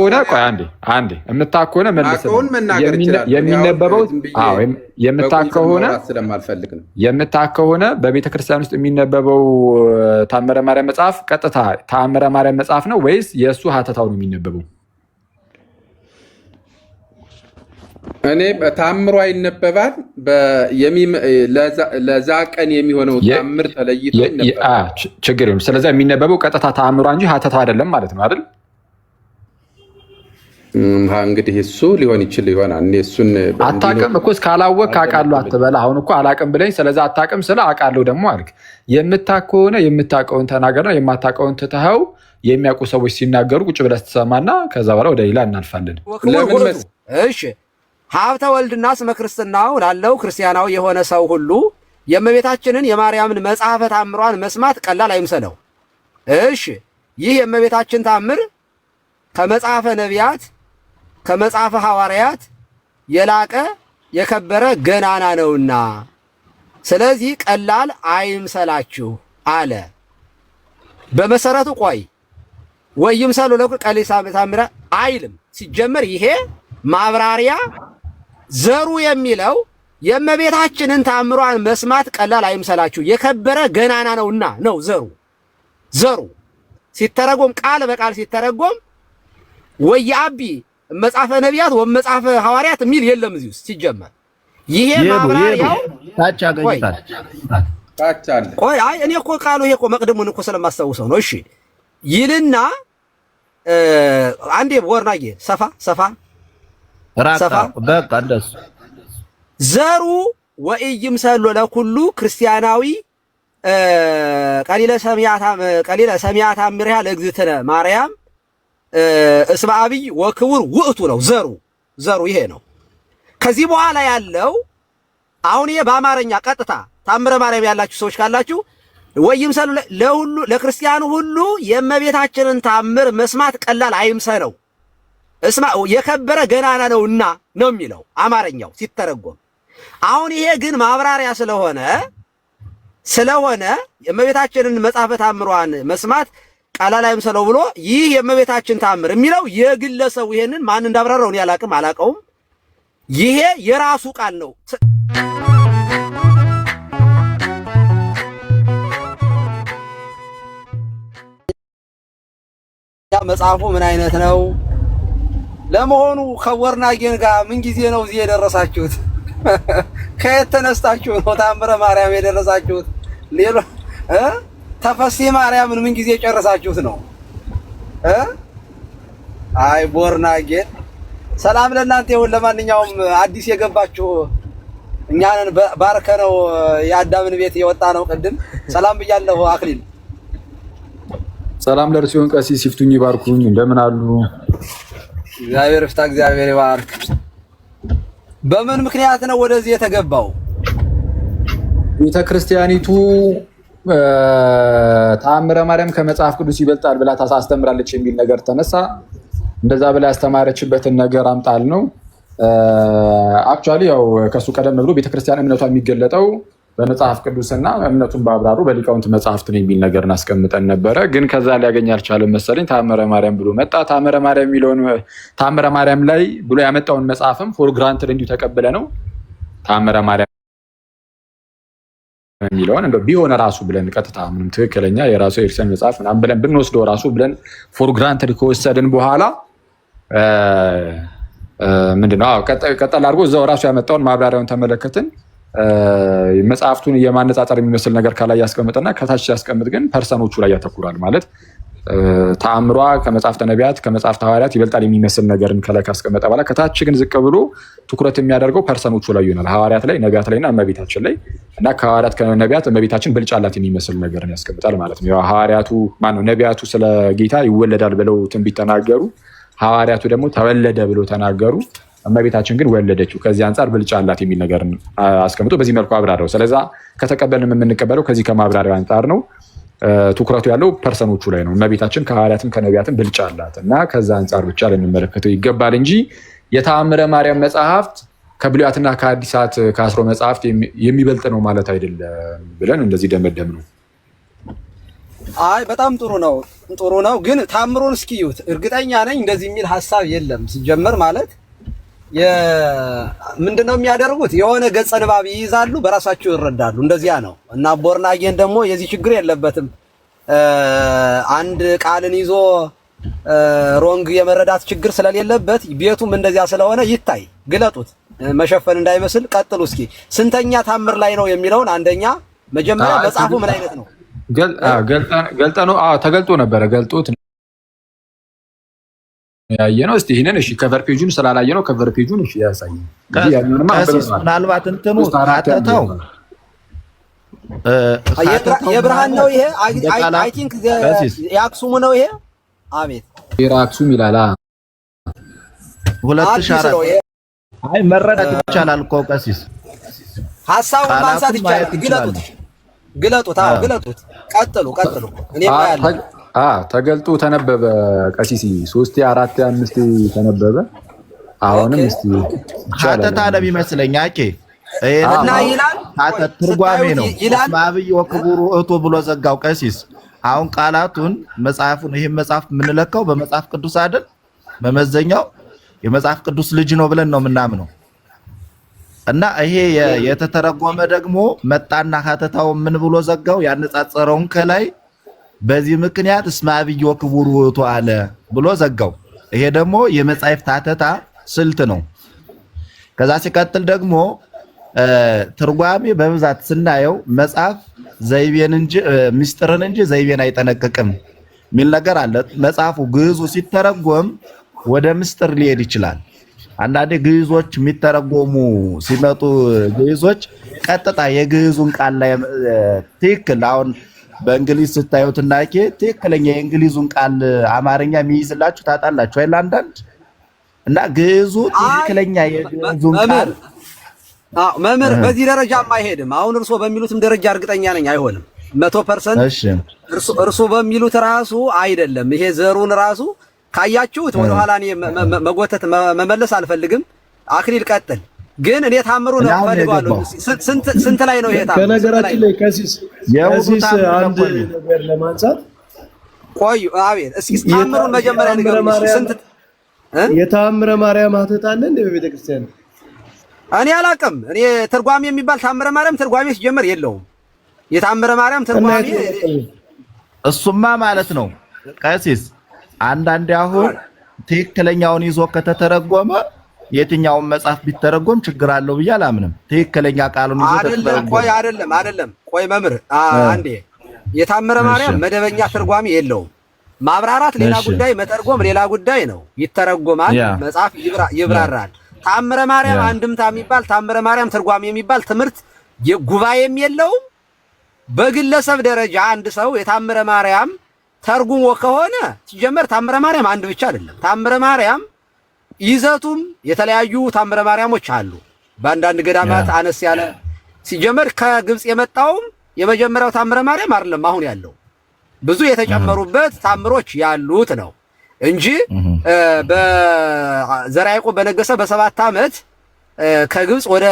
ሆነ ቆይ አንዴ የምታከሆነ መልስ የሚነበበው የምታከሆነ በቤተክርስቲያን ውስጥ የሚነበበው ታምረ ማርያም መጽሐፍ ቀጥታ ታምረ ማርያም መጽሐፍ ነው ወይስ የእሱ ሀተታው ነው የሚነበበው? እኔ ታምሩ ይነበባል ለዛ ቀን የሚሆነው ታምር ተለይቶ ይነበባል። ችግር የለም። ስለዚህ የሚነበበው ቀጥታ ታምሩ እንጂ ሀተታው አይደለም ማለት ነው አይደል? እንግዲህ እሱ ሊሆን ይችል ይሆናል። እኔ እሱን አታውቅም እኮ እስካላወቅህ አውቃለሁ አትበላ። አሁን እኮ አላውቅም ብለኝ ስለዚህ አታውቅም ስለ አውቃለሁ ደግሞ አልክ። የምታውቅ ከሆነ የምታውቀውን ተናገርና የማታውቀውን ትተኸው የሚያውቁ ሰዎች ሲናገሩ ቁጭ ብለህ ስትሰማና ከዛ በኋላ ወደ ሌላ እናልፋለን። እሺ ሀብተ ወልድና ስመ ክርስትናው ላለው ክርስቲያናዊ የሆነ ሰው ሁሉ የእመቤታችንን የማርያምን መጽሐፈ ታምሯን መስማት ቀላል አይምሰለው። እሺ ይህ የእመቤታችን ታምር ከመጽሐፈ ነቢያት ከመጽሐፈ ሐዋርያት የላቀ የከበረ ገናና ነውና ስለዚህ ቀላል አይምሰላችሁ አለ። በመሰረቱ ቆይ ወይምሰሉ ለኩ ቀሊሳ ታምራ አይልም። ሲጀመር ይሄ ማብራሪያ ዘሩ የሚለው የእመቤታችንን ታምሯን መስማት ቀላል አይምሰላችሁ የከበረ ገናና ነውና ነው። ዘሩ ሲተረጎም ቃል በቃል ሲተረጎም ወያቢ መጽሐፈ ነቢያት ወመጽሐፈ ሐዋርያት የሚል የለም እዚህ ውስጥ ሲጀመር። ይሄ ማብራሪያው ታች አገኝታል ታች አለ። ቆይ አይ እኔ እኮ ቃሉ ይሄ እኮ መቅደሙን እኮ ስለማስታውሰው ነው። እሺ ይልና አንዴ ወርናዬ ሰፋ በቃ እንደሱ ዘሩ ወኢይምሰሉ ለኩሉ ክርስቲያናዊ ቀሊለ ሰሚያታ ምርያ ለእግዝእትነ ማርያም እስመ አብይ ወክቡር ውእቱ ነው። ዘሩ ይሄ ነው። ከዚህ በኋላ ያለው አሁን ይሄ በአማርኛ ቀጥታ ታምረ ማርያም ያላችሁ ሰዎች ካላችሁ ወይምሰሉ ለሁሉ ለክርስቲያኑ ሁሉ የእመቤታችንን ታምር መስማት ቀላል አይምሰለው የከበረ ገናና ነውና ነው የሚለው አማርኛው ሲተረጎም። አሁን ይሄ ግን ማብራሪያ ስለሆነ የእመቤታችንን መጽሐፈ ታምሯን መስማት ቀላል አይምሰለው ብሎ ይህ የእመቤታችን ታምር የሚለው የግለሰቡ ይሄንን ማን እንዳብራራው እኔ አላውቀውም። ይሄ የራሱ ቃል ነው። መጽሐፉ ምን አይነት ነው ለመሆኑ? ከወርናጌን ጋር ምን ጊዜ ነው እዚህ የደረሳችሁት? ከየት ተነስታችሁ ነው ታምረ ማርያም የደረሳችሁት? ሌሎ ተፈሲ ማርያምን ምን ጊዜ ጨረሳችሁት ነው? አይ ቦርናጌን ሰላም ለእናንተ ይሁን። ለማንኛውም አዲስ የገባችሁ እኛንን ባርከነው የአዳምን ቤት የወጣ ነው። ቅድም ሰላም ብያለሁ። አክሊል ሰላም ለርሲዮን ቀሲስ ይፍቱኝ ይባርኩኝ። እንደምን አሉ? እግዚአብሔር ይፍታ፣ እግዚአብሔር ይባርክ። በምን ምክንያት ነው ወደዚህ የተገባው? ቤተክርስቲያኒቱ ታምረ ማርያም ከመጽሐፍ ቅዱስ ይበልጣል ብላ ታስተምራለች የሚል ነገር ተነሳ። እንደዛ ብላ ያስተማረችበትን ነገር አምጣል ነው። አክቹአሊ ያው ከሱ ቀደም ብሎ ቤተክርስቲያን እምነቷ የሚገለጠው በመጽሐፍ ቅዱስና እምነቱን በአብራሩ በሊቃውንት መጽሐፍት ነው የሚል ነገር እናስቀምጠን ነበረ። ግን ከዛ ሊያገኝ አልቻለም መሰለኝ። ታምረ ማርያም ብሎ መጣ። ታምረ ማርያም የሚለውን ታምረ ማርያም ላይ ብሎ ያመጣውን መጽሐፍም ፎር ግራንትድ እንዲሁ ተቀበለ ነው። ታምረ ማርያም የሚለውን እንደው ቢሆን ራሱ ብለን ቀጥታ ምንም ትክክለኛ የራሱ ኤርሰን መጽሐፍ ምናምን ብለን ብንወስደው ራሱ ብለን ፎር ግራንትድ ከወሰድን በኋላ ምንድነው ቀጠል አድርጎ እዛው ራሱ ያመጣውን ማብራሪያውን ተመለከትን። መጽሐፍቱን የማነጻጸር የሚመስል ነገር ከላይ ያስቀምጥና ከታች ያስቀምጥ ግን ፐርሰኖቹ ላይ ያተኩራል። ማለት ተአምሯ ከመጽሐፍተ ነቢያት ከመጽሐፍተ ሐዋርያት ይበልጣል የሚመስል ነገርን ከላይ ካስቀመጠ በኋላ ከታች ግን ዝቅ ብሎ ትኩረት የሚያደርገው ፐርሰኖቹ ላይ ይሆናል። ሐዋርያት ላይ፣ ነቢያት ላይና እመቤታችን ላይ እና ከሐዋርያት ከነቢያት እመቤታችን ብልጫ አላት የሚመስል ነገርን ያስቀምጣል ማለት ነው። ያው ሐዋርያቱ ነቢያቱ ስለ ጌታ ይወለዳል ብለው ትንቢት ተናገሩ። ሐዋርያቱ ደግሞ ተወለደ ብለው ተናገሩ። እመቤታችን ግን ወለደችው። ከዚህ አንጻር ብልጫ አላት የሚል ነገር አስቀምጦ በዚህ መልኩ አብራራው። ስለዛ ከተቀበልን የምንቀበለው ከዚህ ከማብራሪያው አንጻር ነው። ትኩረቱ ያለው ፐርሰኖቹ ላይ ነው። እመቤታችን ከሐዋርያትም ከነቢያትም ብልጫ አላት እና ከዛ አንጻር ብቻ ልንመለከተው ይገባል እንጂ የተአምረ ማርያም መጽሐፍት ከብሉያትና ከአዲሳት ከአስሮ መጽሐፍት የሚበልጥ ነው ማለት አይደለም ብለን እንደዚህ ደመደም ነው። አይ በጣም ጥሩ ነው። ግን ታምሩን እስኪዩት። እርግጠኛ ነኝ እንደዚህ የሚል ሐሳብ የለም ሲጀመር ማለት ምንድነው የሚያደርጉት? የሆነ ገጸ ንባብ ይይዛሉ፣ በራሳቸው ይረዳሉ። እንደዚያ ነው እና ቦርናጌን ደግሞ የዚህ ችግር የለበትም። አንድ ቃልን ይዞ ሮንግ የመረዳት ችግር ስለሌለበት ቤቱም እንደዚያ ስለሆነ ይታይ። ግለጡት፣ መሸፈን እንዳይመስል። ቀጥሉ እስኪ። ስንተኛ ታምር ላይ ነው የሚለውን አንደኛ መጀመሪያ መጽሐፉ ምን አይነት ነው? ገልጠ ነው። ተገልጦ ነበረ። ገልጦት ያየ ነው። እስቲ ይሄንን እሺ፣ ከቨር ፔጁን ስላላየ ነው ከቨር ፔጁን እሺ ያሳይ። ምናልባት እንትኑ አተታው የብርሃን ነው ይሄ። አይ ቲንክ የአክሱሙ ነው ይሄ። አቤት የአክሱም ይላል። 2004 አይ መረዳት ይቻላል እኮ ቀሲስ፣ ሐሳቡን ማንሳት ይቻላል። ግለጡት። አዎ ግለጡት። ቀጥሉ። እኔ ማያለሁ ተገልጦ ተነበበ። ቀሲስ 3 4 5 ተነበበ። አሁንም እስቲ ሀተታ ነው የሚመስለኝ። አኬ እና ይላል ሀተት ትርጓሜ ነው። ማብይ ወክቡሩ እቶ ብሎ ዘጋው ቀሲስ። አሁን ቃላቱን መጽሐፉን ይሄን መጽሐፍ የምንለካው በመጽሐፍ ቅዱስ አይደል? መመዘኛው የመጽሐፍ ቅዱስ ልጅ ነው ብለን ነው የምናምነው። እና ይሄ የተተረጎመ ደግሞ መጣና ሀተታው ምን ብሎ ዘጋው? ያነጻጸረውን ከላይ በዚህ ምክንያት እስመ አብይ ወክቡር ውእቱ አለ ብሎ ዘጋው። ይሄ ደግሞ የመጽሐፍት ሀተታ ስልት ነው። ከዛ ሲቀጥል ደግሞ ትርጓሜ በብዛት ስናየው መጽሐፍ ዘይቤን እንጂ ምስጢርን እንጂ ዘይቤን አይጠነቅቅም የሚል ነገር አለ። መጽሐፉ ግዕዙ ሲተረጎም ወደ ምስጢር ሊሄድ ይችላል። አንዳንዴ ግዕዞች የሚተረጎሙ ሲመጡ ግዕዞች ቀጥታ የግዕዙን ቃል ላይ ትክክል አሁን በእንግሊዝ ስታዩትና ትክክለኛ የእንግሊዙን ቃል አማርኛ የሚይዝላችሁ ታጣላችሁ አይደል? አንዳንድ እና ግዕዙ ትክክለኛ የግዕዙን ቃል መምህር በዚህ ደረጃም አይሄድም። አሁን እርሶ በሚሉትም ደረጃ እርግጠኛ ነኝ አይሆንም 100%። እሺ እርሶ በሚሉት ራሱ አይደለም። ይሄ ዘሩን ራሱ ካያችሁት ወደ ኋላ እኔ መጎተት መመለስ አልፈልግም። አክሊል ቀጥል። ግን እኔ ታምሩን ፈልጋለሁ። ስንት ላይ ነው ይሄ ታምሩ? ከነገራችን ላይ ቀሲስ አንድ ነገር ለማንሳት ቆዩ። አቤት እስኪ ታምሩን መጀመሪያ ንገሩኝ። ስንት የታምረ ማርያም ሀተታ አለ እንደ በቤተክርስቲያን? እኔ አላውቅም። እኔ ትርጓሜ የሚባል ታምረ ማርያም ትርጓሜ ሲጀመር የለውም። የታምረ ማርያም ትርጓሜ እሱማ ማለት ነው ቀሲስ። አንዳንዴ አሁን ትክክለኛውን ይዞ ከተተረጎመ የትኛውን መጽሐፍ ቢተረጎም ችግር አለው ብዬ አላምንም። ትክክለኛ ቃሉን ይዞ ከተተረጎመ አይደለም። ቆይ መምህር አንዴ፣ የታምረ ማርያም መደበኛ ትርጓሜ የለውም። ማብራራት ሌላ ጉዳይ፣ መተርጎም ሌላ ጉዳይ ነው። ይተረጎማል፣ መጽሐፍ ይብራራል። ታምረ ማርያም አንድምታ የሚባል ታምረ ማርያም ትርጓሜ የሚባል ትምህርት ጉባኤም የለውም። በግለሰብ ደረጃ አንድ ሰው የታምረ ማርያም ተርጉሞ ከሆነ ሲጀመር ታምረ ማርያም አንድ ብቻ አይደለም። ታምረ ማርያም ይዘቱም የተለያዩ ታምረ ማርያሞች አሉ። በአንዳንድ ገዳማት አነስ ያለ ሲጀመር ከግብጽ የመጣውም የመጀመሪያው ታምረ ማርያም አይደለም አሁን ያለው፣ ብዙ የተጨመሩበት ታምሮች ያሉት ነው እንጂ በዘርዓ ያዕቆብ በነገሰ በ7 ዓመት ከግብጽ ወደ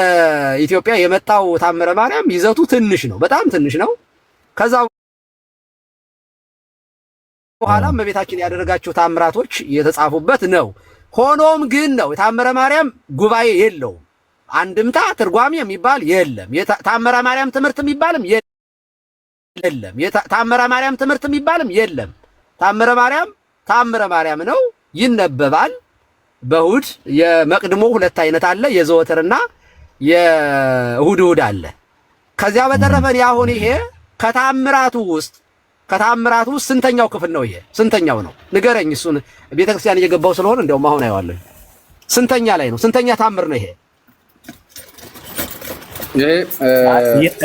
ኢትዮጵያ የመጣው ታምረ ማርያም ይዘቱ ትንሽ ነው፣ በጣም ትንሽ ነው። ከዛ በኋላ እመቤታችን ያደረጋቸው ታምራቶች የተጻፉበት ነው። ሆኖም ግን ነው የታምረ ማርያም ጉባኤ የለውም። አንድምታ ትርጓሜ የሚባል የለም። የታምረ ማርያም ትምህርት የሚባልም የለም። የታምረ ማርያም ትምህርት የሚባልም የለም። ታምረ ማርያም ነው፣ ይነበባል። በእሑድ የመቅድሞ 2 አይነት አለ፣ የዘወትርና የእሑድ አለ። ከዚያ በተረፈ አሁን ይሄ ከታምራቱ ውስጥ ስንተኛው ክፍል ነው? ይሄ ስንተኛው ነው ንገረኝ። እሱን ቤተክርስቲያን እየገባው ስለሆነ እንደውም አሁን አየዋለሁ። ስንተኛ ላይ ነው? ስንተኛ ታምር ነው ይሄ?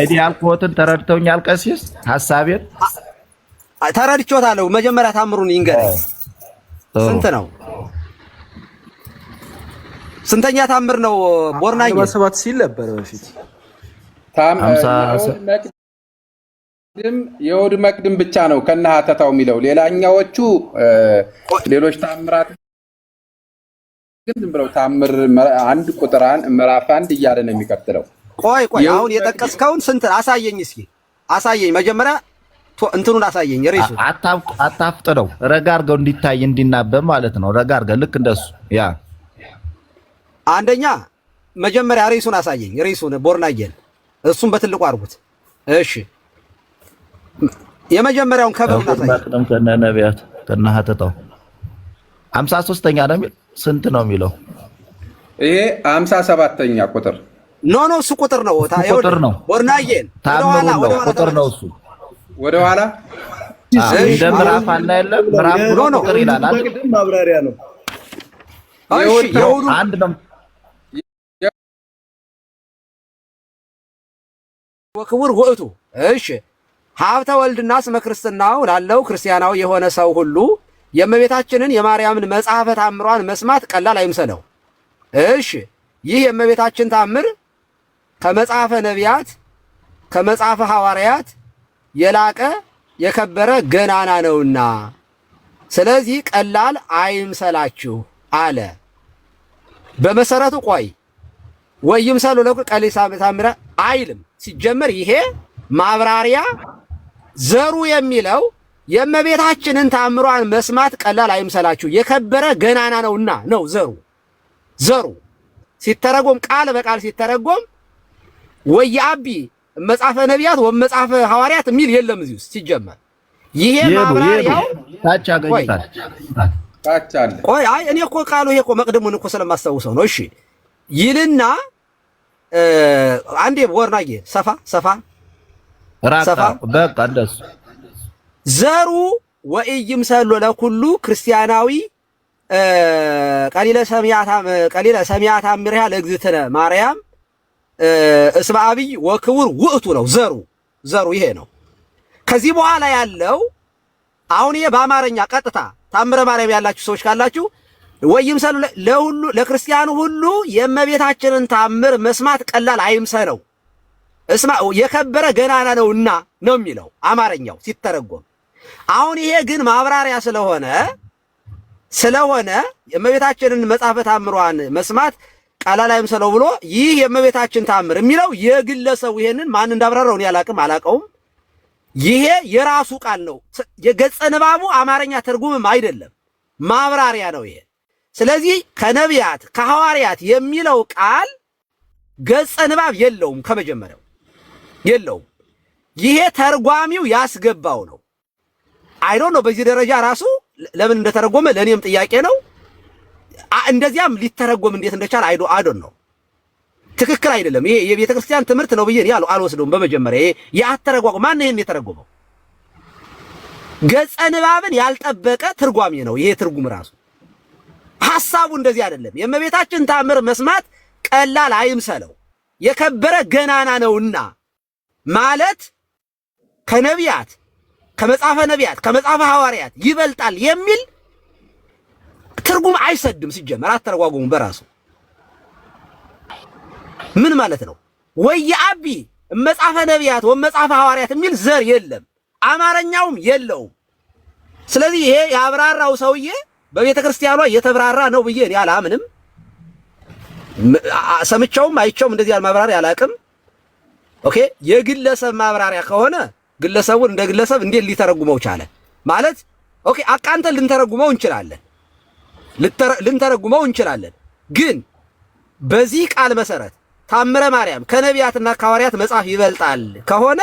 እኔ ያልኩትን ተረድተውኛል ቀሲስ? ሐሳቤን ተረድቼዎታለሁ። መጀመሪያ ታምሩን ይንገረኝ። ስንት ነው? ስንተኛ ታምር ነው? ቦርናኝ 7 ሲል ነበር በፊት የእሑድ መቅድም ብቻ ነው ከነ ሀተታው የሚለው። ሌላኛዎቹ ሌሎች ታምራት ግን ዝም ብለው ታምር 1 ቁጥር 1 ምዕራፍ 1 እያለ ነው የሚቀጥለው። ቆይ አሁን የጠቀስከውን ስንት አሳየኝ እስኪ አሳየኝ። መጀመሪያ እንትኑን አሳየኝ። ሬሱ አታፍጥነው፣ ረጋ አድርገው እንዲታይ እንዲናበብ ማለት ነው። ረጋ አድርገው ልክ እንደሱ ያ አንደኛ መጀመሪያ ሬሱን አሳየኝ። ሬሱን ቦርናጌን እሱን በትልቁ አድርጉት። እሺ የመጀመሪያውን ከበሩን አሳየኝ። ከነ ነቢያት ከነ ሀተታው 53ኛ ነው የሚል ስንት ነው የሚለው? ይሄ 57ኛ ቁጥር ኖ እሱ ቁጥር ነው። ቁጥር ነው ቦርናጌን ወደ ቁጥር ነው እሱ ወደ ኋላ እንደ ምዕራፍ አለ አይደለም? ምዕራፍ ነው ቁጥር ይላል አይደል? ማብራሪያ ነው። እሺ የሁሉ አንድ ነው። ወክቡር ውእቱ እሺ ሀብተ ወልድና ስመ ክርስትናው ላለው ክርስቲያናዊ የሆነ ሰው ሁሉ የእመቤታችንን የማርያምን መጽሐፈ ታምሯን መስማት ቀላል አይምሰለው። እሺ ይህ የእመቤታችን ታምር ከመጽሐፈ ነቢያት ከመጽሐፈ ሐዋርያት የላቀ የከበረ ገናና ነውና ስለዚህ ቀላል አይምሰላችሁ አለ። በመሰረቱ ቆይ ወይምሰሉ ለኩ ቀሊሳ ታምራ አይልም። ሲጀመር ይሄ ማብራሪያ ዘሩ የሚለው የእመቤታችንን ታምሯን መስማት ቀላል አይምሰላችሁ የከበረ ገናና ነውና ነው። ዘሩ ሲተረጎም ቃል በቃል ሲተረጎም ወየአቢ መጽሐፈ ነቢያት ወመጽሐፈ ሐዋርያት የሚል የለም እዚህ ውስጥ ሲጀመር። ይሄ ማብራሪያው ታች አገኝታል ታች አለ። ቆይ አይ እኔ እኮ ቃሉ ይሄ እኮ መቅደሙን እኮ ስለማስታውሰው ነው። እሺ ይልና አንዴ ቦርናጌ ሰፋ በቃ እንደሱ ዘሩ ወኢይምሰሎ ለኩሉ ክርስቲያናዊ ቀሊለ ሰሚያታ ምሪያ ለእግዝእትነ ማርያም እስመ አብይ ወክቡር ውእቱ ነው። ዘሩ ይሄ ነው። ከዚህ በኋላ ያለው አሁን ይሄ በአማርኛ ቀጥታ ታምረ ማርያም ያላችሁ ሰዎች ካላችሁ ወይምሰሉ ለሁሉ ለክርስቲያኑ ሁሉ የእመቤታችንን ታምር መስማት ቀላል አይምሰለው እስማ የከበረ ገናና ነውና ነው የሚለው አማርኛው ሲተረጎም። አሁን ይሄ ግን ማብራሪያ ስለሆነ የእመቤታችንን መጽሐፈ ታምሯን መስማት ቀላል አይምሰለው ብሎ ይህ የእመቤታችን ታምር የሚለው የግለሰቡ ይሄንን ማን እንዳብራራው እኔ አላቀውም። ይሄ የራሱ ቃል ነው። የገጸ ንባቡ አማርኛ ትርጉምም አይደለም ማብራሪያ ነው ይሄ። ስለዚህ ከነቢያት ከሐዋርያት የሚለው ቃል ገጸ ንባብ የለውም፣ ከመጀመሪያው የለውም። ይሄ ተርጓሚው ያስገባው ነው። አይ ዶንት ኖ በዚህ ደረጃ ራሱ ለምን እንደተረጎመ ለኔም ጥያቄ ነው። እንደዚያም ሊተረጎም እንዴት እንደቻለ አይ ዶንት ኖ። ትክክል አይደለም። ይሄ የቤተ ክርስቲያን ትምህርት ነው ብዬ አልወስደውም። በመጀመሪያ ይሄ ያተረጓጉ ማን ይሄን የተረጎመው? ገጸ ንባብን ያልጠበቀ ትርጓሚ ነው ይሄ ትርጉም ራሱ። ሐሳቡ እንደዚህ አይደለም። የእመቤታችን ታምር መስማት ቀላል አይምሰለው የከበረ ገናና ነውና ማለት ከነቢያት ከመጽሐፈ ነቢያት ከመጽሐፈ ሐዋርያት ይበልጣል የሚል ትርጉም አይሰድም። ሲጀመር አተረጓጉሙ በራሱ ምን ማለት ነው? ወየአቢ መጽሐፈ ነቢያት ወመጽሐፈ ሐዋርያት የሚል ዘር የለም፣ አማርኛውም የለውም። ስለዚህ ይሄ ያብራራው ሰውዬ በቤተ ክርስቲያኗ የተብራራ ነው ብዬ እኔ አላምንም። ሰምቻውም አይቻውም እንደዚህ ያለ ማብራሪያ አላውቅም። ኦኬ የግለሰብ ማብራሪያ ከሆነ ግለሰቡን እንደ ግለሰብ እንዴት ሊተረጉመው ቻለ ማለት ኦኬ አቃንተን ልንተረጉመው እንችላለን። ግን በዚህ ቃል መሰረት ታምረ ማርያም ከነቢያትና ከሐዋርያት መጽሐፍ ይበልጣል ከሆነ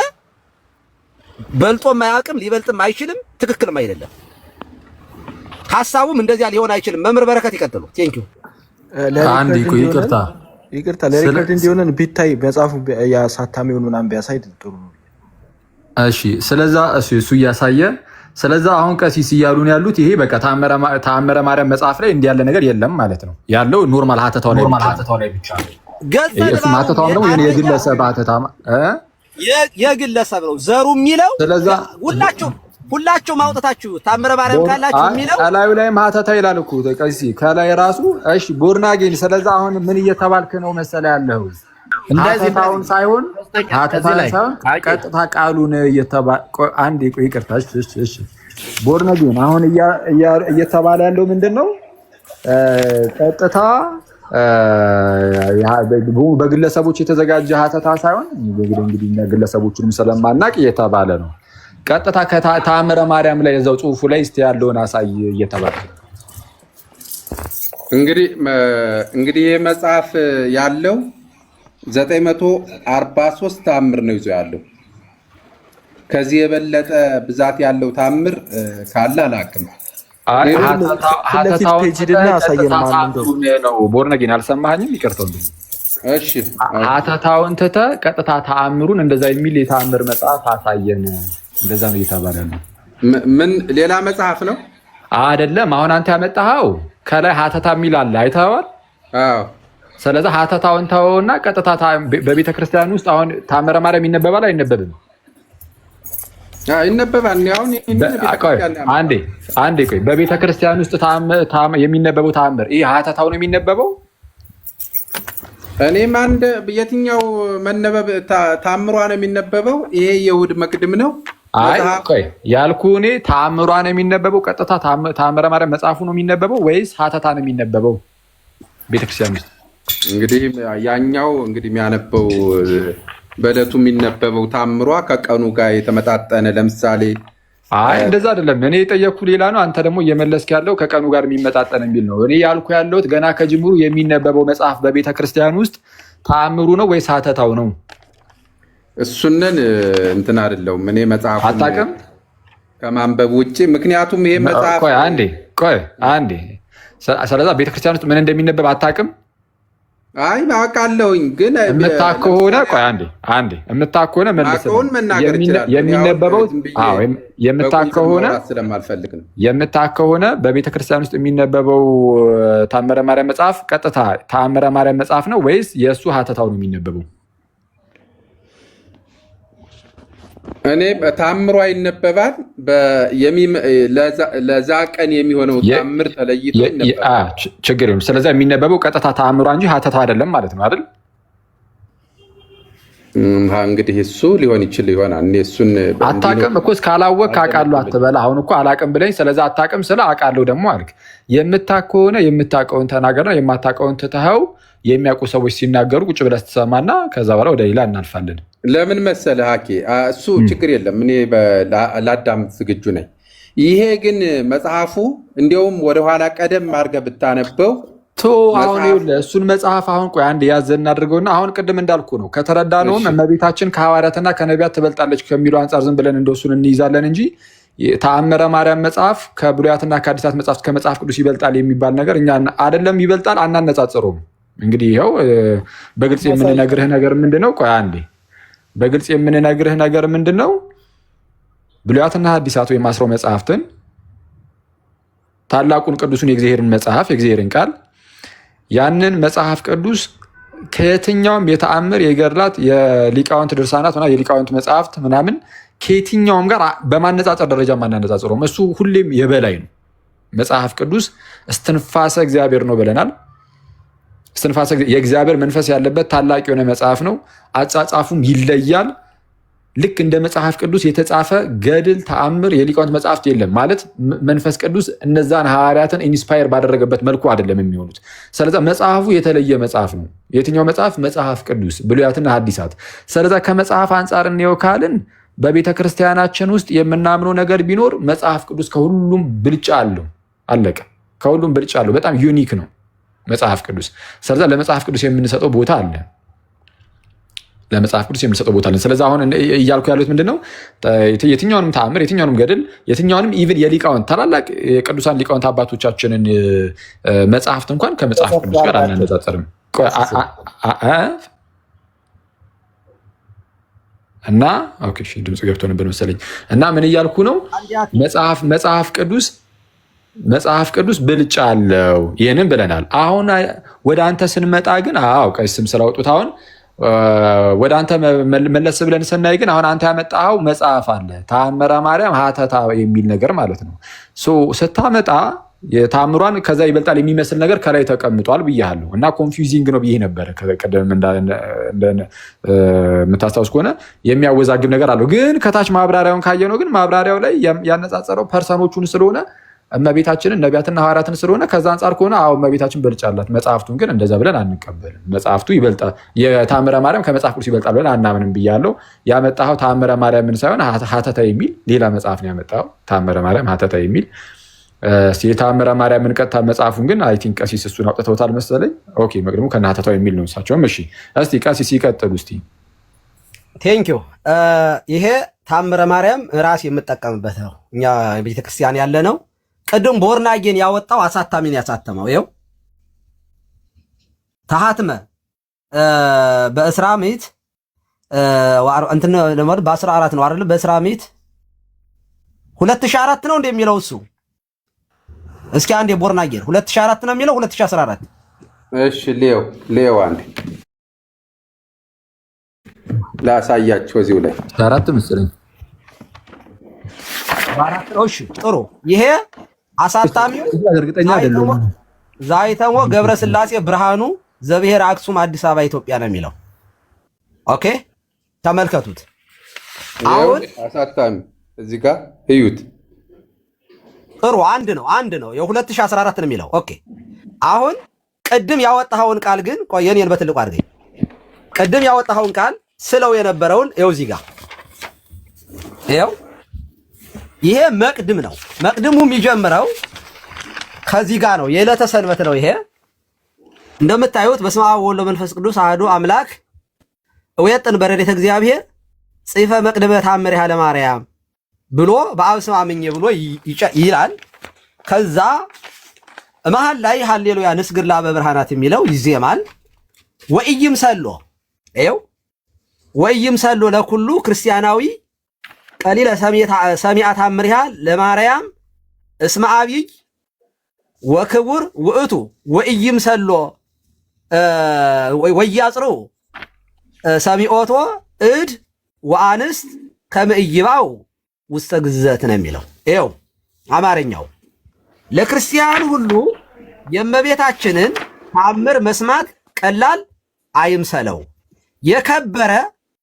በልጦም አያውቅም፣ ሊበልጥም አይችልም፣ ትክክልም አይደለም። ሐሳቡም እንደዚያ ሊሆን አይችልም። መምህር በረከት ይቀጥሉ። ቴንኪው አንድ ይቅርታ ለሪከርድ እንዲሆነን ቢታይ መጽሐፉ ያሳታሚውን ምናምን ቢያሳይ ጥሩ ነው። እሺ ስለዛ እሱ እያሳየ ስለዛ አሁን ቀሲስ እያሉን ያሉት ይሄ በቃ ታምረ ማርያም መጽሐፍ ላይ እንዲህ ያለ ነገር የለም ማለት ነው። ያለው ኖርማል ሀተታው ላይ ብቻ ነው። ሀተታው ደግሞ የግለሰብ ሀተታ የግለሰብ ነው ዘሩ የሚለው ስለዛ ሁላችሁ ማውጣታችሁ ታምረ ማርያም ካላችሁ የሚለው ከላዩ ላይ ሀተታ ይላል እኮ ቀሲስ ከላይ ራሱ። እሺ ቦርናጌን ስለዛ አሁን ምን እየተባልክ ነው መሰለ ያለው ሀተታውን ሳይሆን ቀጥታ ቃሉን አንድ ይቅርታ። እሺ ቦርናጌን አሁን እየተባለ ያለው ምንድነው? ቀጥታ በግለሰቦች የተዘጋጀ ሀተታ ሳይሆን እንግዲህ ግለሰቦችንም ስለማናቅ እየተባለ ነው። ቀጥታ ከተአምረ ማርያም ላይ እዛው ጽሁፉ ላይ እስቲ ያለውን አሳይ እየተባለ እንግዲህ ይህ መጽሐፍ ያለው 943 ተአምር ነው ይዞ ያለው። ከዚህ የበለጠ ብዛት ያለው ተአምር ካለ አላውቅም። ቦርነጌን አልሰማኸኝም? ይቅርታልኝ። እሺ ሀተታውን ትተህ ቀጥታ ተአምሩን እንደዛ የሚል የተአምር መጽሐፍ አሳየን። እንደዛ ነው እየተባለ ነው። ምን ሌላ መጽሐፍ ነው አይደለም? አሁን አንተ ያመጣኸው ከላይ ሀተታ የሚል አለ፣ አይተኸዋል? አዎ። ስለዚህ ሀተታውን ተወውና ቀጥታ በቤተ ክርስቲያን ውስጥ አሁን ተአምረ ማርያም ይነበባል አይነበብም? ይነበባል። አንዴ ቆይ፣ በቤተ ክርስቲያን ውስጥ የሚነበበው ተአምር ይህ ሀተታው ነው የሚነበበው? እኔም የትኛው መነበብ ተአምሯ ነው የሚነበበው? ይሄ የእሑድ መቅድም ነው። ቆይ ያልኩህ እኔ ተአምሯ ነው የሚነበበው? ቀጥታ ተአምረ ማርያም መጽሐፉ ነው የሚነበበው ወይስ ሀተታ ነው የሚነበበው ቤተክርስቲያን ውስጥ? እንግዲህ ያኛው የሚያነበው በዕለቱ የሚነበበው ተአምሯ ከቀኑ ጋር የተመጣጠነ ለምሳሌ እንደዛ አይደለም። እኔ የጠየቅኩህ ሌላ ነው፣ አንተ ደግሞ እየመለስክ ያለው ከቀኑ ጋር የሚመጣጠን የሚል ነው። እኔ ያልኩ ያለሁት ገና ከጅምሩ የሚነበበው መጽሐፍ በቤተ ክርስቲያን ውስጥ ተአምሩ ነው ወይስ ሀተታው ነው? እሱንን እንትን አይደለሁም እኔ መጽሐፍ አታውቅም ከማንበብ ውጭ። ምክንያቱም ይሄ መጽሐፍ ቆይ አንዴ ስለዛ ቤተክርስቲያን ውስጥ ምን እንደሚነበብ አታውቅም? አይ አውቃለሁኝ፣ ግን የምታውቅ ከሆነ ቆይ አንዴ የምታውቅ ከሆነ የሚነበበው የምታውቅ ከሆነ በቤተክርስቲያን ውስጥ የሚነበበው ተአምረ ማርያም መጽሐፍ ቀጥታ ተአምረ ማርያም መጽሐፍ ነው ወይስ የእሱ ሀተታው ነው የሚነበበው? እኔ ተአምሯ ይነበባል። ለዛ ቀን የሚሆነው ተአምር ተለይቶ ይነበባል። ችግር የለም። ስለዚህ የሚነበበው ቀጥታ ተአምሯ እንጂ ሀተታ አይደለም ማለት ነው አይደል? እንግዲህ እሱ ሊሆን ይችል ይሆናል። እኔ እሱን አታውቅም እኮ እስካላወቅህ አውቃለሁ አትበላ። አሁን እኮ አላውቅም ብለኝ ስለዚህ አታውቅም ስለ አውቃለሁ ደግሞ አልክ። የምታውቅ ከሆነ የምታውቀውን ተናገርና የማታውቀውን ትተኸው የሚያውቁ ሰዎች ሲናገሩ ቁጭ ብለህ ስትሰማና ከዛ በኋላ ወደ ሌላ እናልፋለን። ለምን መሰለህ ሀኬ፣ እሱ ችግር የለም እኔ ላዳምጥ ዝግጁ ነኝ። ይሄ ግን መጽሐፉ እንዲያውም ወደኋላ ቀደም አድርገህ ብታነበው አሁን እሱን መጽሐፍ አሁን ቆይ አንድ ያዘ እናድርገውና አሁን ቅድም እንዳልኩ ነው ከተረዳነውም እመቤታችን ከሐዋርያትና ከነቢያት ትበልጣለች ከሚለው አንጻር ዝም ብለን እንደሱን እንይዛለን እንጂ ተአምረ ማርያም መጽሐፍ ከብሉያትና ከአዲሳት መጽሐፍት ከመጽሐፍ ቅዱስ ይበልጣል የሚባል ነገር እኛ አይደለም ይበልጣል አናነጻጽረውም። እንግዲህ ይኸው በግልጽ የምንነግርህ ነገር ምንድነው? ቆይ አንዴ በግልጽ የምንነግርህ ነገር ምንድነው? ብሉያትና አዲሳት ወይም አስረው መጽሐፍትን ታላቁን ቅዱሱን የእግዚአብሔርን መጽሐፍ የእግዚአብሔርን ቃል ያንን መጽሐፍ ቅዱስ ከየትኛውም የተአምር የገድላት የሊቃውንት ድርሳናት እና የሊቃውንት መጽሐፍት ምናምን ከየትኛውም ጋር በማነጻጸር ደረጃ ማናነጻጽረውም። እሱ ሁሌም የበላይ ነው። መጽሐፍ ቅዱስ እስትንፋሰ እግዚአብሔር ነው ብለናል። እስትንፋሰ የእግዚአብሔር መንፈስ ያለበት ታላቅ የሆነ መጽሐፍ ነው። አጻጻፉም ይለያል። ልክ እንደ መጽሐፍ ቅዱስ የተጻፈ ገድል ተአምር የሊቃውንት መጽሐፍት የለም ማለት መንፈስ ቅዱስ እነዛን ሐዋርያትን ኢንስፓየር ባደረገበት መልኩ አይደለም የሚሆኑት። ስለዚ መጽሐፉ የተለየ መጽሐፍ ነው። የትኛው መጽሐፍ? መጽሐፍ ቅዱስ ብሉያትና ሐዲሳት። ስለዚ ከመጽሐፍ አንጻር እንየው ካልን በቤተ ክርስቲያናችን ውስጥ የምናምነው ነገር ቢኖር መጽሐፍ ቅዱስ ከሁሉም ብልጫ አለው። አለቀ። ከሁሉም ብልጫ አለው። በጣም ዩኒክ ነው መጽሐፍ ቅዱስ። ስለዚ ለመጽሐፍ ቅዱስ የምንሰጠው ቦታ አለ። ለመጽሐፍ ቅዱስ የምንሰጠው ቦታ አለ። ስለዚህ አሁን እያልኩ ያሉት ምንድነው? የትኛውንም ተአምር፣ የትኛውንም ገድል፣ የትኛውንም ኢቭን የሊቃውንት ታላላቅ የቅዱሳን ሊቃውንት አባቶቻችንን መጽሐፍት እንኳን ከመጽሐፍ ቅዱስ ጋር አናነጻጽርም። እና ኦኬ እሺ ድምጽ ገብቶ ነበር መሰለኝ። እና ምን እያልኩ ነው? መጽሐፍ ቅዱስ ብልጫ አለው። ይህንን ብለናል። አሁን ወደ አንተ ስንመጣ ግን ቀሲስም ስላወጡት አሁን ወደ አንተ መለስ ብለን ስናይ ግን አሁን አንተ ያመጣኸው መጽሐፍ አለ ተአምረ ማርያም ሀተታ የሚል ነገር ማለት ነው። ስታመጣ የተአምሯን ከዛ ይበልጣል የሚመስል ነገር ከላይ ተቀምጧል ብያለሁ እና ኮንፊውዚንግ ነው ብዬ ነበረ። ቀደም የምታስታውስ ከሆነ የሚያወዛግብ ነገር አለው። ግን ከታች ማብራሪያውን ካየነው ግን ማብራሪያው ላይ ያነጻጸረው ፐርሰኖቹን ስለሆነ እመቤታችንን ነቢያትና ሐዋርያትን ስለሆነ ከዛ አንጻር ከሆነ አሁን እመቤታችን በልጫላት፣ መጽሐፍቱን ግን እንደዛ ብለን አንቀበልም። መጽሐፍቱ ይበልጣል፣ የታምረ ማርያም ከመጽሐፍ ቅዱስ ይበልጣል ብለን አናምንም ብያለሁ። ያመጣኸው ታምረ ማርያምን ሳይሆን ሀተታ የሚል ሌላ መጽሐፍ ነው ያመጣኸው። ታምረ ማርያም ሀተታ የሚል የታምረ ማርያምን ቀጥታ መጽሐፉን ግን አይ ቲንክ ቀሲስ እሱን አውጥተውታል መሰለኝ። ኦኬ መቅድሙ ከነ ሀተታው የሚል ነው እሳቸውም። እሺ እስቲ ቀሲስ ይቀጥሉ እስቲ። ቴንኪዩ። ይሄ ታምረ ማርያም ራስ የምጠቀምበት ነው። እኛ ቤተክርስቲያን ያለ ነው። ቅድም ቦርናጌን ያወጣው አሳታሚን ያሳተመው ይኸው ተሐትመ በእስራ ምዕት እንትን በ14 ነው አይደል? በእስራ ምዕት 2004 ነው እንደሚለው እሱ። እስኪ አንዴ ቦርናጌን 2004 ነው የሚለው 2014? እሺ ሌው አንዴ ላሳያችሁ እዚሁ ላይ 4 መሰለኝ 4 ነው። እሺ ጥሩ። ይሄ አሳታሚው እርግጠኛ አይደለም። ዛይተሞ ገብረ ስላሴ ብርሃኑ ዘብሔር አክሱም አዲስ አበባ ኢትዮጵያ ነው የሚለው። ኦኬ ተመልከቱት። አሁን አሳታሚ እዚህ ጋር እዩት። ጥሩ አንድ ነው የ2014 ነው የሚለው። ኦኬ አሁን ቅድም ያወጣኸውን ቃል ግን ቆይ የኔን በትልቁ አድርገኝ። ቅድም ያወጣኸውን ቃል ስለው የነበረውን ይኸው እዚህ ጋር ይኸው ይሄ መቅድም ነው። መቅድሙ የሚጀምረው ከዚህ ጋር ነው። የዕለተ ሰንበት ነው። ይሄ እንደምታዩት በስመ አብ ወወልድ ወመንፈስ ቅዱስ አሐዱ አምላክ ወየጥን በረድኤተ እግዚአብሔር ጽሕፈ መቅድመ ተአምሪሃ ለማርያም ብሎ በአብ ስም አምኜ ብሎ ይላል። ከዛ መሃል ላይ ሃሌሉያ ንስግድ ለአበ ብርሃናት የሚለው ይዜማል። ወኢይምሰሎ ይኸው ወኢይምሰሎ ለኩሉ ክርስቲያናዊ ቀሊለ ሰሚዐ ተአምሪሃ ለማርያም እስመ አብይ ወክቡር ውእቱ ወኢይምሰሎ ወያጽሩ ሰሚዖቶ እድ ወአንስት ከመ ኢይባው ውስተ ግዘት ነው የሚለው። ይኸው አማርኛው ለክርስቲያን ሁሉ የእመቤታችንን ተአምር መስማት ቀላል አይምሰለው የከበረ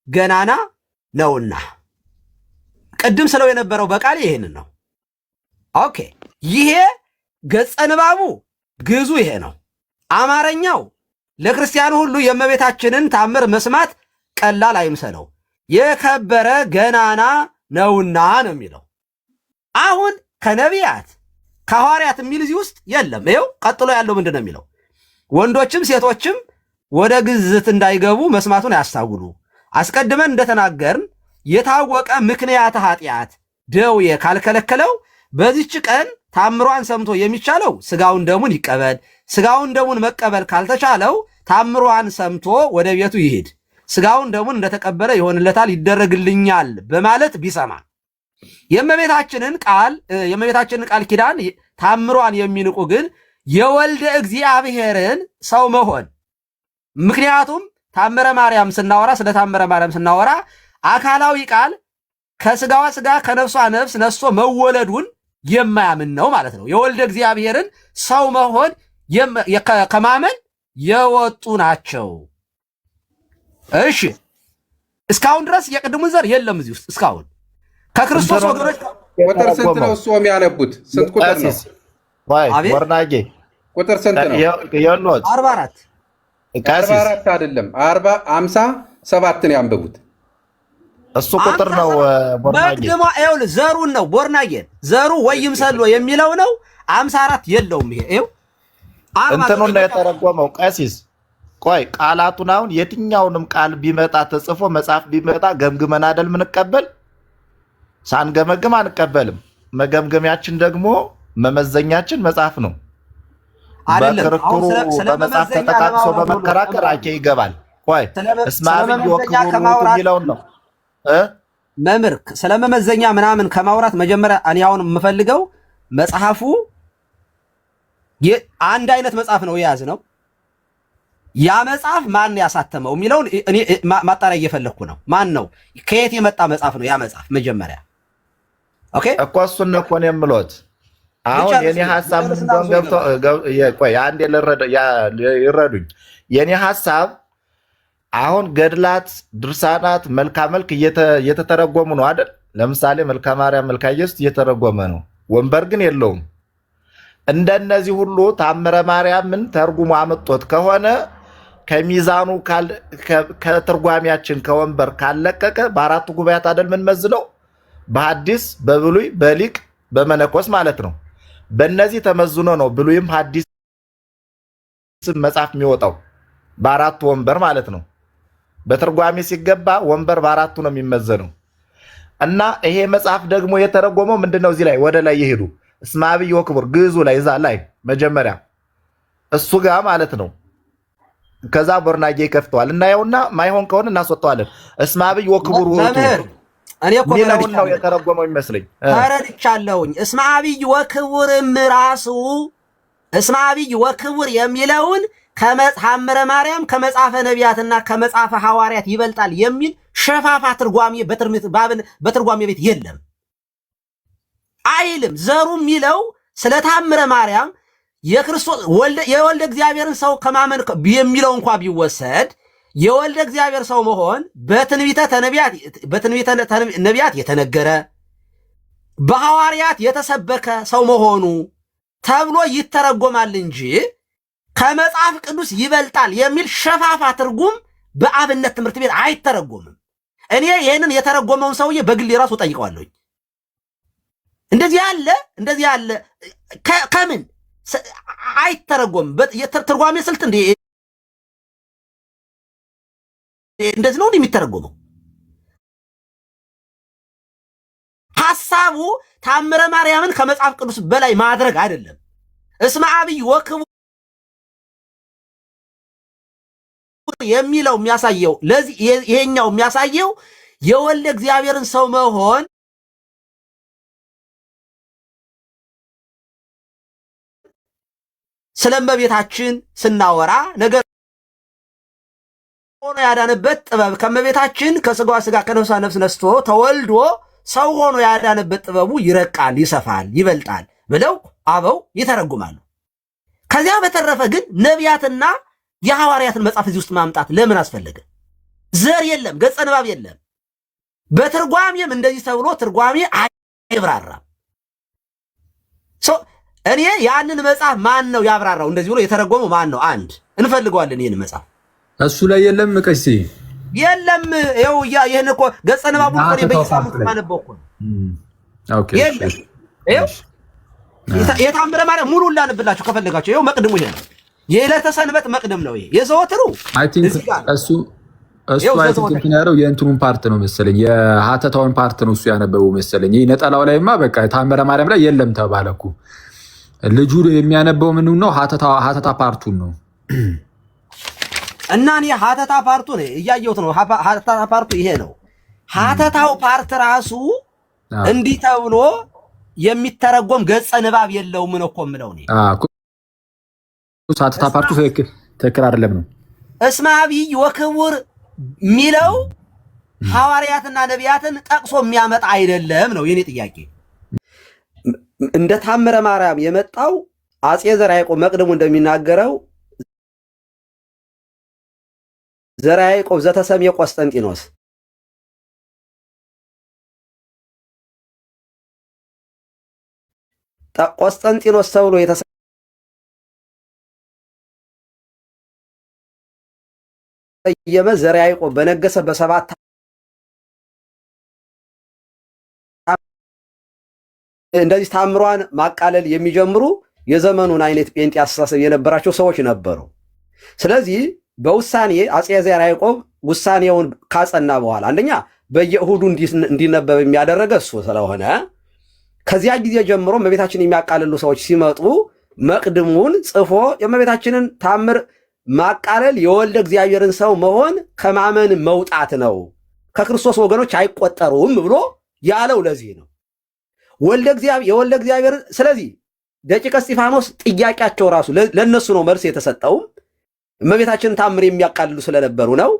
ገናና ነውና። ቅድም ስለው የነበረው በቃል ይሄንን ነው። ኦኬ ይሄ ገጸ ንባቡ ግዙ ይሄ ነው። አማርኛው ለክርስቲያኑ ሁሉ የእመቤታችንን ተአምር መስማት ቀላል አይምሰለው የከበረ ገናና ነውና ነው የሚለው። አሁን ከነቢያት ከሐዋርያት የሚል እዚህ ውስጥ የለም። ይኸው ቀጥሎ ያለው ምንድን ነው የሚለው? ወንዶችም ሴቶችም ወደ ግዝት እንዳይገቡ መስማቱን ያስታውሉ። አስቀድመን እንደተናገርን የታወቀ ምክንያት ኃጢአት ደዌ ካልከለከለው በዚች ቀን ታምሯን ሰምቶ የሚቻለው ስጋውን ደሙን ይቀበል። ስጋውን ደሙን መቀበል ካልተቻለው ታምሯን ሰምቶ ወደ ቤቱ ይሄድ። ስጋውን ደሙን እንደተቀበለ ይሆንለታል፣ ይደረግልኛል በማለት ቢሰማ። የእመቤታችንን ቃል ኪዳን ታምሯን የሚንቁ ግን የወልደ እግዚአብሔርን ሰው መሆን፣ ምክንያቱም ታምረ ማርያም ስናወራ ስለ ታምረ ማርያም ስናወራ አካላዊ ቃል ከስጋዋ ስጋ ከነፍሷ ነፍስ ነስቶ መወለዱን የማያምን ነው ማለት ነው። የወልደ እግዚአብሔርን ሰው መሆን ከማመን የወጡ ናቸው። እሺ እስካሁን ድረስ የቅድሙን ዘር የለም እዚህ ውስጥ እስካሁን ከክርስቶስ ወገኖች ቁጥር ስንት ነው እሱ የሚያነቡት? ስንት ቁጥር ነው? ወርናጌ ቁጥር ስንት ነው? 44 44 አይደለም 57 ያንብቡት። እሱ ቁጥር ነው። ቦርናጌ መቅድማ ይኸውልህ ዘሩን ነው። ቦርናጌን ዘሩ ወይምሰሎ የሚለው ነው። 54 የለውም። ይሄ ይኸው እንትኑን ነው የተረጎመው ቀሲስ። ቆይ ቃላቱን አሁን የትኛውንም ቃል ቢመጣ ተጽፎ መጽሐፍ ቢመጣ ገምግመን አይደል ምንቀበል? ሳንገመግም አንቀበልም። መገምገሚያችን ደግሞ መመዘኛችን መጽሐፍ ነው። በክርክሩ በመጽሐፍ ተጠቃቅሶ በመከራከር አኬ ይገባል። ቆይ እስመ አብይ ወክቡር የሚለውን ነው መምህር ስለመመዘኛ ምናምን ከማውራት መጀመሪያ እኔ አሁን የምፈልገው መጽሐፉ አንድ አይነት መጽሐፍ ነው የያዝ ነው። ያ መጽሐፍ ማን ያሳተመው የሚለውን እኔ ማጣሪያ እየፈለግኩ ነው። ማን ነው? ከየት የመጣ መጽሐፍ ነው ያ መጽሐፍ? መጀመሪያ ኦኬ እኮ እሱን እኮ ነው የምሎት። አሁን የኔ ሐሳብ እንደው ገብቶ ቆይ አንዴ ይረዱኝ። የኔ ሐሳብ አሁን ገድላት፣ ድርሳናት፣ መልካ መልክ እየተተረጎሙ ነው አይደል? ለምሳሌ መልካ ማርያም፣ መልካ ኢየሱስ እየተረጎመ ነው። ወንበር ግን የለውም። እንደነዚህ ሁሉ ታምረ ማርያምን ተርጉሞ አመጦት ከሆነ ከሚዛኑ ከትርጓሚያችን ከወንበር ካለቀቀ በአራቱ ጉባኤያት አይደል ምን መዝለው በሐዲስ በብሉይ በሊቅ በመነኮስ ማለት ነው። በእነዚህ ተመዝኖ ነው ብሉይም ሐዲስ መጽሐፍ የሚወጣው በአራቱ ወንበር ማለት ነው። በትርጓሜ ሲገባ ወንበር በአራቱ ነው የሚመዘነው። እና ይሄ መጽሐፍ ደግሞ የተረጎመው ምንድነው? እዚህ ላይ ወደ ላይ ይሄዱ እስመ አብይ ወክቡር ግዕዙ ላይ እዛ ላይ መጀመሪያ እሱ ጋር ማለት ነው። ከዛ ቦርናጌ ይከፍተዋል እናየውና ማይሆን ከሆነ እናስወጣዋለን። እስመ አብይ ወክቡር እኔ እኮ ነው የተረጎመው ይመስለኝ ተረድቻለሁኝ። እስመ አብይ ወክቡርም ራሱ እስመ አብይ ወክቡር የሚለውን ከመጽሐፈ ማርያም ከመጽሐፈ ነቢያትና ከመጽሐፈ ሐዋርያት ይበልጣል የሚል ሸፋፋ ትርጓሜ በትርጓሜ ቤት የለም አይልም። ዘሩ የሚለው ስለ ታምረ ማርያም የክርስቶስ የወልደ እግዚአብሔርን ሰው ከማመን የሚለው እንኳ ቢወሰድ የወልደ እግዚአብሔር ሰው መሆን በትንቢተ ነቢያት የተነገረ በሐዋርያት የተሰበከ ሰው መሆኑ ተብሎ ይተረጎማል እንጂ ከመጽሐፍ ቅዱስ ይበልጣል የሚል ሸፋፋ ትርጉም በአብነት ትምህርት ቤት አይተረጎምም። እኔ ይህንን የተረጎመውን ሰውዬ በግል ራሱ ጠይቀዋለሁ። እንደዚህ ያለ ከምን አይተረጎምም? ትርጓሜ ስልት እንደዚህ ነው የሚተረጎመው። ሐሳቡ ታምረ ማርያምን ከመጽሐፍ ቅዱስ በላይ ማድረግ አይደለም። እስመ አብይ ወክቡር የሚለው የሚያሳየው ለዚህ ይሄኛው የሚያሳየው የወልደ እግዚአብሔርን ሰው መሆን ስለመቤታችን ስናወራ ነገር ሆኖ ያዳነበት ጥበብ ከመቤታችን ከስጋዋ ስጋ ከነፍሷ ነፍስ ነስቶ ተወልዶ ሰው ሆኖ ያዳነበት ጥበቡ ይረቃል፣ ይሰፋል፣ ይበልጣል ብለው አበው ይተረጉማሉ። ከዚያ በተረፈ ግን ነቢያትና የሐዋርያትን መጽሐፍ እዚህ ውስጥ ማምጣት ለምን አስፈለገ? ዘር የለም፣ ገጸ ንባብ የለም። በትርጓሜም እንደዚህ ተብሎ ትርጓሜ አይብራራም። እኔ ያንን መጽሐፍ ማን ነው ያብራራው? እንደዚህ ብሎ የተረጎመው ማን ነው? አንድ እንፈልገዋለን። ይሄን መጽሐፍ እሱ ላይ የለም። ቀሲ የለም። ይኸው ይሄን እኮ ገጸ ንባቡ እኮ በየሳምንቱ ማነበው እኮ ኦኬ። ይኸው የታምረ ማርያም ሙሉ ላንብላችሁ ከፈለጋችሁ። ይኸው መቅድሙ ይሄ ነው። የዕለተ ሰንበት መቅደም ነው። ይሄ የዘወትሩ አይ ቲንክ እሱ አይ ቲንክ ያለው የእንትኑን ፓርት ነው መሰለኝ፣ የሐተታውን ፓርት ነው እሱ ያነበበው መሰለኝ። ይሄ ነጠላው ላይማ በቃ ታምረ ማርያም ላይ የለም ተባለኩ። ልጁ የሚያነበው ምን ነው? ሐተታ ፓርቱን ነው። እና እኔ ሐተታ ፓርቱ ነው እያየሁት ነው። ሐተታ ፓርቱ ይሄ ነው። ሐተታው ፓርት ራሱ እንዲህ ተብሎ የሚተረጎም ገጸ ንባብ የለውም ነው እኮ የምለው እኔ። ሐተታ ፓርቱ ትክክል አይደለም ነው። እስመ አብይ ወክቡር የሚለው ሐዋርያትና ነቢያትን ጠቅሶ የሚያመጣ አይደለም ነው የኔ ጥያቄ። እንደ ታምረ ማርያም የመጣው አጼ ዘርዓ ያዕቆብ መቅደሙ እንደሚናገረው ዘርዓ ያዕቆብ ዘተሰሜ ቆስጠንጢኖስ ቆስጠንጢኖስ ተብሎ የተሰየመ ዘርዓ ያዕቆብ በነገሰ በሰባት እንደዚህ ታምሯን ማቃለል የሚጀምሩ የዘመኑን አይነት ጴንጤ አስተሳሰብ የነበራቸው ሰዎች ነበሩ። ስለዚህ በውሳኔ አጼ ዘርዓ ያዕቆብ ውሳኔውን ካጸና በኋላ አንደኛ በየእሁዱ እንዲነበብ የሚያደረገ እሱ ስለሆነ ከዚያ ጊዜ ጀምሮ እመቤታችንን የሚያቃልሉ ሰዎች ሲመጡ መቅድሙን ጽፎ የእመቤታችንን ታምር ማቃለል የወልደ እግዚአብሔርን ሰው መሆን ከማመን መውጣት ነው፣ ከክርስቶስ ወገኖች አይቆጠሩም ብሎ ያለው ለዚህ ነው። የወልደ እግዚአብሔር ስለዚህ ደቂቀ እስጢፋኖስ ጥያቄያቸው ራሱ ለነሱ ነው መልስ የተሰጠውም እመቤታችንን ታምር የሚያቃልሉ ስለነበሩ ነው።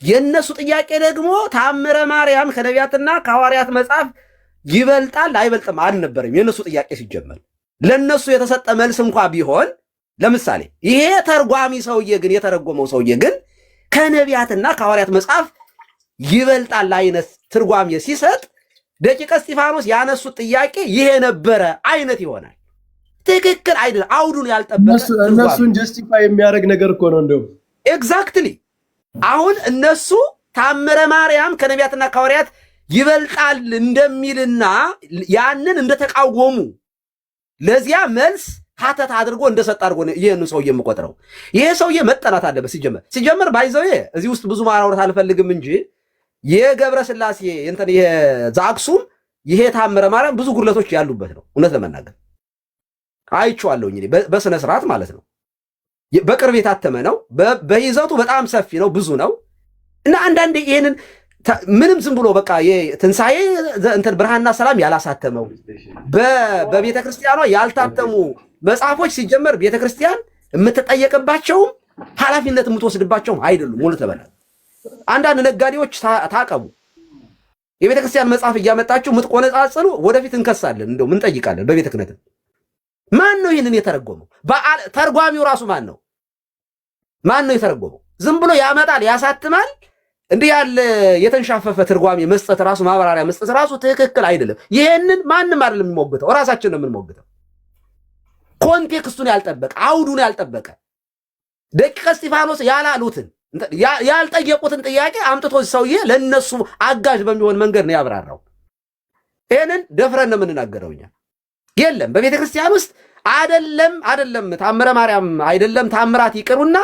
የነሱ ጥያቄ ደግሞ ታምረ ማርያም ከነቢያትና ከሐዋርያት መጽሐፍ ይበልጣል አይበልጥም አልነበረም የነሱ ጥያቄ ሲጀመር። ለነሱ የተሰጠ መልስ እንኳ ቢሆን ለምሳሌ ይሄ ተርጓሚ ሰውዬ ግን የተረጎመው ሰውዬ ግን ከነቢያትና ከሐዋርያት መጽሐፍ ይበልጣል አይነት ትርጓሜ ሲሰጥ ደቂቀ እስጢፋኖስ ያነሱት ጥያቄ ይሄ ነበረ አይነት ይሆናል። ትክክል አይደለም። አውዱን ያልጠበቀ እነሱን ጀስቲፋይ የሚያደርግ ነገር እኮ ነው እንደው ኤግዛክትሊ። አሁን እነሱ ታምረ ማርያም ከነቢያትና ከሐዋርያት ይበልጣል እንደሚልና ያንን እንደተቃወሙ ለዚያ መልስ ሀተት አድርጎ እንደሰጥ አድርጎ ይሄን ሰውዬ የምቆጥረው ይሄ ሰውዬ መጠናት አለበት። ሲጀመር ባይዘው እዚህ ውስጥ ብዙ ማራውራት አልፈልግም እንጂ የገብረ ስላሴ እንትን ይሄ ዘአክሱም ይሄ ታምረ ማርያም ብዙ ጉድለቶች ያሉበት ነው። እውነት ለመናገር አይቼዋለሁኝ እኔ በስነ ስርዓት ማለት ነው። በቅርብ የታተመ ነው። በይዘቱ በጣም ሰፊ ነው፣ ብዙ ነው እና አንዳንዴ ይሄንን ምንም ዝም ብሎ በቃ ትንሣኤ እንትን ብርሃንና ሰላም ያላሳተመው በቤተ ክርስቲያኗ ያልታተሙ መጽሐፎች ሲጀመር ቤተ ክርስቲያን የምትጠየቅባቸውም ኃላፊነት የምትወስድባቸውም አይደሉም። ሙሉ ተበላ አንዳንድ ነጋዴዎች ታቀሙ የቤተ ክርስቲያን መጽሐፍ እያመጣችሁ የምትቆነጻጽሉ ወደፊት እንከሳለን፣ እንደው ምን ጠይቃለን በቤተ ክህነት። ማን ነው ይህንን የተረጎመው? ተርጓሚው ራሱ ማን ነው? ማን ነው የተረጎመው? ዝም ብሎ ያመጣል፣ ያሳትማል። እንዲህ ያለ የተንሻፈፈ ትርጓሜ መስጠት ራሱ ማብራሪያ መስጠት ራሱ ትክክል አይደለም። ይሄንን ማንም አይደለም የሚሞግተው፣ ራሳችን ነው የምንሞግተው። ኮንቴክስቱን ያልጠበቀ አውዱን ያልጠበቀ ደቂቀ እስጢፋኖስ ያላሉትን ያልጠየቁትን ጥያቄ አምጥቶ ሰውዬ ለነሱ አጋዥ በሚሆን መንገድ ነው ያብራራው። ይሄንን ደፍረን ነው የምንናገረው እኛ። የለም በቤተ ክርስቲያን ውስጥ አይደለም ታምረ ማርያም አይደለም ታምራት ይቅሩና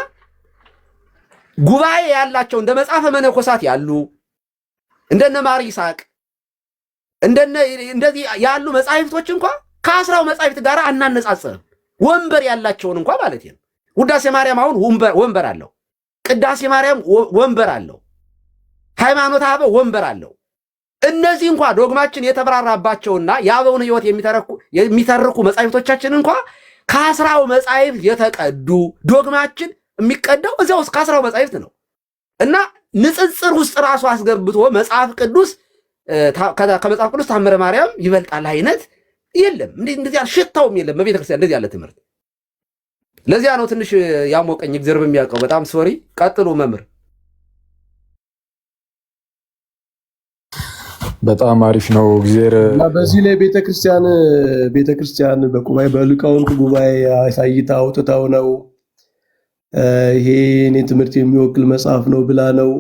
ጉባኤ ያላቸው እንደ መጽሐፈ መነኮሳት ያሉ እንደነ ማር ይስሐቅ እንደዚህ ያሉ መጻሕፍቶች እንኳን ከአስራው መጻሕፍት ጋር አናነጻጽርም። ወንበር ያላቸውን እንኳን ማለት ነው። ውዳሴ ማርያም አሁን ወንበር አለው። ቅዳሴ ማርያም ወንበር አለው። ሃይማኖተ አበው ወንበር አለው። እነዚህ እንኳን ዶግማችን የተብራራባቸውና የአበውን ሕይወት የሚተርኩ መጻሕፍቶቻችን እንኳን ከአስራው መጻሕፍት የተቀዱ ዶግማችን የሚቀዳው እዚያ ውስጥ ከአስራው መጻሕፍት ነው እና ንጽጽር ውስጥ ራሱ አስገብቶ መጽሐፍ ቅዱስ ከመጽሐፍ ቅዱስ ታምረ ማርያም ይበልጣል አይነት የለም። እንደዚህ ያለ ሽታውም የለም በቤተ ክርስቲያን እንደዚህ ያለ ትምህርት። ለዚያ ነው ትንሽ ያሞቀኝ እግዚአብሔር በሚያውቀው። በጣም ሶሪ። ቀጥሉ መምህር። በጣም አሪፍ ነው እግዚአብሔር። በዚህ ላይ ቤተክርስቲያን በቁባይ በሊቃውንት ጉባኤ አሳይታ አውጥታው ነው ይሄ እኔ ትምህርት የሚወክል መጽሐፍ ነው ብላ ነው።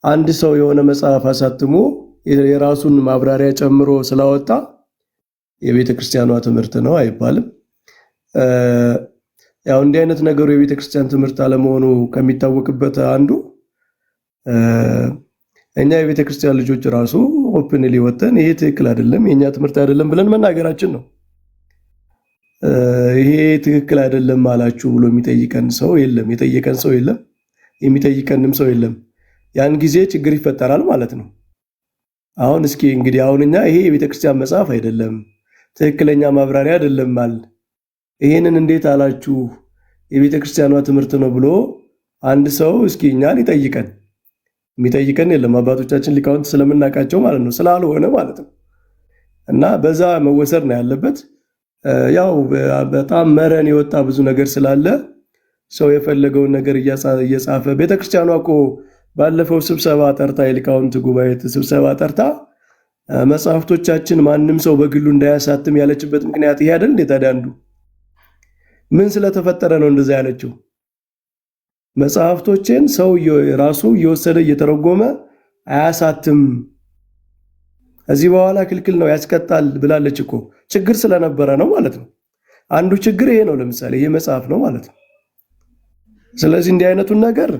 አንድ ሰው የሆነ መጽሐፍ አሳትሞ የራሱን ማብራሪያ ጨምሮ ስላወጣ የቤተክርስቲያኗ ትምህርት ነው አይባልም። ያው እንዲህ አይነት ነገሩ የቤተክርስቲያን ትምህርት አለመሆኑ ከሚታወቅበት አንዱ እኛ የቤተክርስቲያን ልጆች ራሱ ኦፕንሊ ወጥተን ይሄ ትክክል አይደለም የኛ ትምህርት አይደለም ብለን መናገራችን ነው። ይሄ ትክክል አይደለም አላችሁ ብሎ የሚጠይቀን ሰው የለም፣ የጠየቀን ሰው የለም፣ የሚጠይቀንም ሰው የለም። ያን ጊዜ ችግር ይፈጠራል ማለት ነው። አሁን እስኪ እንግዲህ አሁንኛ ይሄ የቤተክርስቲያን መጽሐፍ አይደለም ትክክለኛ ማብራሪያ አይደለም ማለት ይሄንን እንዴት አላችሁ የቤተክርስቲያኗ ትምህርት ነው ብሎ አንድ ሰው እስኪ እኛን ይጠይቀን። የሚጠይቀን የለም፣ አባቶቻችን ሊቃውንት ስለምናውቃቸው ማለት ነው፣ ስላልሆነ ማለት ነው። እና በዛ መወሰድ ነው ያለበት። ያው በጣም መረን የወጣ ብዙ ነገር ስላለ ሰው የፈለገውን ነገር እየጻፈ ቤተክርስቲያኗ እኮ ባለፈው ስብሰባ ጠርታ የሊቃውንት ጉባኤ ስብሰባ ጠርታ መጽሐፍቶቻችን ማንም ሰው በግሉ እንዳያሳትም ያለችበት ምክንያት ይሄ አይደል? ታዲያ አንዱ ምን ስለተፈጠረ ነው እንደዛ ያለችው? መጽሐፍቶችን ሰው ራሱ እየወሰደ እየተረጎመ አያሳትም፣ እዚህ በኋላ ክልክል ነው ያስቀጣል ብላለች እኮ። ችግር ስለነበረ ነው ማለት ነው። አንዱ ችግር ይሄ ነው። ለምሳሌ ይሄ መጽሐፍ ነው ማለት ነው። ስለዚህ እንዲህ አይነቱን ነገር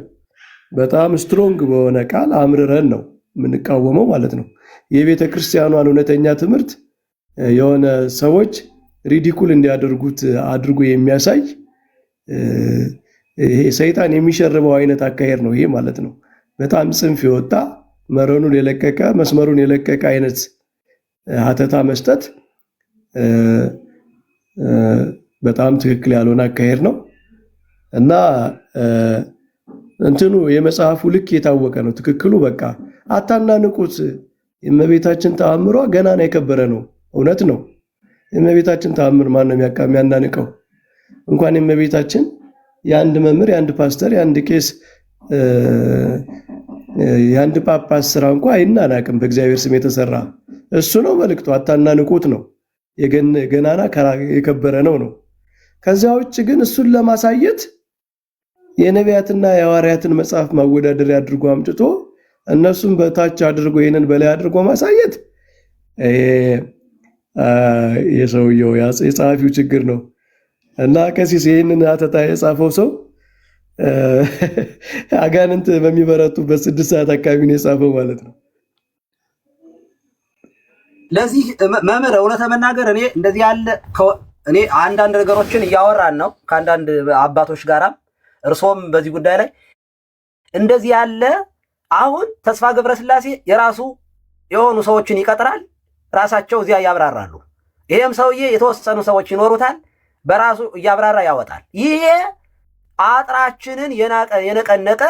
በጣም ስትሮንግ በሆነ ቃል አምርረን ነው የምንቃወመው ማለት ነው። የቤተ ክርስቲያኗን እውነተኛ ትምህርት የሆነ ሰዎች ሪዲኩል እንዲያደርጉት አድርጎ የሚያሳይ ይሄ ሰይጣን የሚሸርበው አይነት አካሄድ ነው ይሄ ማለት ነው። በጣም ጽንፍ የወጣ መረኑን የለቀቀ መስመሩን የለቀቀ አይነት ሀተታ መስጠት በጣም ትክክል ያልሆነ አካሄድ ነው እና እንትኑ የመጽሐፉ ልክ የታወቀ ነው። ትክክሉ በቃ አታናንቁት። የእመቤታችን ተአምሯ ገናና የከበረ ነው። እውነት ነው። የእመቤታችን ተአምር ማን ነው የሚያናንቀው? እንኳን የእመቤታችን የአንድ መምህር፣ የአንድ ፓስተር፣ የአንድ ቄስ፣ የአንድ ጳጳስ ስራ እንኳን አይናናቅም። በእግዚአብሔር ስም የተሰራ እሱ ነው መልእክቱ። አታናንቁት ነው። ገናና የከበረ ነው። ከዚያ ውጭ ግን እሱን ለማሳየት የነቢያትና የሐዋርያትን መጽሐፍ ማወዳደሪያ አድርጎ አምጥቶ እነሱን በታች አድርጎ ይሄንን በላይ አድርጎ ማሳየት የሰውየው የጸሐፊው ችግር ነው እና ቀሲስ ይሄንን አተታ የጻፈው ሰው አጋንንት በሚበረቱበት 6 ሰዓት አካባቢ ነው የጻፈው ማለት ነው። ለዚህ መምህር እውነት ለመናገር እኔ እንደዚህ ያለ እኔ አንዳንድ ነገሮችን እያወራን ነው ከአንዳንድ አባቶች ጋራ እርሶም በዚህ ጉዳይ ላይ እንደዚህ ያለ አሁን ተስፋ ገብረስላሴ የራሱ የሆኑ ሰዎችን ይቀጥራል፣ ራሳቸው እዚያ ያብራራሉ። ይሄም ሰውዬ የተወሰኑ ሰዎች ይኖሩታል፣ በራሱ እያብራራ ያወጣል። ይሄ አጥራችንን የነቀነቀ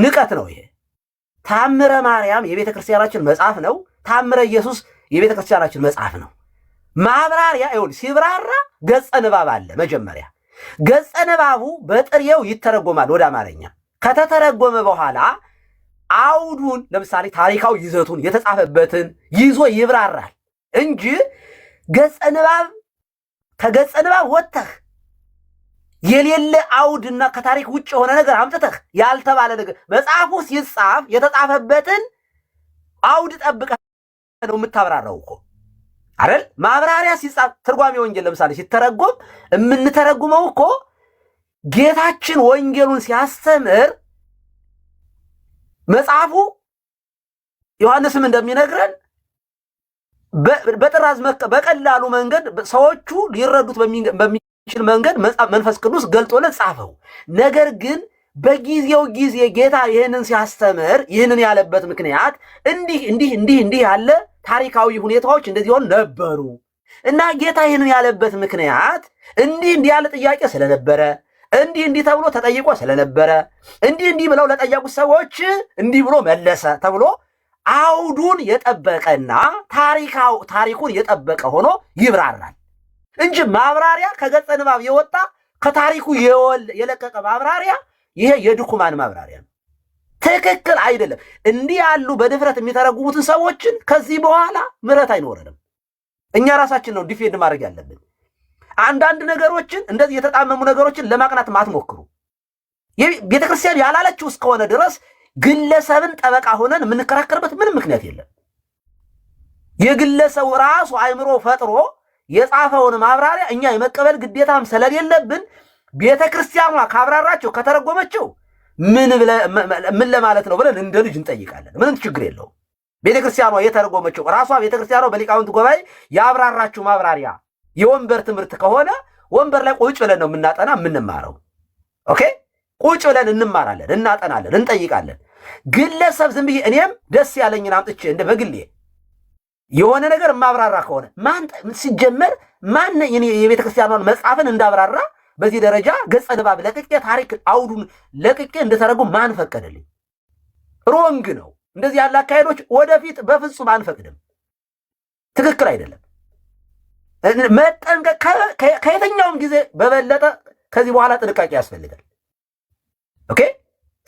ንቀት ነው። ይሄ ታምረ ማርያም የቤተ ክርስቲያናችን መጽሐፍ ነው። ታምረ ኢየሱስ የቤተ ክርስቲያናችን መጽሐፍ ነው። ማብራሪያ ይሁን ሲብራራ ገጸ ንባብ አለ። መጀመሪያ ገጸ ንባቡ በጥሬው ይተረጎማል ወደ አማርኛ። ከተተረጎመ በኋላ አውዱን ለምሳሌ ታሪካዊ ይዘቱን የተጻፈበትን ይዞ ይብራራል እንጂ ገጸ ንባብ ከገጸ ንባብ ወጥተህ የሌለ አውድና ከታሪክ ውጭ የሆነ ነገር አምጥተህ ያልተባለ ነገር መጽሐፉ ሲጻፍ የተጻፈበትን አውድ ጠብቀህ ነው የምታብራራው እኮ አይደል? ማብራሪያ ሲጻፍ ትርጓሜ ወንጌል ለምሳሌ ሲተረጎም የምንተረጉመው እኮ ጌታችን ወንጌሉን ሲያስተምር መጽሐፉ ዮሐንስም እንደሚነግረን በጥራዝ በቀላሉ መንገድ ሰዎቹ ሊረዱት በሚችል መንገድ መንፈስ ቅዱስ ገልጦለት ጻፈው። ነገር ግን በጊዜው ጊዜ ጌታ ይህንን ሲያስተምር ይህንን ያለበት ምክንያት እንዲህ ያለ ታሪካዊ ሁኔታዎች እንደዚህ ሆነ ነበሩ እና ጌታ ይህንን ያለበት ምክንያት እንዲህ ያለ ጥያቄ ስለነበረ እንዲህ ተብሎ ተጠይቆ ስለነበረ እንዲህ ብለው ለጠየቁት ሰዎች እንዲህ ብሎ መለሰ ተብሎ አውዱን የጠበቀና ታሪኩን የጠበቀ ሆኖ ይብራራል እንጂ ማብራሪያ ከገጸ ንባብ የወጣ ከታሪኩ የለቀቀ ማብራሪያ ይሄ የድኩማን ማብራሪያ ነው። ትክክል አይደለም። እንዲህ ያሉ በድፍረት የሚተረጉሙትን ሰዎችን ከዚህ በኋላ ምሕረት አይኖረንም። እኛ ራሳችን ነው ዲፌንድ ማድረግ ያለብን። አንዳንድ ነገሮችን እንደዚህ የተጣመሙ ነገሮችን ለማቅናት ማትሞክሩ። ቤተክርስቲያን ያላለችው እስከሆነ ድረስ ግለሰብን ጠበቃ ሆነን የምንከራከርበት ምንም ምክንያት የለም። የግለሰቡ ራሱ አእምሮ ፈጥሮ የጻፈውን ማብራሪያ እኛ የመቀበል ግዴታም ስለሌለብን ቤተክርስቲያኗ ካብራራቸው ከተረጎመችው ምን ለማለት ነው ብለን እንደ ልጅ እንጠይቃለን። ምንም ችግር የለውም። ቤተክርስቲያኗ የተረጎመችው ራሷ ቤተክርስቲያኗ በሊቃውንት ጉባኤ ያብራራችው ማብራሪያ የወንበር ትምህርት ከሆነ ወንበር ላይ ቁጭ ብለን ነው የምናጠና የምንማረው። ኦኬ፣ ቁጭ ብለን እንማራለን፣ እናጠናለን፣ እንጠይቃለን። ግለሰብ ዝም ብዬ እኔም ደስ ያለኝን አምጥቼ እንደ በግሌ የሆነ ነገር ማብራራ ከሆነ ሲጀመር ማን የቤተክርስቲያኗን መጽሐፍን እንዳብራራ በዚህ ደረጃ ገጸ ንባብ ለቅቄ ታሪክ አውዱን ለቅቄ እንደተረጉም ማን ፈቀደልኝ? ሮንግ ነው። እንደዚህ ያለ አካሄዶች ወደፊት በፍጹም አንፈቅድም። ትክክል አይደለም። መጠንቀቅ ከየትኛውም ጊዜ በበለጠ ከዚህ በኋላ ጥንቃቄ ያስፈልጋል። ኦኬ፣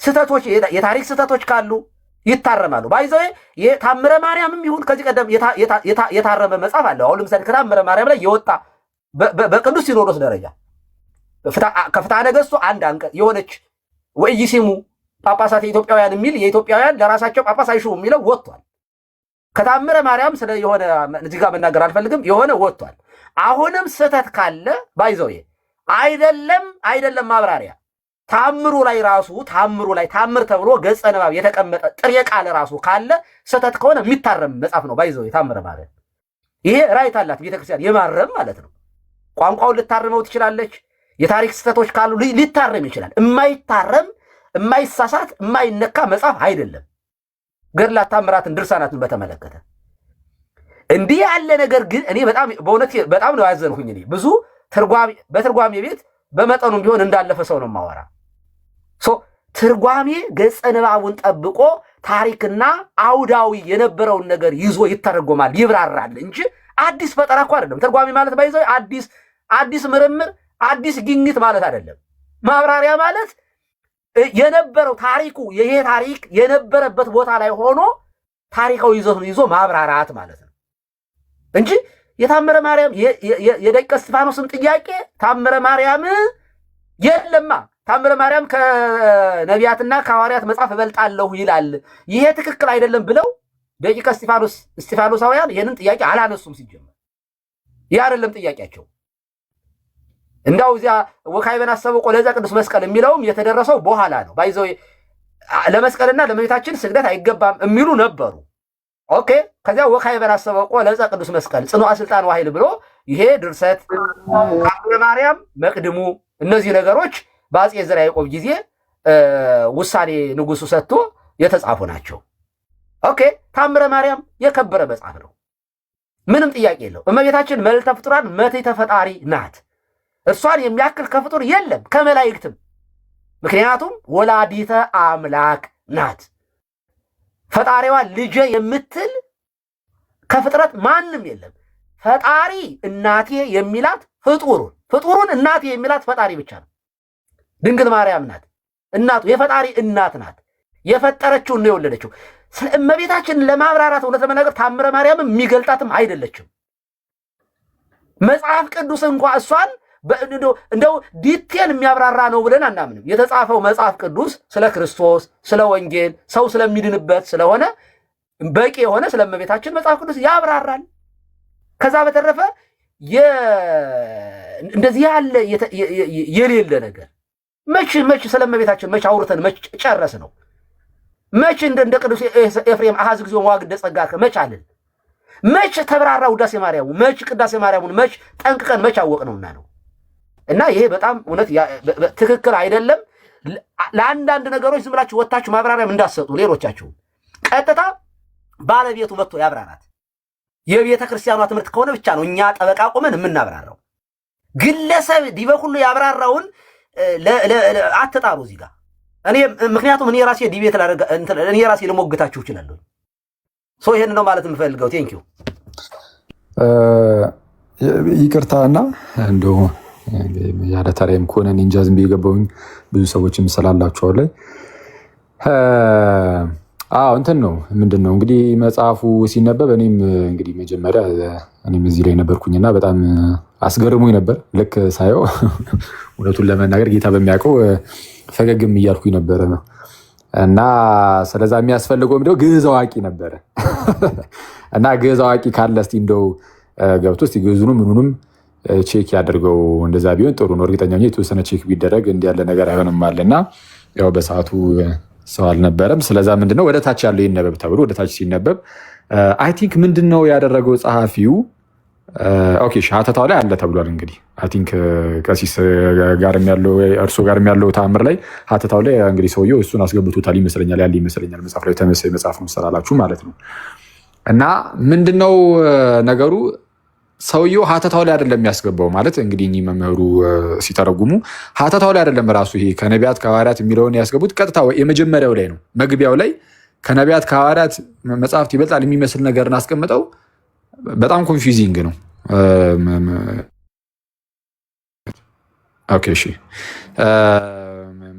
ስህተቶች የታሪክ ስህተቶች ካሉ ይታረማሉ። ባይዘው የታምረ ማርያምም ይሁን ከዚህ ቀደም የታረመ መጽሐፍ አለ። አሁን ለምሳሌ ከታምረ ማርያም ላይ የወጣ በቅዱስ ሲኖዶስ ደረጃ ከፍትሐ ነገሥቱ አንድ አንቀጽ የሆነች ወኢይሲሙ ጳጳሳት የኢትዮጵያውያን የሚል የኢትዮጵያውያን ለራሳቸው ጳጳስ አይሹም የሚለው ወጥቷል። ከታምረ ማርያም ስለ የሆነ እዚህ ጋር መናገር አልፈልግም፣ የሆነ ወጥቷል። አሁንም ስህተት ካለ ባይዘው አይደለም ማብራሪያ ታምሩ ላይ ራሱ ታምር ተብሎ ገጸ ንባብ የተቀመጠ ጥሬ ቃል ራሱ ካለ ስህተት ከሆነ የሚታረም መጽሐፍ ነው። ባይዘው ታምረ ማርያም ይሄ ራይት አላት ቤተክርስቲያን የማረም ማለት ነው። ቋንቋውን ልታርመው ትችላለች። የታሪክ ስህተቶች ካሉ ሊታረም ይችላል። የማይታረም የማይሳሳት የማይነካ መጽሐፍ አይደለም። ገድላት ታምራትን ድርሳናትን በተመለከተ እንዲህ ያለ ነገር ግን እኔ በእውነት በጣም ነው ያዘንኩኝ። እኔ ብዙ በትርጓሜ ቤት በመጠኑም ቢሆን እንዳለፈ ሰው ነው የማወራ። ትርጓሜ ገጸ ንባቡን ጠብቆ ታሪክና አውዳዊ የነበረውን ነገር ይዞ ይተረጎማል፣ ይብራራል እንጂ አዲስ ፈጠራ እኮ አይደለም። ትርጓሜ ማለት ባይዘው አዲስ ምርምር አዲስ ግኝት ማለት አይደለም። ማብራሪያ ማለት የነበረው ታሪኩ ይሄ ታሪክ የነበረበት ቦታ ላይ ሆኖ ታሪካዊ ይዘቱን ይዞ ማብራራት ማለት ነው እንጂ የታምረ ማርያም የደቀ እስጢፋኖስም ጥያቄ ታምረ ማርያም የለማ ታምረ ማርያም ከነቢያትና ከሐዋርያት መጽሐፍ እበልጣለሁ ይላል፣ ይሄ ትክክል አይደለም ብለው ደቂቀ እስጢፋኖሳውያን ይህንን ጥያቄ አላነሱም። ሲጀመር ይህ አይደለም ጥያቄያቸው። እንዳው እዚያ ወካዕበ አሰብቆ ለዘ ቅዱስ መስቀል የሚለውም የተደረሰው በኋላ ነው። ባይዘው ለመስቀልና ለእመቤታችን ስግደት አይገባም የሚሉ ነበሩ። ኦኬ። ከዚያ ወካዕበ አሰብቆ ለዘ ቅዱስ መስቀል ጽኑዕ ስልጣን ወኃይል ብሎ ይሄ ድርሰት ታምረ ማርያም መቅድሙ እነዚህ ነገሮች በአፄ ዘርዓ ያዕቆብ ጊዜ ውሳኔ ንጉሱ ሰጥቶ የተጻፉ ናቸው። ኦኬ። ታምረ ማርያም የከበረ መጽሐፍ ነው፣ ምንም ጥያቄ የለው። እመቤታችን መልዕልተ ፍጡራን መትሕተ ፈጣሪ ናት። እሷን የሚያክል ከፍጡር የለም ከመላእክትም። ምክንያቱም ወላዲተ አምላክ ናት። ፈጣሪዋ ልጄ የምትል ከፍጥረት ማንም የለም። ፈጣሪ እናቴ የሚላት ፍጡሩን እናቴ የሚላት ፈጣሪ ብቻ ነው። ድንግል ማርያም ናት እናቱ፣ የፈጣሪ እናት ናት። የፈጠረችውን ነው የወለደችው። ስለ እመቤታችንን ለማብራራት እውነት ለመናገር ታምረ ማርያምም የሚገልጣትም አይደለችም። መጽሐፍ ቅዱስ እንኳ እሷን እንደው ዲቴል የሚያብራራ ነው ብለን አናምንም። የተጻፈው መጽሐፍ ቅዱስ ስለ ክርስቶስ፣ ስለ ወንጌል፣ ሰው ስለሚድንበት ስለሆነ በቂ የሆነ ስለ እመቤታችን መጽሐፍ ቅዱስ ያብራራል። ከዛ በተረፈ እንደዚህ ያለ የሌለ ነገር መች ስለ እመቤታችን መች አውርተን መች ጨረስ ነው? መች እንደ ቅዱስ ኤፍሬም አሐዝ እግዚኦ መዋግደ ጸጋከ መች አለን? መች ተብራራ ውዳሴ ማርያሙ? መች ቅዳሴ ማርያሙን መች ጠንቅቀን መች አወቅ ነውና ነው። እና ይሄ በጣም እውነት ትክክል አይደለም። ለአንዳንድ ነገሮች ዝም ብላችሁ ወታችሁ ማብራሪያም እንዳትሰጡ ሌሎቻችሁ። ቀጥታ ባለቤቱ መጥቶ ያብራራት። የቤተ ክርስቲያኗ ትምህርት ከሆነ ብቻ ነው እኛ ጠበቃ ቆመን የምናብራራው። ግለሰብ ዲበ ሁሉ ያብራራውን አትጣሩ እዚህ ጋር። ምክንያቱም እኔ ራሴ ዲቤት እኔ ራሴ ልሞግታችሁ እችላለሁ። ይሄን ነው ማለት የምፈልገው። ቴንክ ዩ። ይቅርታና እንደው ያለ ተራይም ከሆነ እንጃ ዝም ብዬ ገባሁኝ። ብዙ ሰዎችም ስላላችሁ ላይ እንትን ነው ምንድን ነው እንግዲህ መጽሐፉ ሲነበብ እኔም እንግዲህ መጀመሪያ እኔም እዚህ ላይ ነበርኩኝና በጣም አስገርሞኝ ነበር። ልክ ሳየው እውነቱን ለመናገር ጌታ በሚያውቀው ፈገግም እያልኩኝ ነበረ እና ስለዛ የሚያስፈልገው እንደው ግዕዝ አዋቂ ነበረ እና ግዕዝ አዋቂ ካለ እስቲ እንደው ገብቶ እስቲ ግዕዙንም ምኑንም ቼክ ያደርገው። እንደዛ ቢሆን ጥሩ ነው። እርግጠኛ ነኝ የተወሰነ ቼክ ቢደረግ እንዲህ ያለ ነገር አይሆንም አለና ያው በሰዓቱ ሰው አልነበረም። ስለዛ ምንድነው ወደ ታች ያለው ይነበብ ተብሎ ወደ ታች ሲነበብ አይ ቲንክ ምንድነው ያደረገው ጸሐፊው ኦኬ ሀተታው ላይ አለ ተብሏል። እንግዲህ አይ ቲንክ ቀሲስ ጋርም ያለው እርሶ ጋርም ያለው ተአምር ላይ ሀተታው ላይ እንግዲህ ሰውየው እሱን አስገብቶታል ይመስለኛል። ያለ ይመስለኛል መጽሐፍ ላይ ተመሳሳይ መጽሐፍ ነው ስላላችሁ ማለት ነው። እና ምንድነው ነገሩ ሰውየው ሀተታው ላይ አይደለም የሚያስገባው ማለት እንግዲህ እኚህ መምህሩ ሲተረጉሙ ሀተታው ላይ አይደለም ራሱ ይሄ ከነቢያት ከሐዋርያት የሚለውን ያስገቡት ቀጥታ የመጀመሪያው ላይ ነው። መግቢያው ላይ ከነቢያት ከሐዋርያት መጽሐፍት ይበልጣል የሚመስል ነገርን አስቀምጠው በጣም ኮንፊውዚንግ ነው። ኦኬ እሺ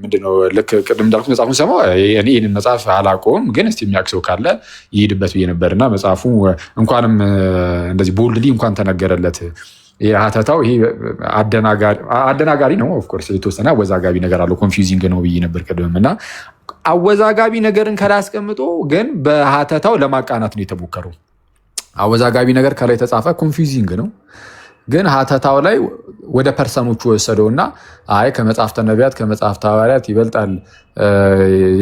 ምንድነው ልክ ቅድም እንዳልኩት መጽሐፉን ሰማሁ። እኔ ይህንን መጽሐፍ አላውቀውም፣ ግን እስቲ የሚያውቅ ሰው ካለ ይሄድበት ብዬ ነበርና መጽሐፉ እንኳንም እንደዚህ ቦልድሊ እንኳን ተነገረለት። ሀተታው ይሄ አደናጋሪ ነው። ኦፍኮርስ የተወሰነ አወዛጋቢ ነገር አለው። ኮንፊውዚንግ ነው ብዬ ነበር ቅድምም እና አወዛጋቢ ነገርን ከላይ አስቀምጦ ግን በሀተታው ለማቃናት ነው የተሞከረው። አወዛጋቢ ነገር ከላይ የተጻፈ ኮንፊውዚንግ ነው፣ ግን ሀተታው ላይ ወደ ፐርሰኖቹ ወሰደውና አይ ከመጽሐፍተ ነቢያት ከመጽሐፍተ ሐዋርያት ይበልጣል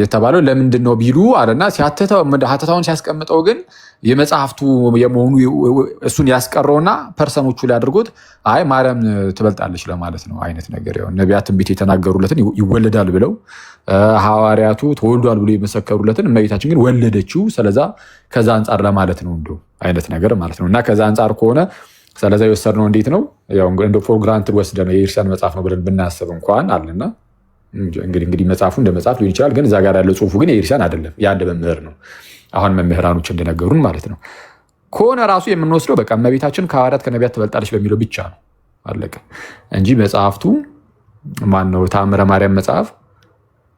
የተባለው ለምንድን ነው ቢሉ አለና ሀተታውን ሲያስቀምጠው ግን የመጽሐፍቱ የመሆኑ እሱን ያስቀረውና ፐርሰኖቹ ላይ አድርጎት አይ ማርያም ትበልጣለች ለማለት ነው አይነት ነገር። ያው ነቢያት ትንቢት የተናገሩለትን ይወለዳል ብለው ሐዋርያቱ ተወልዷል ብሎ የመሰከሩለትን እመቤታችን ግን ወለደችው፣ ስለዛ ከዛ አንጻር ለማለት ነው እንደው አይነት ነገር ማለት ነው። እና ከዛ አንጻር ከሆነ ስለዛ የወሰድነው እንዴት ነው ያው እንደ ፎር ግራንትድ ወስደነው የኢርሳን መጽሐፍ ነው ብለን ብናስብ እንኳን አለና እንግዲህ መጽሐፉ እንደ መጽሐፍ ሊሆን ይችላል፣ ግን እዛ ጋር ያለው ጽሁፉ ግን የኢርሳን አይደለም፣ የአንድ መምህር ነው። አሁን መምህራኖች እንደነገሩን ማለት ነው ከሆነ ራሱ የምንወስደው በቃ እመቤታችን ከሐዋርያት ከነቢያት ትበልጣለች በሚለው ብቻ ነው አለቀ እንጂ መጽሐፍቱ ማነው ተአምረ ማርያም መጽሐፍ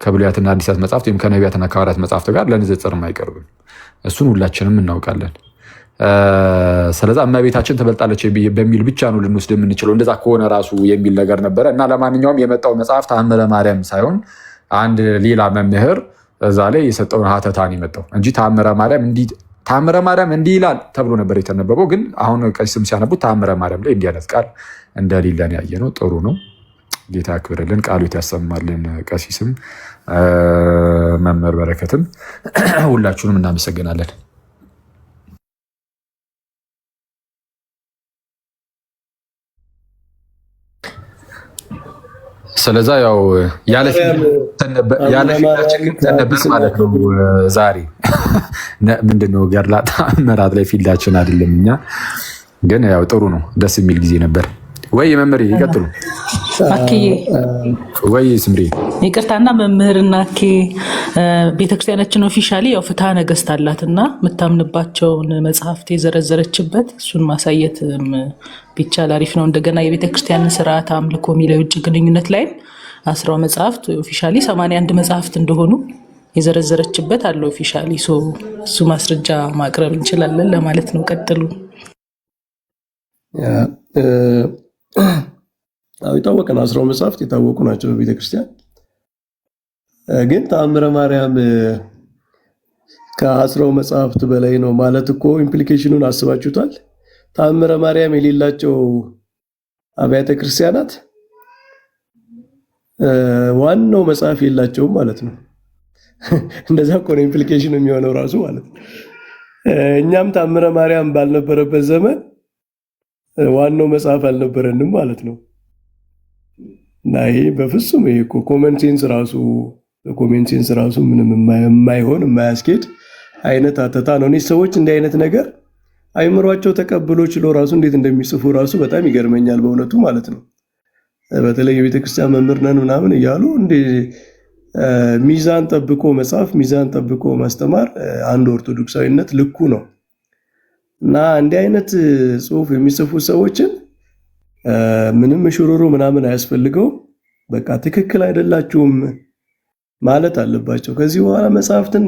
ከብሉያትና አዲሳት መጽሐፍት ወይም ከነቢያትና ከሐዋርያት መጽሐፍት ጋር ለንጽጽር አይቀርብም። እሱን ሁላችንም እናውቃለን። ስለዛ እመቤታችን ትበልጣለች በሚል ብቻ ነው ልንወስድ የምንችለው እንደዛ ከሆነ ራሱ የሚል ነገር ነበረ እና ለማንኛውም የመጣው መጽሐፍ ተአምረ ማርያም ሳይሆን አንድ ሌላ መምህር እዛ ላይ የሰጠውን ሀተታን የመጣው እንጂ ተአምረ ማርያም እንዲህ ይላል ተብሎ ነበር የተነበበው። ግን አሁን ቀሲስም ሲያነቡት ተአምረ ማርያም ላይ እንዲህ አይነት ቃል እንደሌለን ያየ ነው። ጥሩ ነው። ጌታ ያክብርልን፣ ቃሉት ያሰማልን። ቀሲስም መምህር በረከትም ሁላችሁንም እናመሰግናለን። ስለዛ ያው ያለፊታችን ነበር ማለት ነው። ዛሬ ምንድነው ገድላ ተአምራት ላይ ፊልዳችን አይደለም። እኛ ግን ያው ጥሩ ነው፣ ደስ የሚል ጊዜ ነበር። ወይ መምህር ይቀጥሉ። አክዬ ወይ ስምሪ ይቅርታና መምህርና አኬ ቤተክርስቲያናችን ኦፊሻሊ ያው ፍትሐ ነገሥት አላትና የምታምንባቸውን መጽሐፍት የዘረዘረችበት እሱን ማሳየት ቢቻል አሪፍ ነው። እንደገና የቤተክርስቲያን ስርዓት አምልኮ የሚለው የውጭ ግንኙነት ላይ 10 መጽሐፍት ኦፊሻሊ 81 መጽሐፍት እንደሆኑ የዘረዘረችበት አለ ኦፊሻሊ። እሱ ማስረጃ ማቅረብ እንችላለን ለማለት ነው። ቀጥሉ። የታወቀ ነው። 10 መጽሐፍት የታወቁ ናቸው በቤተክርስቲያን። ግን ተአምረ ማርያም ከ10 መጽሐፍት በላይ ነው ማለት እኮ ኢምፕሊኬሽኑን አስባችሁታል? ተአምረ ማርያም የሌላቸው አብያተ ክርስቲያናት ዋናው መጽሐፍ የላቸውም ማለት ነው። እንደዛ እኮ ነው ኢምፕሊኬሽኑ የሚሆነው ራሱ ማለት ነው። እኛም ተአምረ ማርያም ባልነበረበት ዘመን ዋናው መጽሐፍ አልነበረንም ማለት ነው። እና ይሄ በፍጹም ይሄ እኮ ኮመን ሴንስ ራሱ ምንም የማይሆን የማያስኬድ አይነት አተታ ነው። እኔ ሰዎች እንዲህ አይነት ነገር አይምሯቸው ተቀብሎ ችሎ ራሱ እንዴት እንደሚጽፉ ራሱ በጣም ይገርመኛል በእውነቱ ማለት ነው። በተለይ የቤተክርስቲያን መምህር ነን ምናምን እያሉ እንደ ሚዛን ጠብቆ መጽሐፍ፣ ሚዛን ጠብቆ ማስተማር አንድ ኦርቶዶክሳዊነት ልኩ ነው። እና እንዲህ አይነት ጽሁፍ የሚጽፉ ሰዎችን ምንም ሽሩሩ ምናምን አያስፈልገውም። በቃ ትክክል አይደላችሁም ማለት አለባቸው። ከዚህ በኋላ መጽሐፍትን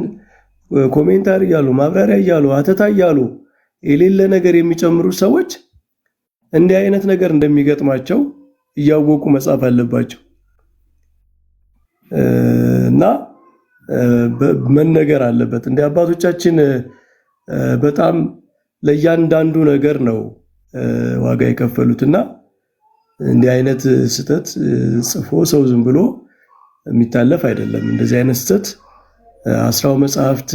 ኮሜንታሪ እያሉ ማብራሪያ እያሉ አተታ እያሉ የሌለ ነገር የሚጨምሩ ሰዎች እንዲህ አይነት ነገር እንደሚገጥማቸው እያወቁ መጻፍ አለባቸው እና መነገር አለበት። እንደ አባቶቻችን በጣም ለእያንዳንዱ ነገር ነው ዋጋ የከፈሉትና እንዲህ አይነት ስህተት ጽፎ ሰው ዝም ብሎ የሚታለፍ አይደለም። እንደዚህ አይነት ስህተት 10 መጽሐፍት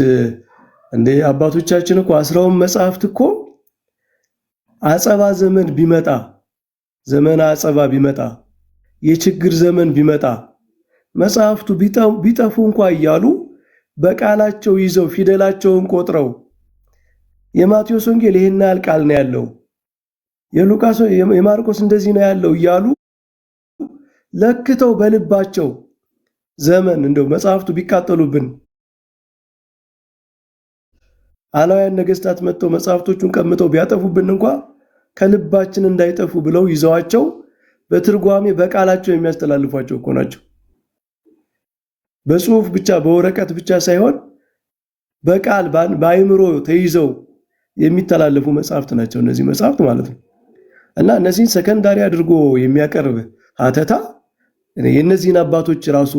እንደ አባቶቻችን እኮ 10 መጽሐፍት እኮ አጸባ ዘመን ቢመጣ ዘመን አጸባ ቢመጣ የችግር ዘመን ቢመጣ መጽሐፍቱ ቢጠፉ እንኳን እያሉ በቃላቸው ይዘው ፊደላቸውን ቆጥረው የማቴዎስ ወንጌል ይሄን ያህል ቃል ነው ያለው፣ የሉቃስ የማርቆስ እንደዚህ ነው ያለው እያሉ ለክተው በልባቸው ዘመን እንደው መጽሐፍቱ ቢቃጠሉብን አላውያን ነገስታት መጥተው መጽሐፍቶቹን ቀምተው ቢያጠፉብን እንኳን ከልባችን እንዳይጠፉ ብለው ይዘዋቸው በትርጓሜ በቃላቸው የሚያስተላልፏቸው እኮ ናቸው። በጽሁፍ ብቻ በወረቀት ብቻ ሳይሆን በቃል በአይምሮ ተይዘው የሚተላለፉ መጽሐፍት ናቸው እነዚህ መጽሐፍት ማለት ነው። እና እነዚህን ሰከንዳሪ አድርጎ የሚያቀርብ ሀተታ የእነዚህን አባቶች ራሱ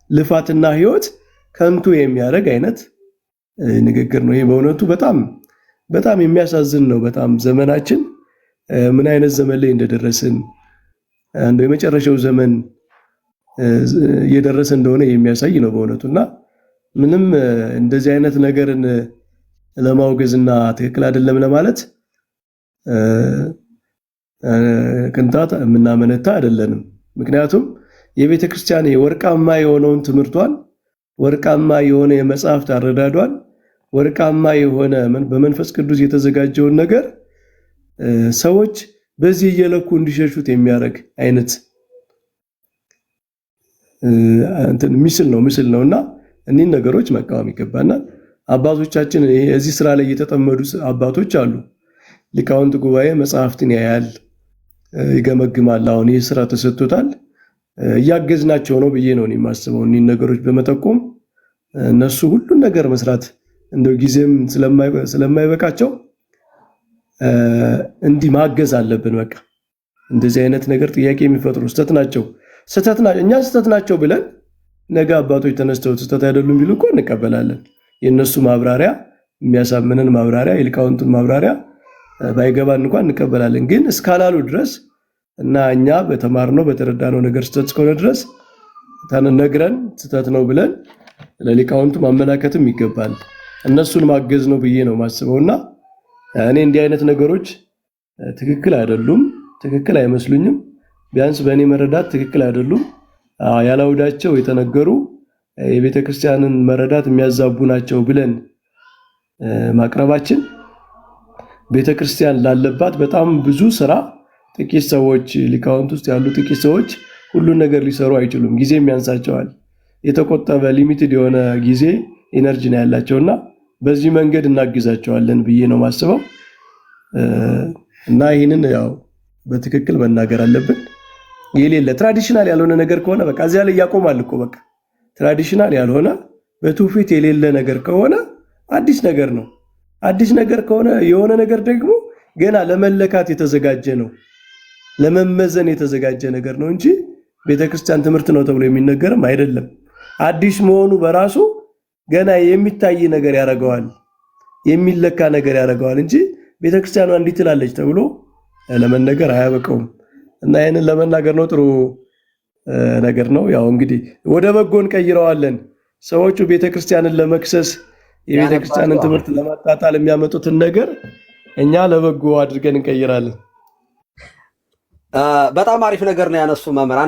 ልፋትና ህይወት ከንቱ የሚያደርግ አይነት ንግግር ነው። ይሄ በእውነቱ በጣም በጣም የሚያሳዝን ነው። በጣም ዘመናችን ምን አይነት ዘመን ላይ እንደደረስን አንዱ የመጨረሻው ዘመን እየደረሰ እንደሆነ የሚያሳይ ነው በእውነቱና ምንም እንደዚህ አይነት ነገርን ለማውገዝና ትክክል አይደለም ለማለት ቅንጣት የምናመነታ አይደለንም። ምክንያቱም የቤተ ክርስቲያን ወርቃማ የሆነውን ትምህርቷን፣ ወርቃማ የሆነ የመጽሐፍት አረዳዷን፣ ወርቃማ የሆነ በመንፈስ ቅዱስ የተዘጋጀውን ነገር ሰዎች በዚህ እየለኩ እንዲሸሹት የሚያደርግ አይነት ምስል ነውና እኒህን ነገሮች መቃወም ይገባናል። አባቶቻችን እዚህ ስራ ላይ የተጠመዱ አባቶች አሉ። ሊቃውንት ጉባኤ መጽሐፍትን ያያል፣ ይገመግማል። አሁን ይህ ስራ ተሰጥቶታል፣ እያገዝናቸው ነው ብዬ ነው የማስበው። እኒህን ነገሮች በመጠቆም እነሱ ሁሉን ነገር መስራት እንደው ጊዜም ስለማይበቃቸው እንዲህ ማገዝ አለብን። በቃ እንደዚህ አይነት ነገር ጥያቄ የሚፈጥሩ ስህተት ናቸው እኛ ስህተት ናቸው ብለን ነገ አባቶች ተነስተው ስህተት አይደሉም ቢሉ እኮ እንቀበላለን። የእነሱ ማብራሪያ የሚያሳምንን ማብራሪያ የሊቃውንቱን ማብራሪያ ባይገባን እንኳን እንቀበላለን። ግን እስካላሉ ድረስ እና እኛ በተማርነው በተረዳነው ነገር ስህተት እስከሆነ ድረስ ነግረን ስህተት ነው ብለን ለሊቃውንቱ ማመላከትም ይገባል። እነሱን ማገዝ ነው ብዬ ነው ማስበውና እኔ እንዲህ አይነት ነገሮች ትክክል አይደሉም፣ ትክክል አይመስሉኝም። ቢያንስ በእኔ መረዳት ትክክል አይደሉም። ያላውዳቸው የተነገሩ የቤተ ክርስቲያንን መረዳት የሚያዛቡ ናቸው ብለን ማቅረባችን ቤተ ክርስቲያን ላለባት በጣም ብዙ ስራ ጥቂት ሰዎች ሊቃውንት ውስጥ ያሉ ጥቂት ሰዎች ሁሉን ነገር ሊሰሩ አይችሉም። ጊዜም ያንሳቸዋል። የተቆጠበ ሊሚትድ የሆነ ጊዜ ኢነርጂ ነው ያላቸውና በዚህ መንገድ እናግዛቸዋለን ብዬ ነው ማስበው እና ይህንን ያው በትክክል መናገር አለብን። የሌለ ትራዲሽናል ያልሆነ ነገር ከሆነ በቃ እዚያ ላይ ያቆማል እኮ በቃ ትራዲሽናል ያልሆነ በትውፊት የሌለ ነገር ከሆነ አዲስ ነገር ነው። አዲስ ነገር ከሆነ የሆነ ነገር ደግሞ ገና ለመለካት የተዘጋጀ ነው፣ ለመመዘን የተዘጋጀ ነገር ነው እንጂ ቤተክርስቲያን ትምህርት ነው ተብሎ የሚነገርም አይደለም። አዲስ መሆኑ በራሱ ገና የሚታይ ነገር ያደርገዋል፣ የሚለካ ነገር ያደርገዋል እንጂ ቤተክርስቲያኗ እንዲህ ትላለች ተብሎ ለመነገር አያበቃውም። እና ይሄንን ለመናገር ነው ጥሩ ነገር ነው። ያው እንግዲህ ወደ በጎ እንቀይረዋለን። ሰዎቹ ቤተክርስቲያንን ለመክሰስ የቤተክርስቲያንን ትምህርት ለማጣጣል የሚያመጡትን ነገር እኛ ለበጎ አድርገን እንቀይራለን። በጣም አሪፍ ነገር ነው ያነሱ መምህር።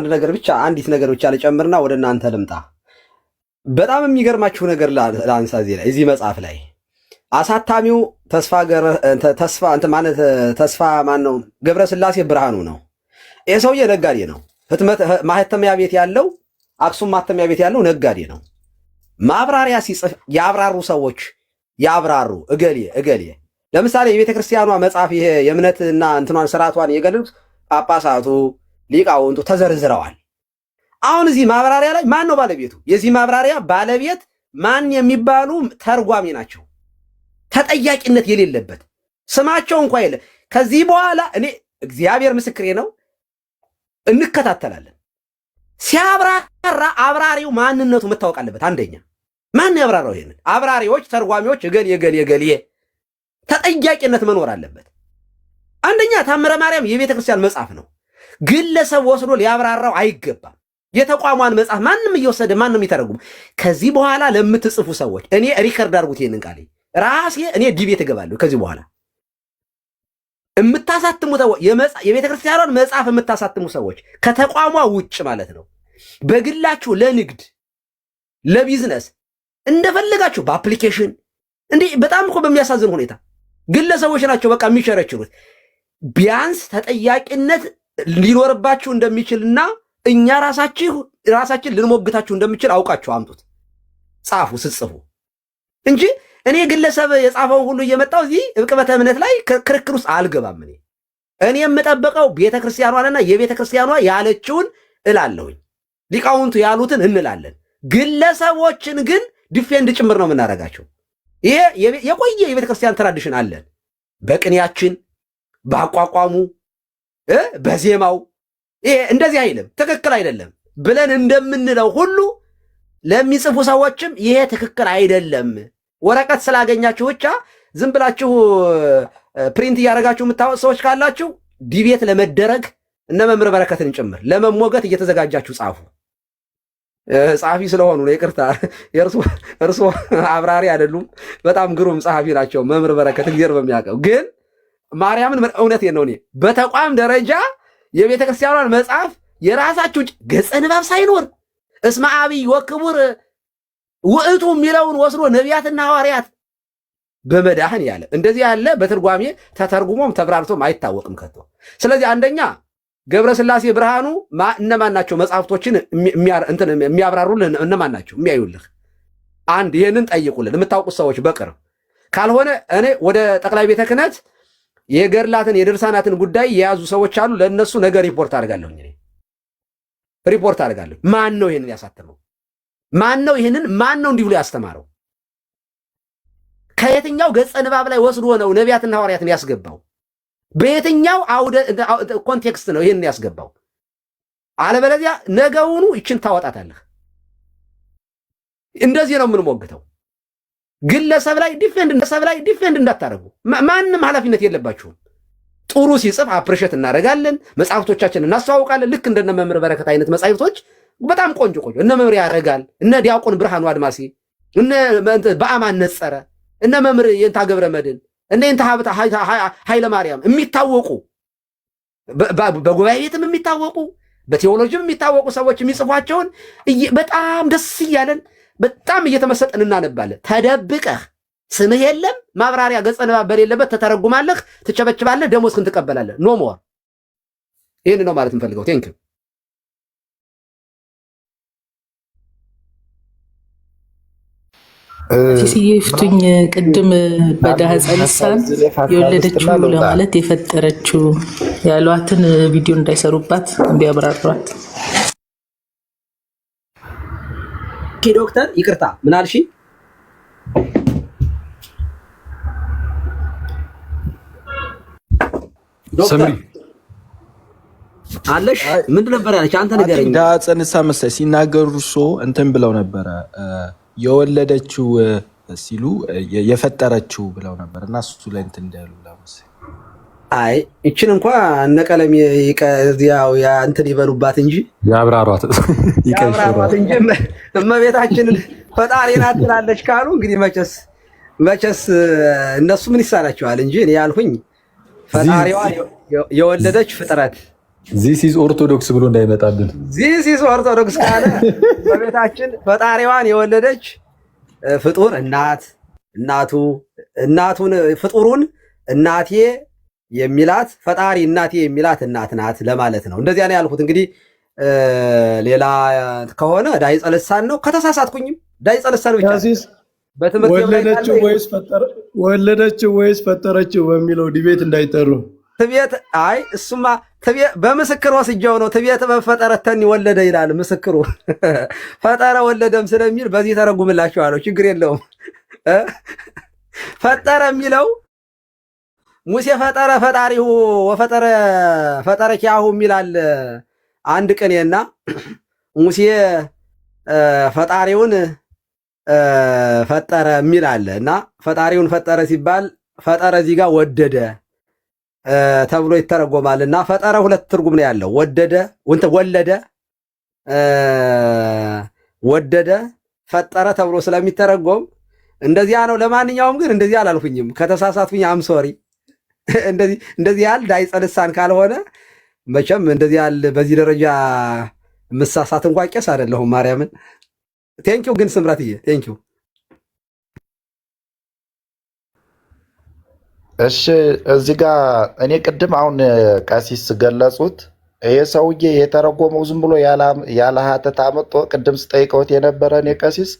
አንዲት ነገር ብቻ ልጨምርና ወደ እናንተ ልምጣ። በጣም የሚገርማችሁ ነገር ላንሳ እዚህ መጽሐፍ ላይ አሳታሚው ተስፋ ማን ነው? ገብረ ስላሴ ብርሃኑ ነው። ይህ ሰውዬ ነጋዴ ነው። ማህተሚያ ቤት ያለው አክሱም ማህተሚያ ቤት ያለው ነጋዴ ነው። ማብራሪያ ሲጽፍ ያብራሩ ሰዎች ያብራሩ እገሌ ለምሳሌ የቤተ ክርስቲያኗ መጽሐፍ ይሄ የእምነትና እንትኗን ስርዓቷን የገለጹት ጳጳሳቱ ሊቃውንቱ ተዘርዝረዋል። አሁን እዚህ ማብራሪያ ላይ ማን ነው ባለቤቱ? የዚህ ማብራሪያ ባለቤት ማን የሚባሉ ተርጓሚ ናቸው። ተጠያቂነት የሌለበት ስማቸው እንኳ የለ። ከዚህ በኋላ እኔ እግዚአብሔር ምስክሬ ነው እንከታተላለን። ሲያብራራ አብራሪው ማንነቱ መታወቅ አለበት። አንደኛ ማን ያብራራው? ይሄንን አብራሪዎች ተርጓሚዎች እገሌ ተጠያቂነት መኖር አለበት። አንደኛ ታምረ ማርያም የቤተ ክርስቲያን መጽሐፍ ነው። ግለሰብ ወስዶ ሊያብራራው አይገባም። የተቋሟን መጽሐፍ ማንም እየወሰደ ማንም ይተረጉም። ከዚህ በኋላ ለምትጽፉ ሰዎች እኔ ሪከርድ አድርጉት ይሄንን ቃል ራሴ እኔ ዲቤት እገባለሁ። ከዚህ በኋላ የምታሳትሙ የቤተ ክርስቲያኗን መጽሐፍ የምታሳትሙ ሰዎች ከተቋሟ ውጭ ማለት ነው፣ በግላችሁ ለንግድ ለቢዝነስ እንደፈለጋችሁ በአፕሊኬሽን እንዲህ በጣም እኮ በሚያሳዝን ሁኔታ ግለሰቦች ናቸው በቃ የሚሸረችሩት። ቢያንስ ተጠያቂነት ሊኖርባችሁ እንደሚችልና እኛ ራሳችን ልንሞግታችሁ እንደሚችል አውቃችሁ አምጡት፣ ጻፉ ስትጽፉ እንጂ እኔ ግለሰብ የጻፈውን ሁሉ እየመጣው እዚህ ዕቅበተ እምነት ላይ ክርክር ውስጥ አልገባም። እኔ የምጠብቀው ቤተክርስቲያኗንና የቤተክርስቲያኗ ያለችውን እላለሁኝ፣ ሊቃውንቱ ያሉትን እንላለን። ግለሰቦችን ግን ዲፌንድ ጭምር ነው የምናደርጋቸው። ይሄ የቆየ የቤተክርስቲያን ትራዲሽን አለን። በቅኔያችን በአቋቋሙ በዜማው ይሄ እንደዚህ አይልም፣ ትክክል አይደለም ብለን እንደምንለው ሁሉ ለሚጽፉ ሰዎችም ይሄ ትክክል አይደለም። ወረቀት ስላገኛችሁ ብቻ ዝም ብላችሁ ፕሪንት እያደረጋችሁ የምታወጥ ሰዎች ካላችሁ ዲቤት ለመደረግ እነ መምህር በረከትን ጭምር ለመሞገት እየተዘጋጃችሁ ጻፉ። ጸሐፊ ስለሆኑ ነው፣ ይቅርታ። እርሶ አብራሪ አይደሉም፣ በጣም ግሩም ጸሐፊ ናቸው መምህር በረከት እግዚአብሔር በሚያውቀው። ግን ማርያምን እውነቴን ነው፣ እኔ በተቋም ደረጃ የቤተ ክርስቲያኗን መጽሐፍ የራሳችሁ ገጸ ንባብ ሳይኖር እስመ አብይ ወክቡር ውእቱ የሚለውን ወስዶ ነቢያትና ሐዋርያት በመዳህን ያለ እንደዚህ ያለ በትርጓሜ ተተርጉሞም ተብራርቶም አይታወቅም ከቶ። ስለዚህ አንደኛ ገብረ ስላሴ ብርሃኑ እነማን ናቸው? መጽሐፍቶችን የሚያብራሩልን እነማን ናቸው? የሚያዩልህ አንድ ይሄንን ጠይቁልን የምታውቁት ሰዎች በቅርብ ካልሆነ እኔ ወደ ጠቅላይ ቤተ ክህነት የገድላትን የድርሳናትን ጉዳይ የያዙ ሰዎች አሉ። ለእነሱ ነገር ሪፖርት አድርጋለሁ። ማን ነው ይሄንን ያሳተመው? ማን ነው እንዲህ ብሎ ያስተማረው? ከየትኛው ገጸ ንባብ ላይ ወስዶ ነው ነቢያትና ሐዋርያትን ያስገባው? በየትኛው አውደ ኮንቴክስት ነው ይሄን ያስገባው? አለበለዚያ ነገውኑ ይችን ታወጣታለህ። እንደዚህ ነው የምንሞግተው። ግለሰብ ላይ ዲፌንድ እንዳታደርጉ። ማንም ኃላፊነት የለባችሁም። ጥሩ ሲጽፍ አፕሪሼት እናደርጋለን፣ መጽሐፍቶቻችን እናስተዋውቃለን። ልክ እንደነ መምህር በረከት አይነት መጽሐፍቶች በጣም ቆንጆ እነ መምህር ያረጋል፣ እነ ዲያቆን ብርሃኑ አድማሴ፣ እነ በአማን ነጸረ፣ እነ መምህር የንታ ገብረ መድን፣ እነ የንታ ኃይለ ማርያም የሚታወቁ በጉባኤ ቤትም የሚታወቁ በቴዎሎጂም የሚታወቁ ሰዎች የሚጽፏቸውን በጣም ደስ እያለን በጣም እየተመሰጠን እናነባለን። ተደብቀህ ስምህ የለም ማብራሪያ ገጸ ንባብ በሌለበት ተተረጉማለህ፣ ትቸበችባለህ፣ ደሞዝህን ትቀበላለህ። ኖ ሞር። ይህን ነው ማለት እንፈልገው። ቴንክ ዩ። ሲሲዬ ፍቱኝ። ቅድም በዳህፀ ልሳን የወለደችው ለማለት የፈጠረችው ያሏትን ቪዲዮ እንዳይሰሩባት እንዲያብራሯት። ዶክተር ይቅርታ ምን አልሽ? ዶክተር አለሽ ምንድን ነበር ያለች? አንተ ንገረኝ። ዳህፀ ልሳን መሰለኝ ሲናገሩ እርሶ እንትን ብለው ነበረ የወለደችው ሲሉ የፈጠረችው ብለው ነበር እና እሱ ላይ እንትን እንዳሉ ለምሳሌ አይ እችን እንኳን እነቀለም ያው ያ እንትን ይበሉባት እንጂ ያብራሯት እንጂ እመቤታችንን ፈጣሪ ናት ትላለች ካሉ እንግዲህ መቼስ እነሱ ምን ይሳናቸዋል እንጂ እኔ ያልሁኝ ፈጣሪዋ የወለደች ፍጥረት ዚስ ኢዝ ኦርቶዶክስ ብሎ እንዳይመጣብን። ዚስ ኢዝ ኦርቶዶክስ ካለ እመቤታችን ፈጣሪዋን የወለደች ፍጡር እናቱን ፍጡሩን እናቴ የሚላት ፈጣሪ እናቴ የሚላት እናት ናት ለማለት ነው። እንደዚያ ነው ያልኩት። እንግዲህ ሌላ ከሆነ ዳይፀ ልሳን ነው። ከተሳሳትኩኝም ዳይፀ ልሳን ብቻ በትምህርት ወለደችው ወይስ ፈጠረችው በሚለው ዲቤት እንዳይጠሩ ትቤት አይ እሱማ በምስክር ወስጃው ነው። ትቤት በፈጠረተኒ ወለደ ይላል ምስክሩ። ፈጠረ ወለደም ስለሚል በዚህ ተረጉምላችኋለሁ። ችግር የለውም። ፈጠረ የሚለው ሙሴ ፈጠረ ፈጣሪሁ ወፈጠረ ኪያሁ የሚላል አንድ ቅኔና ሙሴ ፈጣሪውን ፈጠረ የሚላል እና ፈጣሪውን ፈጠረ ሲባል ፈጠረ እዚህ ጋር ወደደ ተብሎ ይተረጎማል። እና ፈጠረ ሁለት ትርጉም ነው ያለው። ወደደ ፈጠረ ተብሎ ስለሚተረጎም እንደዚያ ነው። ለማንኛውም ግን እንደዚህ አላልኩኝም። ከተሳሳትኩኝ አም ሶሪ። እንደዚህ ያህል ዳይፀ ልሳን ካልሆነ መቼም እንደዚህ ያህል በዚህ ደረጃ ምሳሳት እንኳን ቄስ አይደለሁም። ማርያምን ቴንኪው። ግን ስምረትዬ ቴንኪው። እሺ እዚህ ጋር እኔ ቅድም አሁን ቀሲስ ገለጹት። ይሄ ሰውዬ የተረጎመው ዝም ብሎ ያለ ሀተት አመጦ ቅድም ስጠይቀውት የነበረ እኔ ቀሲስ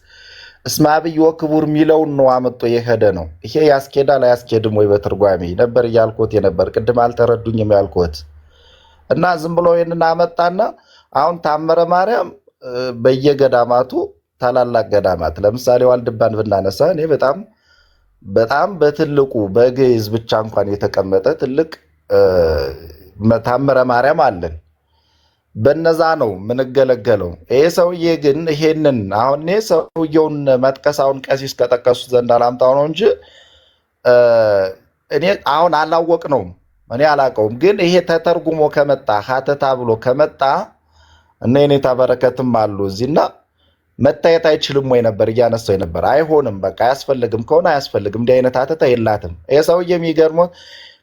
እስመ አብይ ወክቡር የሚለውን ነው አመጦ የሄደ ነው። ይሄ ያስኬዳል አያስኬድም ወይ በትርጓሜ ነበር እያልኩት የነበር። ቅድም አልተረዱኝም ያልኩት እና ዝም ብሎ ይሄንን አመጣና አሁን ታምረ ማርያም በየገዳማቱ ታላላቅ ገዳማት ለምሳሌ ዋልድባን ብናነሳ እኔ በጣም በትልቁ በግዕዝ ብቻ እንኳን የተቀመጠ ትልቅ ታምረ ማርያም አለን። በነዛ ነው ምንገለገለው። ይሄ ሰውዬ ግን ይሄንን አሁን እኔ ሰውየውን መጥቀሳውን ቀሲስ ከጠቀሱት ዘንድ አላምጣው ነው እንጂ እኔ አሁን አላወቅ ነው እኔ አላቀውም። ግን ይሄ ተተርጉሞ ከመጣ ሀተታ ብሎ ከመጣ እና የኔታ በረከትም አሉ እዚህና መታየት አይችልም ወይ ነበር እያነሳው ነበር። አይሆንም በቃ አያስፈልግም ከሆነ አያስፈልግም። እንዲህ አይነት ሀተታ የላትም። ይሄ ሰውዬ የሚገርመው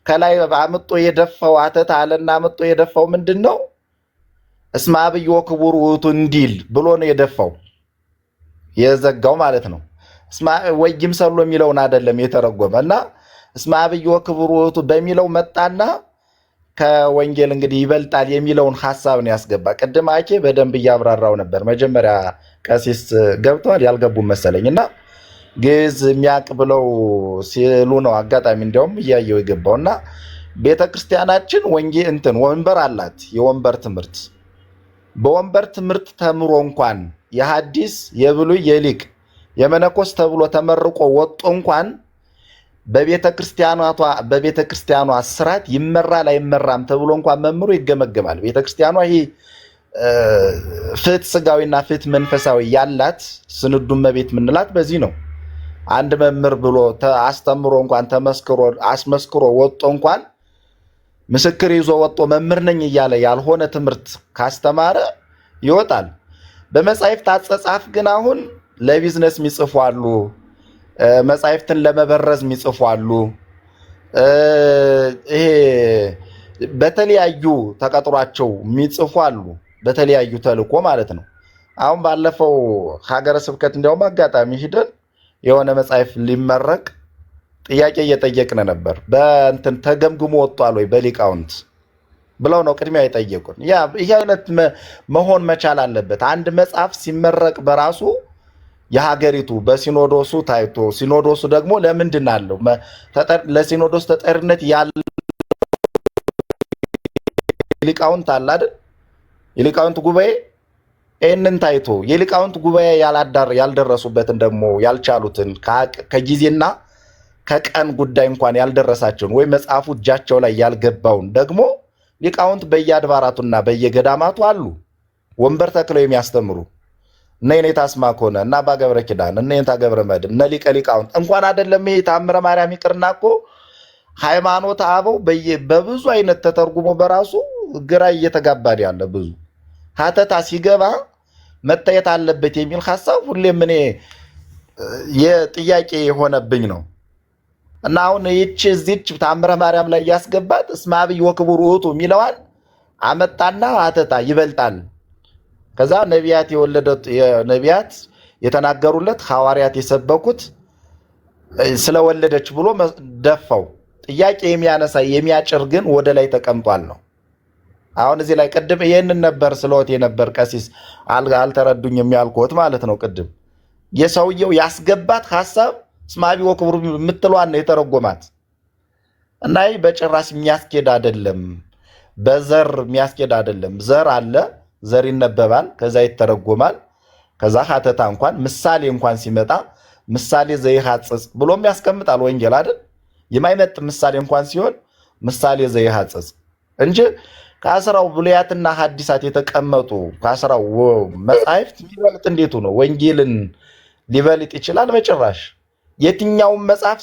ከላይ አምጦ የደፋው ሀተታ አለና አምጦ የደፋው ምንድን ነው? እስመ አብይ ወክቡር ውእቱ እንዲል ብሎ ነው የደፋው የዘጋው ማለት ነው። ወይም ሰሎ የሚለውን አይደለም የተረጎመ እና እስመ አብይ ወክቡር ውእቱ በሚለው መጣና ከወንጌል እንግዲህ ይበልጣል የሚለውን ሐሳብ ነው ያስገባ። ቅድም አኬ በደንብ እያብራራው ነበር። መጀመሪያ ቀሲስ ገብተዋል ያልገቡም መሰለኝና ግዕዝ የሚያውቅ ብለው ሲሉ ነው አጋጣሚ እንዲያውም እያየው የገባውና ቤተክርስቲያናችን ወንበር አላት። የወንበር ትምህርት በወንበር ትምህርት ተምሮ እንኳን የሐዲስ የብሉይ የሊቅ የመነኮስ ተብሎ ተመርቆ ወጦ እንኳን በቤተክርስቲያኗ ስርዓት ይመራል አይመራም ተብሎ እንኳን መምሩ ይገመገማል። ቤተክርስቲያኗ ይሄ ፍት ስጋዊና ፍት መንፈሳዊ ያላት ስንዱ እመቤት ምንላት በዚህ ነው። አንድ መምህር ብሎ አስተምሮ እንኳን አስመስክሮ ወጦ እንኳን ምስክር ይዞ ወጦ መምህር ነኝ እያለ ያልሆነ ትምህርት ካስተማረ ይወጣል። በመጻሕፍት አጸጻፍ ግን አሁን ለቢዝነስ የሚጽፉ አሉ፣ መጻሕፍትን ለመበረዝ የሚጽፉ አሉ። ይሄ በተለያዩ ተቀጥሯቸው የሚጽፉ አሉ፣ በተለያዩ ተልእኮ ማለት ነው። አሁን ባለፈው ሀገረ ስብከት እንዲያውም አጋጣሚ ሂደን የሆነ መጽሐፍ ሊመረቅ ጥያቄ እየጠየቅን ነበር። በእንትን ተገምግሞ ወጥቷል ወይ በሊቃውንት ብለው ነው ቅድሚያ የጠየቁን። ይህ አይነት መሆን መቻል አለበት። አንድ መጽሐፍ ሲመረቅ በራሱ የሀገሪቱ በሲኖዶሱ ታይቶ፣ ሲኖዶሱ ደግሞ ለምንድን አለው ለሲኖዶስ ተጠሪነት ያለው ሊቃውንት አለ አይደል? የሊቃውንት ጉባኤ ይህንን ታይቶ የሊቃውንት ጉባኤ ያልደረሱበትን ደግሞ ያልቻሉትን ከጊዜና ከቀን ጉዳይ እንኳን ያልደረሳቸውን ወይ መጽሐፉ እጃቸው ላይ ያልገባውን ደግሞ ሊቃውንት በየአድባራቱና በየገዳማቱ አሉ፣ ወንበር ተክለው የሚያስተምሩ እነ የኔታ አስማኮነ እና አባ ገብረ ኪዳን እነ የኔታ ገብረ መድኅን እነ ሊቀ ሊቃውንት እንኳን አይደለም ይሄ ታምረ ማርያም ይቅርና እኮ ሃይማኖተ አበው በብዙ አይነት ተተርጉሞ በራሱ ግራ እየተጋባድ ያለ ብዙ ሀተታ ሲገባ መታየት አለበት የሚል ሐሳብ ሁሌም እኔ የጥያቄ የሆነብኝ ነው። እና አሁን እዚች ታምረ ማርያም ላይ ያስገባት እስመ አብይ ወክቡር ውእቱ የሚለዋን አመጣና ሀተታ ይበልጣል። ከዛ ነቢያት የተናገሩለት ሐዋርያት የሰበኩት ስለወለደች ብሎ ደፋው። ጥያቄ የሚያነሳ የሚያጭር ግን ወደ ላይ ተቀምጧል ነው። አሁን እዚህ ላይ ቅድም ይሄንን ነበር ስለወት የነበር ቀሲስ አልተረዱኝም ያልኩት ማለት ነው። ቅድም የሰውየው ያስገባት ሐሳብ እስመ አብይ ወክቡር የምትለዋን ነው የተረጎማት እና ይህ በጭራሽ የሚያስኬድ አይደለም። በዘር የሚያስኬድ አይደለም። ዘር አለ፣ ዘር ይነበባል፣ ከዛ ይተረጎማል። ከዛ ሀተታ እንኳን ምሳሌ እንኳን ሲመጣ ምሳሌ ዘይሐጽጽ ብሎም ያስቀምጣል ወንጌል አይደል? የማይመጥ ምሳሌ እንኳን ሲሆን ምሳሌ ዘይሐጽጽ እንጂ ከአስራው ብሉያትና ሐዲሳት የተቀመጡ ከአስራው መጻሕፍት ሊበልጥ እንዴቱ ነው? ወንጌልን ሊበልጥ ይችላል? በጭራሽ። የትኛውም መጽሐፍ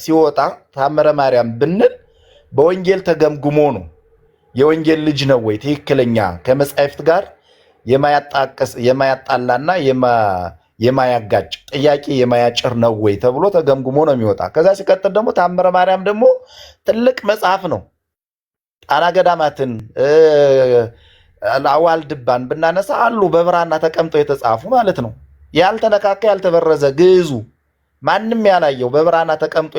ሲወጣ ታምረ ማርያም ብንል በወንጌል ተገምግሞ ነው። የወንጌል ልጅ ነው ወይ ትክክለኛ ከመጻሕፍት ጋር የማያጣላና የማያጋጭ ጥያቄ የማያጭር ነው ወይ ተብሎ ተገምግሞ ነው የሚወጣ። ከዛ ሲቀጥል ደግሞ ታምረ ማርያም ደግሞ ትልቅ መጽሐፍ ነው። ጣና ገዳማትን አዋልድባን ብናነሳ አሉ በብራና ተቀምጠው የተጻፉ ማለት ነው። ያልተነካካ ያልተበረዘ ግዕዙ ማንም ያላየው በብራና ተቀምጦ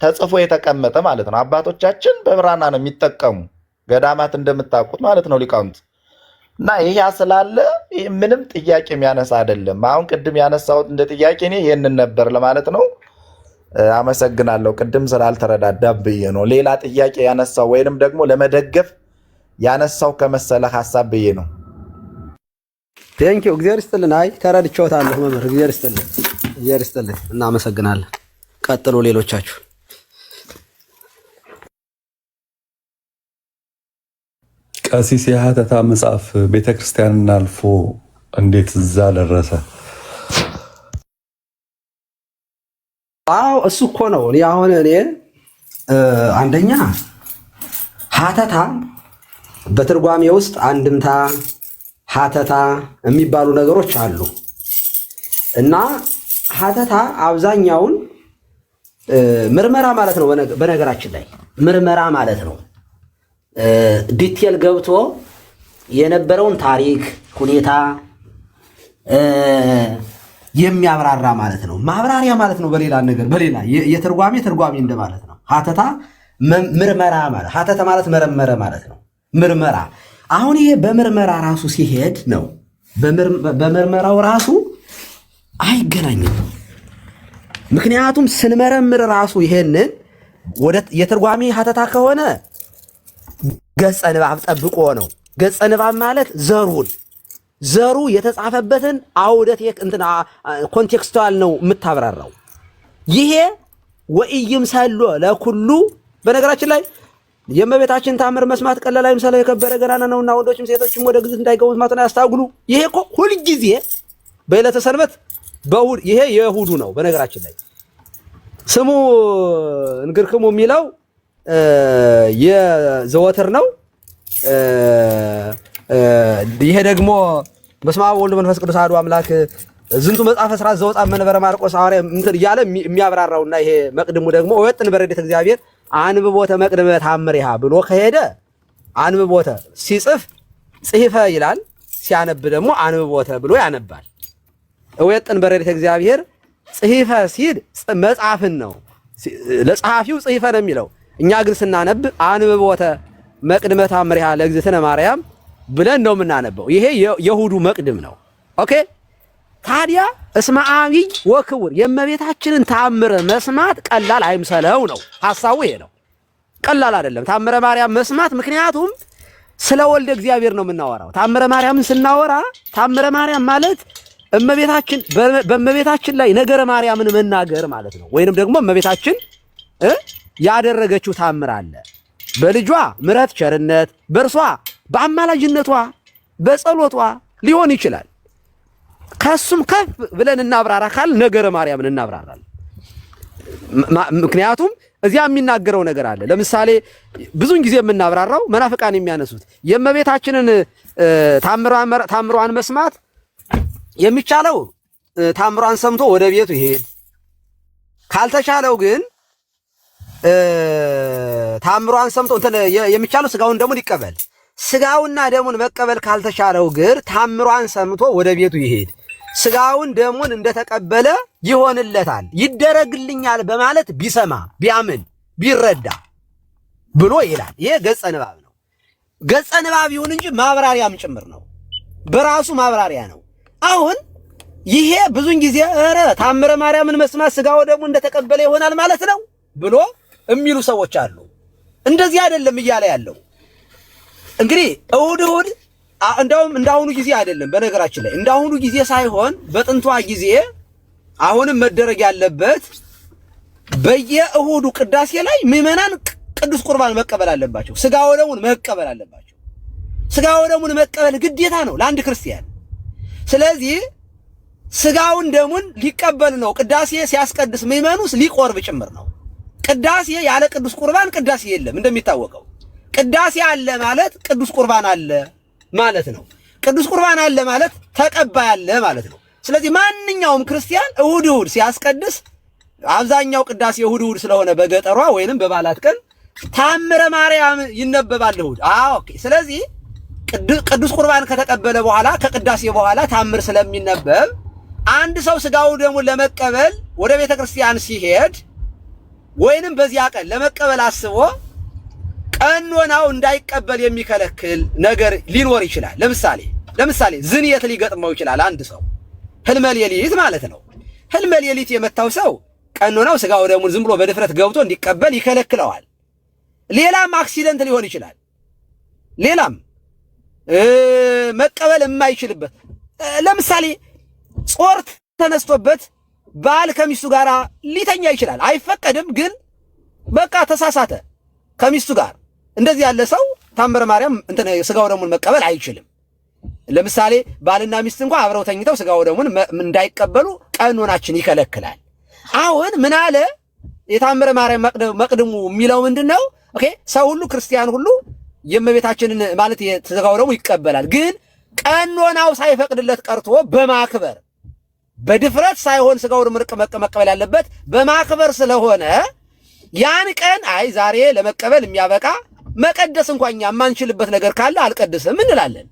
ተጽፎ የተቀመጠ ማለት ነው። አባቶቻችን በብራና ነው የሚጠቀሙ ገዳማት እንደምታውቁት ማለት ነው ሊቃውንት። እና ይሄ ስላለ ምንም ጥያቄ የሚያነሳ አይደለም። አሁን ቅድም ያነሳሁት እንደ ጥያቄ እኔ ይሄንን ነበር ለማለት ነው። አመሰግናለሁ። ቅድም ስላልተረዳዳም ብዬ ነው ሌላ ጥያቄ ያነሳው ወይንም ደግሞ ለመደገፍ ያነሳው ከመሰለ ሐሳብ ብዬ ነው። ቴንኪው እግዚአብሔር ይስጥልን። አይ ተረድቼዎታለሁ መምህር። እግዚአብሔር ይስጥልን፣ እግዚአብሔር ይስጥልን። እናመሰግናለን። ቀጥሉ ሌሎቻችሁ። ቀሲስ የሀተታ መጽሐፍ ቤተክርስቲያንን አልፎ እንዴት እዛ ደረሰ? አዎ እሱ እኮ ነው። እኔ አንደኛ ሀተታ በትርጓሜ ውስጥ አንድምታ፣ ሀተታ የሚባሉ ነገሮች አሉ እና ሀተታ አብዛኛውን ምርመራ ማለት ነው። በነገራችን ላይ ምርመራ ማለት ነው ዲቴል ገብቶ የነበረውን ታሪክ ሁኔታ የሚያብራራ ማለት ነው። ማብራሪያ ማለት ነው። በሌላ የትርጓሜ እንደማለት ነው። ሀተታ ምርመራ ማለት ሀተታ ማለት መረመረ ማለት ነው። ምርመራ አሁን ይሄ በምርመራ ራሱ ሲሄድ ነው። በምርመራው ራሱ አይገናኝም። ምክንያቱም ስንመረምር ራሱ ይሄንን ወደ የትርጓሜ ሀተታ ከሆነ ገጸ ንባብ ጠብቆ ነው። ገጸ ንባብ ማለት ዘሩ የተጻፈበትን አውደት ኮንቴክስቱዋል ነው የምታብራራው። ይሄ ወኢይምሰሎ ለኩሉ። በነገራችን ላይ የእመቤታችን ታምር መስማት ቀላል አይምሰለው የከበረ ገናና ነውና ወንዶችም ሴቶችም ወደ ግዝት እንዳይገቡ መስማትን አያስታጉሉ። ይሄ እኮ ሁልጊዜ በዕለተ ሰንበት በእሑድ ይሄ የእሑዱ ነው። በነገራችን ላይ ስሙ እንግርክሙ የሚለው የዘወትር ነው። ይሄ ደግሞ በስመ አብ ወወልድ ወመንፈስ ቅዱስ አሐዱ አምላክ ዝንቱ መጽሐፈ ሥርዓት ዘወፃ መንበረ ማርቆስ ሐዋርያ እንትን እያለ የሚያብራራውና ይሄ መቅድሙ ደግሞ ወጥን በረድኤተ እግዚአብሔር አንብቦተ መቅድመ ተአምሪሃ ብሎ ከሄደ አንብቦተ ሲጽፍ ጽሕፈ ይላል፣ ሲያነብ ደግሞ አንብቦተ ብሎ ያነባል። ወጥን በረድኤተ እግዚአብሔር ጽሕፈ ሲል መጽሐፍን ነው፣ ለጸሐፊው ጽሕፈ ነው የሚለው። እኛ ግን ስናነብ አንብቦተ መቅድመ ተአምሪሃ ለእግዝእትነ ማርያም ብለን ነው የምናነበው። ይሄ የእሑዱ መቅድም ነው። ኦኬ። ታዲያ እስመ አብይ ወክቡር የእመቤታችንን ተአምረ መስማት ቀላል አይምሰለው ነው ሐሳቡ። ይሄ ነው፣ ቀላል አይደለም ተአምረ ማርያም መስማት። ምክንያቱም ስለ ወልደ እግዚአብሔር ነው የምናወራው። ተአምረ ማርያምን ስናወራ ተአምረ ማርያም ማለት እመቤታችን በእመቤታችን ላይ ነገረ ማርያምን መናገር ማለት ነው። ወይንም ደግሞ እመቤታችን ያደረገችው ተአምር አለ። በልጇ ምሕረት ቸርነት፣ በእርሷ በአማላጅነቷ በጸሎቷ ሊሆን ይችላል። ከሱም ከፍ ብለን እናብራራ ካል ነገረ ማርያምን እናብራራለን። ምክንያቱም እዚያ የሚናገረው ነገር አለ። ለምሳሌ ብዙን ጊዜ የምናብራራው መናፍቃን የሚያነሱት የእመቤታችንን ታምሯን መስማት የሚቻለው ታምሯን ሰምቶ ወደ ቤቱ ይሄድ፣ ካልተቻለው ግን ታምሯን ሰምቶ እንትን የሚቻለው ስጋውን ደሙን ይቀበል። ስጋውና ደሙን መቀበል ካልተቻለው ግን ታምሯን ሰምቶ ወደ ቤቱ ይሄድ፣ ስጋውን ደሙን እንደተቀበለ ይሆንለታል፣ ይደረግልኛል በማለት ቢሰማ ቢያምን ቢረዳ ብሎ ይላል። ይሄ ገጸ ንባብ ነው። ገጸ ንባብ ይሁን እንጂ ማብራሪያም ጭምር ነው። በራሱ ማብራሪያ ነው። አሁን ይሄ ብዙን ጊዜ ኧረ ታምረ ማርያምን መስማት ስጋው ደሙን እንደተቀበለ ይሆናል ማለት ነው ብሎ የሚሉ ሰዎች አሉ። እንደዚህ አይደለም እያለ ያለው እንግዲህ እሑድ እንደውም እንዳሁኑ ጊዜ አይደለም። በነገራችን ላይ እንዳሁኑ ጊዜ ሳይሆን በጥንቷ ጊዜ አሁንም መደረግ ያለበት በየእሑዱ ቅዳሴ ላይ ምዕመናን ቅዱስ ቁርባን መቀበል አለባቸው። ስጋው ደሙን መቀበል አለባቸው። ስጋው ደሙን መቀበል ግዴታ ነው ለአንድ ክርስቲያን። ስለዚህ ስጋውን ደሙን ሊቀበል ነው። ቅዳሴ ሲያስቀድስ ምዕመኑስ ሊቆርብ ጭምር ነው። ቅዳሴ ያለ ቅዱስ ቁርባን ቅዳሴ የለም። እንደሚታወቀው ቅዳሴ አለ ማለት ቅዱስ ቁርባን አለ ማለት ነው። ቅዱስ ቁርባን አለ ማለት ተቀባይ አለ ማለት ነው። ስለዚህ ማንኛውም ክርስቲያን እሑድ ሲያስቀድስ አብዛኛው ቅዳሴ እሑድ ስለሆነ በገጠሯ ወይንም በበዓላት ቀን ታምረ ማርያም ይነበባል እሑድ። ኦኬ። ስለዚህ ቅዱስ ቁርባን ከተቀበለ በኋላ ከቅዳሴ በኋላ ታምር ስለሚነበብ አንድ ሰው ስጋው ደሙን ለመቀበል ወደ ቤተ ክርስቲያን ሲሄድ ወይንም በዚያ ቀን ለመቀበል አስቦ ቀኖናው እንዳይቀበል የሚከለክል ነገር ሊኖር ይችላል። ለምሳሌ ዝንየት ሊገጥመው ይችላል። አንድ ሰው ህልመ ሌሊት ማለት ነው። ህልመ ሌሊት የመታው ሰው ቀኖናው ስጋው ደሙን ዝም ብሎ በድፍረት ገብቶ እንዲቀበል ይከለክለዋል። ሌላም አክሲደንት ሊሆን ይችላል። ሌላም መቀበል የማይችልበት ለምሳሌ ጾር ተነስቶበት ባል ከሚስቱ ጋር ሊተኛ ይችላል። አይፈቀድም፣ ግን በቃ ተሳሳተ ከሚስቱ ጋር። እንደዚህ ያለ ሰው ታምረ ማርያም ስጋው ደሙን መቀበል አይችልም። ለምሳሌ ባልና ሚስት እንኳን አብረው ተኝተው ስጋው ደሙን እንዳይቀበሉ ቀኖናችን ይከለክላል። አሁን ምን አለ የታምረ ማርያም መቅድሙ የሚለው ምንድነው? ኦኬ ሰው ሁሉ ክርስቲያን ሁሉ የእመቤታችንን ማለት ስጋው ደሙ ይቀበላል። ግን ቀኖናው ሳይፈቅድለት ቀርቶ በማክበር በድፍረት ሳይሆን ስጋው ደሙ መቀበል ያለበት በማክበር ስለሆነ ያን ቀን አይ ዛሬ ለመቀበል የሚያበቃ መቀደስ እንኳን እኛ የማንችልበት ነገር ካለ አልቀድስም እንላለን።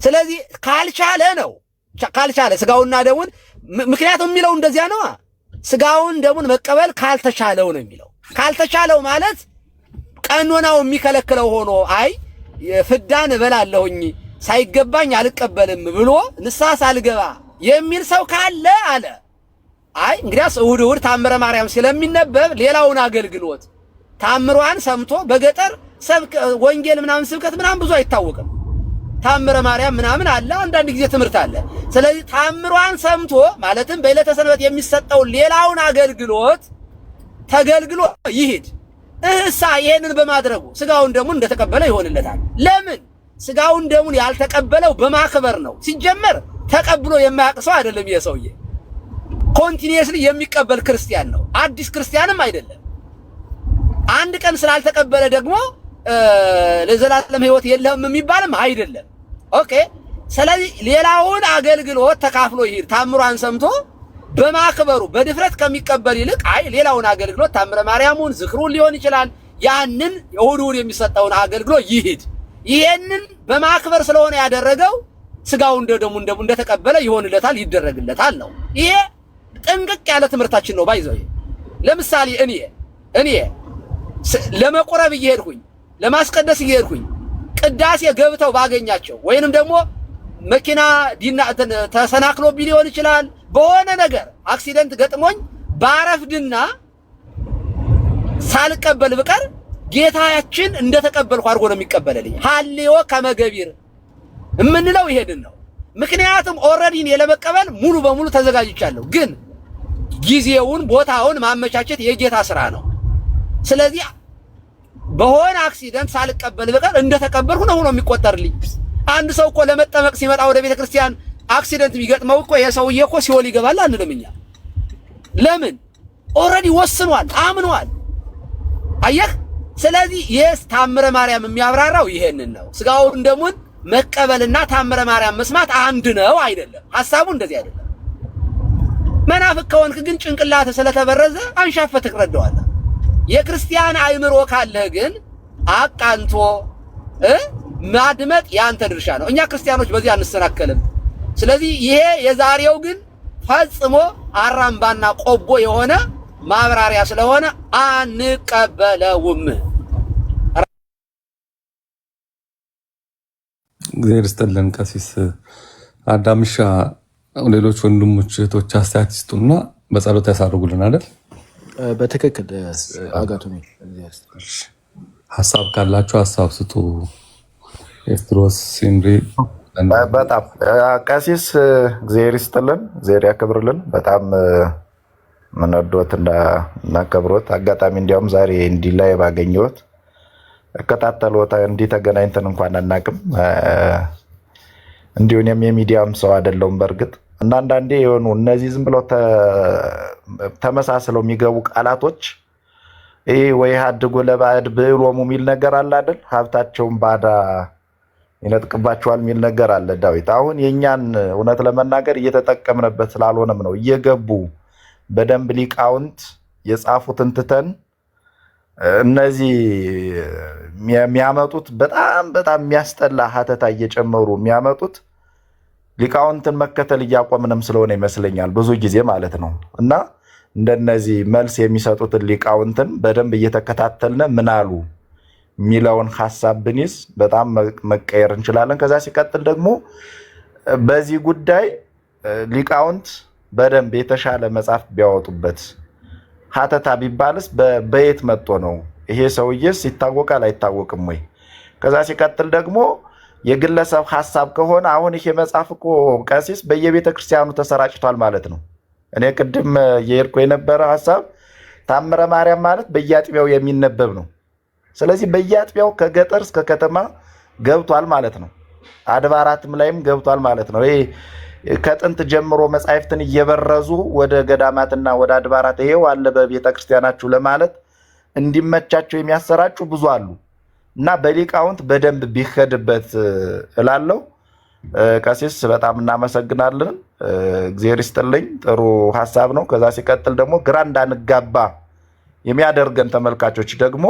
ስለዚህ ካልቻለ ስጋውና ደሙን ምክንያቱም የሚለው እንደዚያ ነው። ስጋውን ደሙን መቀበል ካልተቻለው ነው የሚለው። ካልተቻለው ማለት ቀኖናው የሚከለክለው ሆኖ አይ ፍዳን እበላለሁኝ ሳይገባኝ አልቀበልም ብሎ ንስሐ ሳልገባ የሚል ሰው ካለ አለ አይ እንግዲያስ እሑድ ታምረ ማርያም ስለሚነበብ ሌላውን አገልግሎት ታምሯን ሰምቶ በገጠር ወንጌል ምናምን ስብከት ምናምን ብዙ አይታወቅም። ታምረ ማርያም ምናምን አለ፣ አንዳንድ ጊዜ ትምህርት አለ። ስለዚህ ታምሯን ሰምቶ ማለትም በዕለተ ሰንበት የሚሰጠው ሌላውን አገልግሎት ተገልግሎ ይሄድ። እህሳ ይሄንን በማድረጉ ስጋውን ደሙን እንደተቀበለ ይሆንለታል። ለምን? ስጋውን ደሙን ያልተቀበለው በማክበር ነው። ሲጀመር ተቀብሎ የማያውቅ ሰው አይደለም። የሰውዬ ኮንቲኒየስሊ የሚቀበል ክርስቲያን ነው። አዲስ ክርስቲያንም አይደለም። አንድ ቀን ስላልተቀበለ ደግሞ ለዘላለም ሕይወት የለህም የሚባልም አይደለም። ኦኬ። ስለዚህ ሌላውን አገልግሎት ተካፍሎ ይሄድ ታምሯን ሰምቶ በማክበሩ በድፍረት ከሚቀበል ይልቅ አይ ሌላውን አገልግሎት ታምረ ማርያሙን ዝክሩን ሊሆን ይችላል ያንን እሑድ የሚሰጠውን አገልግሎት ይሄድ። ይሄንን በማክበር ስለሆነ ያደረገው ስጋውን ደሙን እንደተቀበለ ይሆንለታል፣ ይደረግለታል ነው። ይሄ ጥንቅቅ ያለ ትምህርታችን ነው። ባይዘው ለምሳሌ እኔ ለመቆረብ እየሄድኩኝ ለማስቀደስ እየሄድኩኝ ቅዳሴ ገብተው ባገኛቸው ወይንም ደግሞ መኪና ዲና ተሰናክሎብኝ ሊሆን ይችላል በሆነ ነገር አክሲደንት ገጥሞኝ ባረፍድና ሳልቀበል ብቀር ጌታችን እንደተቀበልኩ አድርጎ ነው የሚቀበልልኝ። ሐልዮ ከመገቢር የምንለው ይሄንን ነው። ምክንያቱም ኦልሬዲ እኔ ለመቀበል ሙሉ በሙሉ ተዘጋጅቻለሁ። ግን ጊዜውን ቦታውን ማመቻቸት የጌታ ስራ ነው። ስለዚህ በሆነ አክሲደንት ሳልቀበል ብቀር እንደተቀበልኩ ነው የሚቆጠርልኝ። አንድ ሰው እኮ ለመጠመቅ ሲመጣ ወደ ቤተክርስቲያን አክሲደንት ቢገጥመው እኮ የሰውዬ እኮ ሲኦል ይገባል አንልም እኛ። ለምን? ኦልሬዲ ወስኗል፣ አምኗል። አየህ። ስለዚህ ታምረ ማርያም የሚያብራራው ይሄንን ነው። ስጋውን ደሙን መቀበልና ታምረ ማርያም መስማት አንድ ነው አይደለም። ሐሳቡ እንደዚህ አይደለም። መናፍቅ ከሆንክ ግን ጭንቅላት ስለተበረዘ አንሻፈህ ትረዳዋለህ። የክርስቲያን አእምሮ ካለህ ግን አቃንቶ ማድመጥ ያንተ ድርሻ ነው። እኛ ክርስቲያኖች በዚህ አንሰናከልም። ስለዚህ ይሄ የዛሬው ግን ፈጽሞ አራምባና ቆቦ የሆነ ማብራሪያ ስለሆነ አንቀበለውም። እግዚአብሔር ይስጥልን። ቀሲስ አዳምሻ ሌሎች ወንድሞች እህቶች አስተያየት ይስጡና በጸሎት ያሳርጉልን አይደል? በትክክል አጋቱ ነኝ። ሀሳብ ካላችሁ ሀሳብ ስጡ። ኤስትሮስ ሲምሪ በጣም ቀሲስ እግዚአብሔር ይስጥልን፣ እግዚአብሔር ያክብርልን። በጣም ምንወዶት እናከብሮት። አጋጣሚ እንዲያውም ዛሬ እንዲህ ላይ ባገኘሁት እከታተልዎት እንዲህ ተገናኝተን እንኳን አናውቅም። እንዲሁ እኔም የሚዲያም ሰው አይደለሁም በእርግጥ እና አንዳንዴ የሆኑ እነዚህ ዝም ብለው ተመሳስለው የሚገቡ ቃላቶች ይሄ ወይ ሀድጎ ለባዕድ ብሎሙ የሚል ነገር አለ አይደል? ሀብታቸውን ባዳ ይነጥቅባቸዋል የሚል ነገር አለ ዳዊት። አሁን የኛን እውነት ለመናገር እየተጠቀምንበት ስላልሆነም ነው እየገቡ በደንብ ሊቃውንት የጻፉትን ትተን እነዚህ የሚያመጡት በጣም የሚያስጠላ ሀተታ እየጨመሩ የሚያመጡት ሊቃውንትን መከተል እያቆምንም ስለሆነ ይመስለኛል ብዙ ጊዜ ማለት ነው። እና እንደነዚህ መልስ የሚሰጡትን ሊቃውንትን በደንብ እየተከታተልን ምን አሉ የሚለውን ሀሳብ ብንይዝ በጣም መቀየር እንችላለን። ከዛ ሲቀጥል ደግሞ በዚህ ጉዳይ ሊቃውንት በደንብ የተሻለ መጽሐፍ ቢያወጡበት ሀተታ ቢባልስ በየት መጥቶ ነው? ይሄ ሰውዬስ ይታወቃል አይታወቅም ወይ? ከዛ ሲቀጥል ደግሞ የግለሰብ ሀሳብ ከሆነ አሁን ይሄ መጽሐፍ እኮ ቀሲስ በየቤተ ክርስቲያኑ ተሰራጭቷል ማለት ነው። እኔ ቅድም የሄድኩ የነበረ ሀሳብ ታምረ ማርያም ማለት በየአጥቢያው የሚነበብ ነው። ስለዚህ በየአጥቢያው ከገጠር እስከ ከተማ ገብቷል ማለት ነው። አድባራትም ላይም ገብቷል ማለት ነው። ይሄ ከጥንት ጀምሮ መጻሕፍትን እየበረዙ ወደ ገዳማትና ወደ አድባራት ይሄው አለ በቤተ ክርስቲያናችሁ ለማለት እንዲመቻቸው የሚያሰራጩ ብዙ አሉ እና በሊቃውንት በደንብ ቢሄድበት እላለሁ። ቀሲስ በጣም እናመሰግናለን። እግዚአብሔር ይስጥልኝ። ጥሩ ሀሳብ ነው። ከዛ ሲቀጥል ደግሞ ግራ እንዳንጋባ የሚያደርገን ተመልካቾች ደግሞ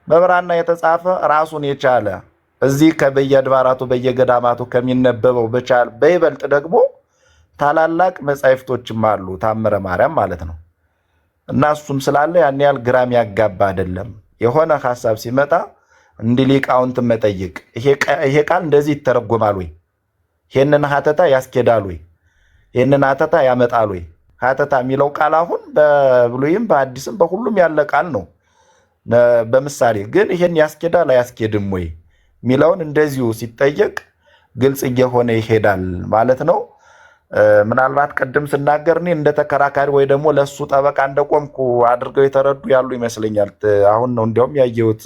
በብራና የተጻፈ ራሱን የቻለ እዚህ በየአድባራቱ በየገዳማቱ ከሚነበበው በይበልጥ ደግሞ ታላላቅ መጻሕፍቶችም አሉ ታምረ ማርያም ማለት ነው እና እሱም ስላለ ያን ያህል ግራም ያጋባ አይደለም። የሆነ ሀሳብ ሲመጣ እንዲህ ሊቃውንት መጠየቅ ይሄ ቃል እንደዚህ ይተረጎማል ወይ? ይሄንን ሀተታ ያስኬዳል ወይ? ይሄንን ሀተታ ያመጣል ወይ? ሀተታ የሚለው ቃል አሁን በብሉይም በአዲስም በሁሉም ያለ ቃል ነው። በምሳሌ ግን ይሄን ያስኬዳል አያስኬድም ወይ የሚለውን እንደዚሁ ሲጠየቅ ግልጽ እየሆነ ይሄዳል ማለት ነው። ምናልባት ቅድም ስናገር እኔ እንደ ተከራካሪ ወይ ደግሞ ለሱ ጠበቃ እንደቆምኩ አድርገው የተረዱ ያሉ ይመስለኛል። አሁን ነው እንዲያውም ያየሁት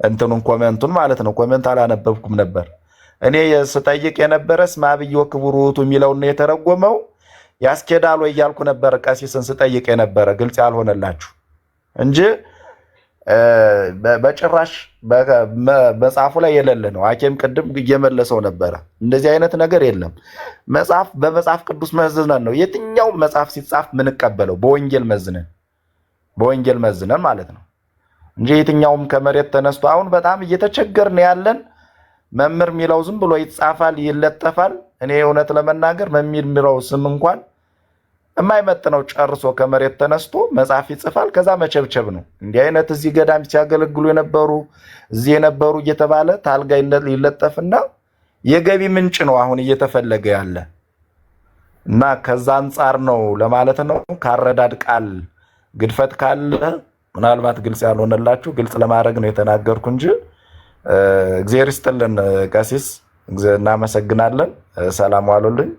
እንትኑን ኮሜንቱን ማለት ነው። ኮሜንት አላነበብኩም ነበር። እኔ ስጠይቅ የነበረ እስመ አብይ ወክቡር ውእቱ የሚለውን የተረጎመው ያስኬዳል ወይ እያልኩ ነበር። ቀሲስን ስጠይቅ የነበረ ግልጽ ያልሆነላችሁ እንጂ በጭራሽ መጽሐፉ ላይ የሌለ ነው። አኬም ቅድም እየመለሰው ነበረ። እንደዚህ አይነት ነገር የለም። መጽሐፍ በመጽሐፍ ቅዱስ መዝነን ነው የትኛው መጽሐፍ ሲጻፍ ምንቀበለው፣ በወንጌል መዝነን ማለት ነው እንጂ የትኛውም ከመሬት ተነስቶ አሁን በጣም እየተቸገርን ያለን መምህር የሚለው ዝም ብሎ ይጻፋል፣ ይለጠፋል። እኔ እውነት ለመናገር መምህር የሚለው ስም እንኳን የማይመጥነው ጨርሶ ከመሬት ተነስቶ መጽሐፍ ይጽፋል፣ ከዛ መቸብቸብ ነው። እንዲህ አይነት እዚህ ገዳም ሲያገለግሉ የነበሩ እዚህ የነበሩ እየተባለ ታልጋ ይለጠፍና የገቢ ምንጭ ነው አሁን እየተፈለገ ያለ እና ከዛ አንጻር ነው ለማለት ነው። ካረዳድ ቃል ግድፈት ካለ ምናልባት ግልጽ ያልሆነላችሁ ግልጽ ለማድረግ ነው የተናገርኩ እንጂ እግዚአብሔር ይስጥልን። ቀሲስ እናመሰግናለን። ሰላም ዋሉልኝ።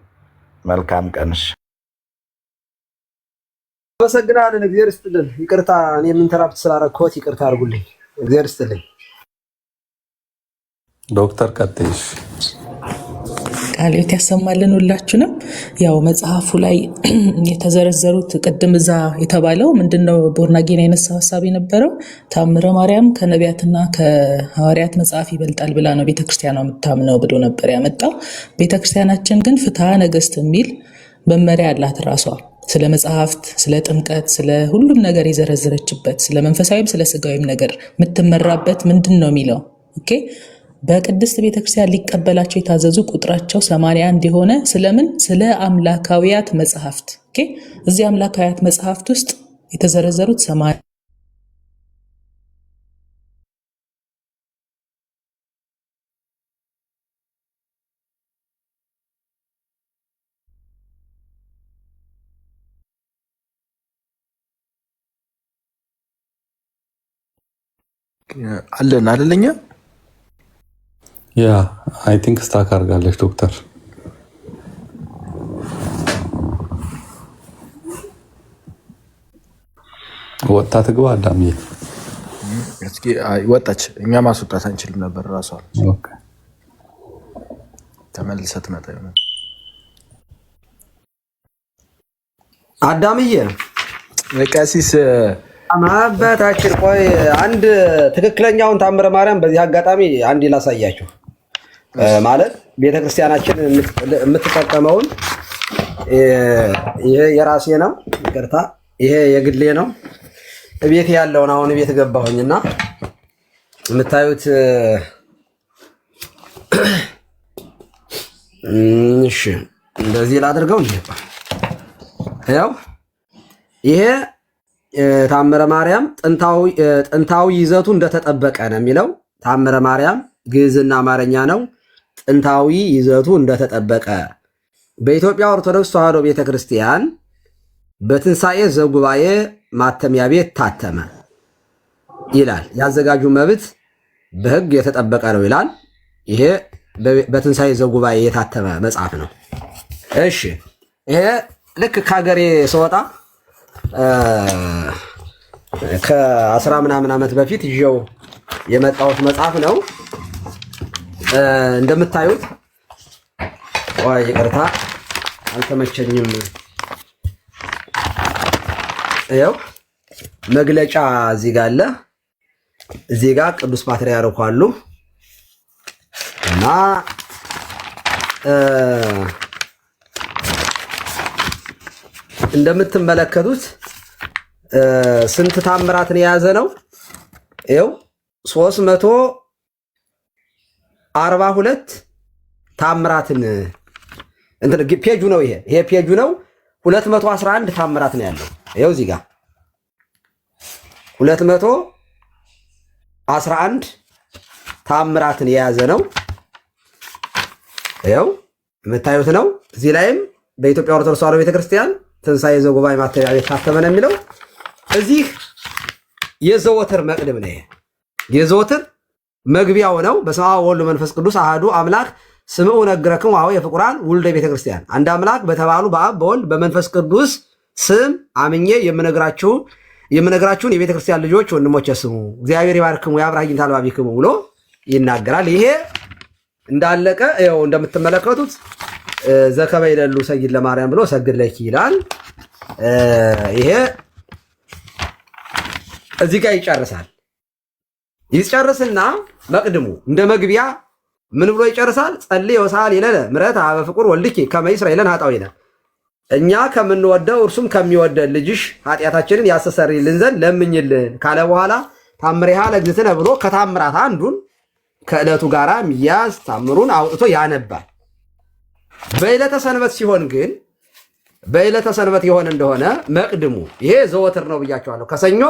መልካም ቀንሽ። አመሰግናለን። እግዚአብሔር ይስጥልን። ይቅርታ እኔ ኢንተራፕት ስላደረኩት ይቅርታ አድርጉልኝ። እግዚአብሔር ይስጥልኝ። ዶክተር ቀጥይሽ። ቃልዮት ያሰማልን ሁላችንም። ያው መጽሐፉ ላይ የተዘረዘሩት ቅድም እዛ የተባለው ምንድነው ቦርናጌን ያነሳው ሐሳብ የነበረው ታምረ ማርያም ከነቢያትና ከሐዋርያት መጽሐፍ ይበልጣል ብላ ነው ቤተክርስቲያኗ የምታምነው ብሎ ነበር ያመጣው። ቤተክርስቲያናችን ግን ፍትሐ ነገሥት የሚል መመሪያ አላት ራሷ። ስለ መጽሐፍት፣ ስለ ጥምቀት፣ ስለ ሁሉም ነገር የዘረዘረችበት ስለ መንፈሳዊም ስለ ስጋዊም ነገር የምትመራበት ምንድን ነው የሚለው ኦኬ። በቅድስት ቤተክርስቲያን ሊቀበላቸው የታዘዙ ቁጥራቸው 81 የሆነ ስለምን ስለ አምላካዊያት መጽሐፍት ኦኬ። እዚህ አምላካዊያት መጽሐፍት ውስጥ የተዘረዘሩት 80 አለን አይደለኛ? ያ አይ ቲንክ ስታክ አድርጋለች ዶክተር። ወጣ ትግባ አዳምዬ። እስኪ ወጣች። እኛ ማስወጣት አንችልም ነበር ራሷ። ኦኬ ተመልሰ ትመጣ ይሆናል። አዳምዬ ቀሲስ አባታችን ቆይ አንድ ትክክለኛውን ታምረ ማርያም በዚህ አጋጣሚ አንድ ላሳያችሁ። ማለት ቤተክርስቲያናችን የምትጠቀመውን ይሄ የራሴ ነው፣ ይቅርታ ይሄ የግሌ ነው። ቤት ያለውን አሁን ቤት ገባሁኝና የምታዩት እሺ እንደዚህ ላድርገው እንዴ? ያው ይሄ ታምረ ማርያም ጥንታዊ ይዘቱ እንደተጠበቀ ነው የሚለው። ታምረ ማርያም ግዕዝና አማርኛ ነው። ጥንታዊ ይዘቱ እንደተጠበቀ በኢትዮጵያ ኦርቶዶክስ ተዋሕዶ ቤተክርስቲያን በትንሣኤ ዘጉባኤ ማተሚያ ቤት ታተመ ይላል። ያዘጋጁ መብት በሕግ የተጠበቀ ነው ይላል። ይሄ በትንሣኤ ዘጉባኤ የታተመ መጽሐፍ ነው። እሺ ይሄ ልክ ከሀገሬ ስወጣ ከ10 ምናምን ዓመት በፊት ይዤው የመጣሁት መጽሐፍ ነው። እንደምታዩት ወይ ይቅርታ አልተመቸኝም። ይኸው መግለጫ እዚህ ጋር አለ። እዚህ ጋር ቅዱስ ፓትርያርኩ አሉ እና እንደምትመለከቱት ስንት ታምራትን የያዘ ነው? ይኸው 342 ታምራትን እንትን ፔጁ ነው። ይሄ ፔጁ ነው። 211 ታምራት ነው ያለው። ይኸው እዚህ ጋር 211 ታምራትን የያዘ ነው። ይኸው የምታዩት ነው። እዚህ ላይም በኢትዮጵያ ኦርቶዶክስ ተዋሕዶ ቤተክርስቲያን ትንሣኤ ዘጉባኤ ማተሚያ ቤት ታተመ ነው የሚለው። እዚህ የዘወትር መቅድም ነው። የዘወትር መግቢያው ነው። በስመ አብ ወወልድ ወመንፈስ ቅዱስ አሐዱ አምላክ ስምዑ ነግረክሙ አሁ የፍቁራን ውልደ ቤተ ክርስቲያን አንድ አምላክ በተባሉ በአብ በወልድ በመንፈስ ቅዱስ ስም አምኜ የምነግራችሁን የቤተ ክርስቲያን ልጆች ወንድሞች ስሙ፣ እግዚአብሔር ይባርክሙ ያብራሂም ታልባቢክሙ ብሎ ይናገራል። ይሄ እንዳለቀ ይኸው እንደምትመለከቱት ዘከበ ይለሉ ሰጊድ ለማርያም ብሎ ሰግድ ለኪ ይላል። ይሄ እዚህ ጋር ይጨርሳል። ይጨርስና መቅድሙ እንደ መግቢያ ምን ብሎ ይጨርሳል? ጸልይ ወሳል ይለለ ምረት አበ ፍቁር ወልድኪ ከመ ይስረይ ለነ ኃጣውኢነ እኛ ከምንወደው እርሱም ከሚወደድ ልጅሽ ኃጢአታችንን ያስተሰርይልን ዘንድ ለምኝልን ካለ በኋላ ታምሪሃ ለእግዝእትነ ብሎ ከታምራት አንዱን ከዕለቱ ጋራ ሚያዝ ታምሩን አውጥቶ ያነባል። በዕለተ ሰንበት ሲሆን ግን በዕለተ ሰንበት የሆነ እንደሆነ መቅድሙ ይሄ ዘወትር ነው ብያቸዋለሁ። ከሰኞ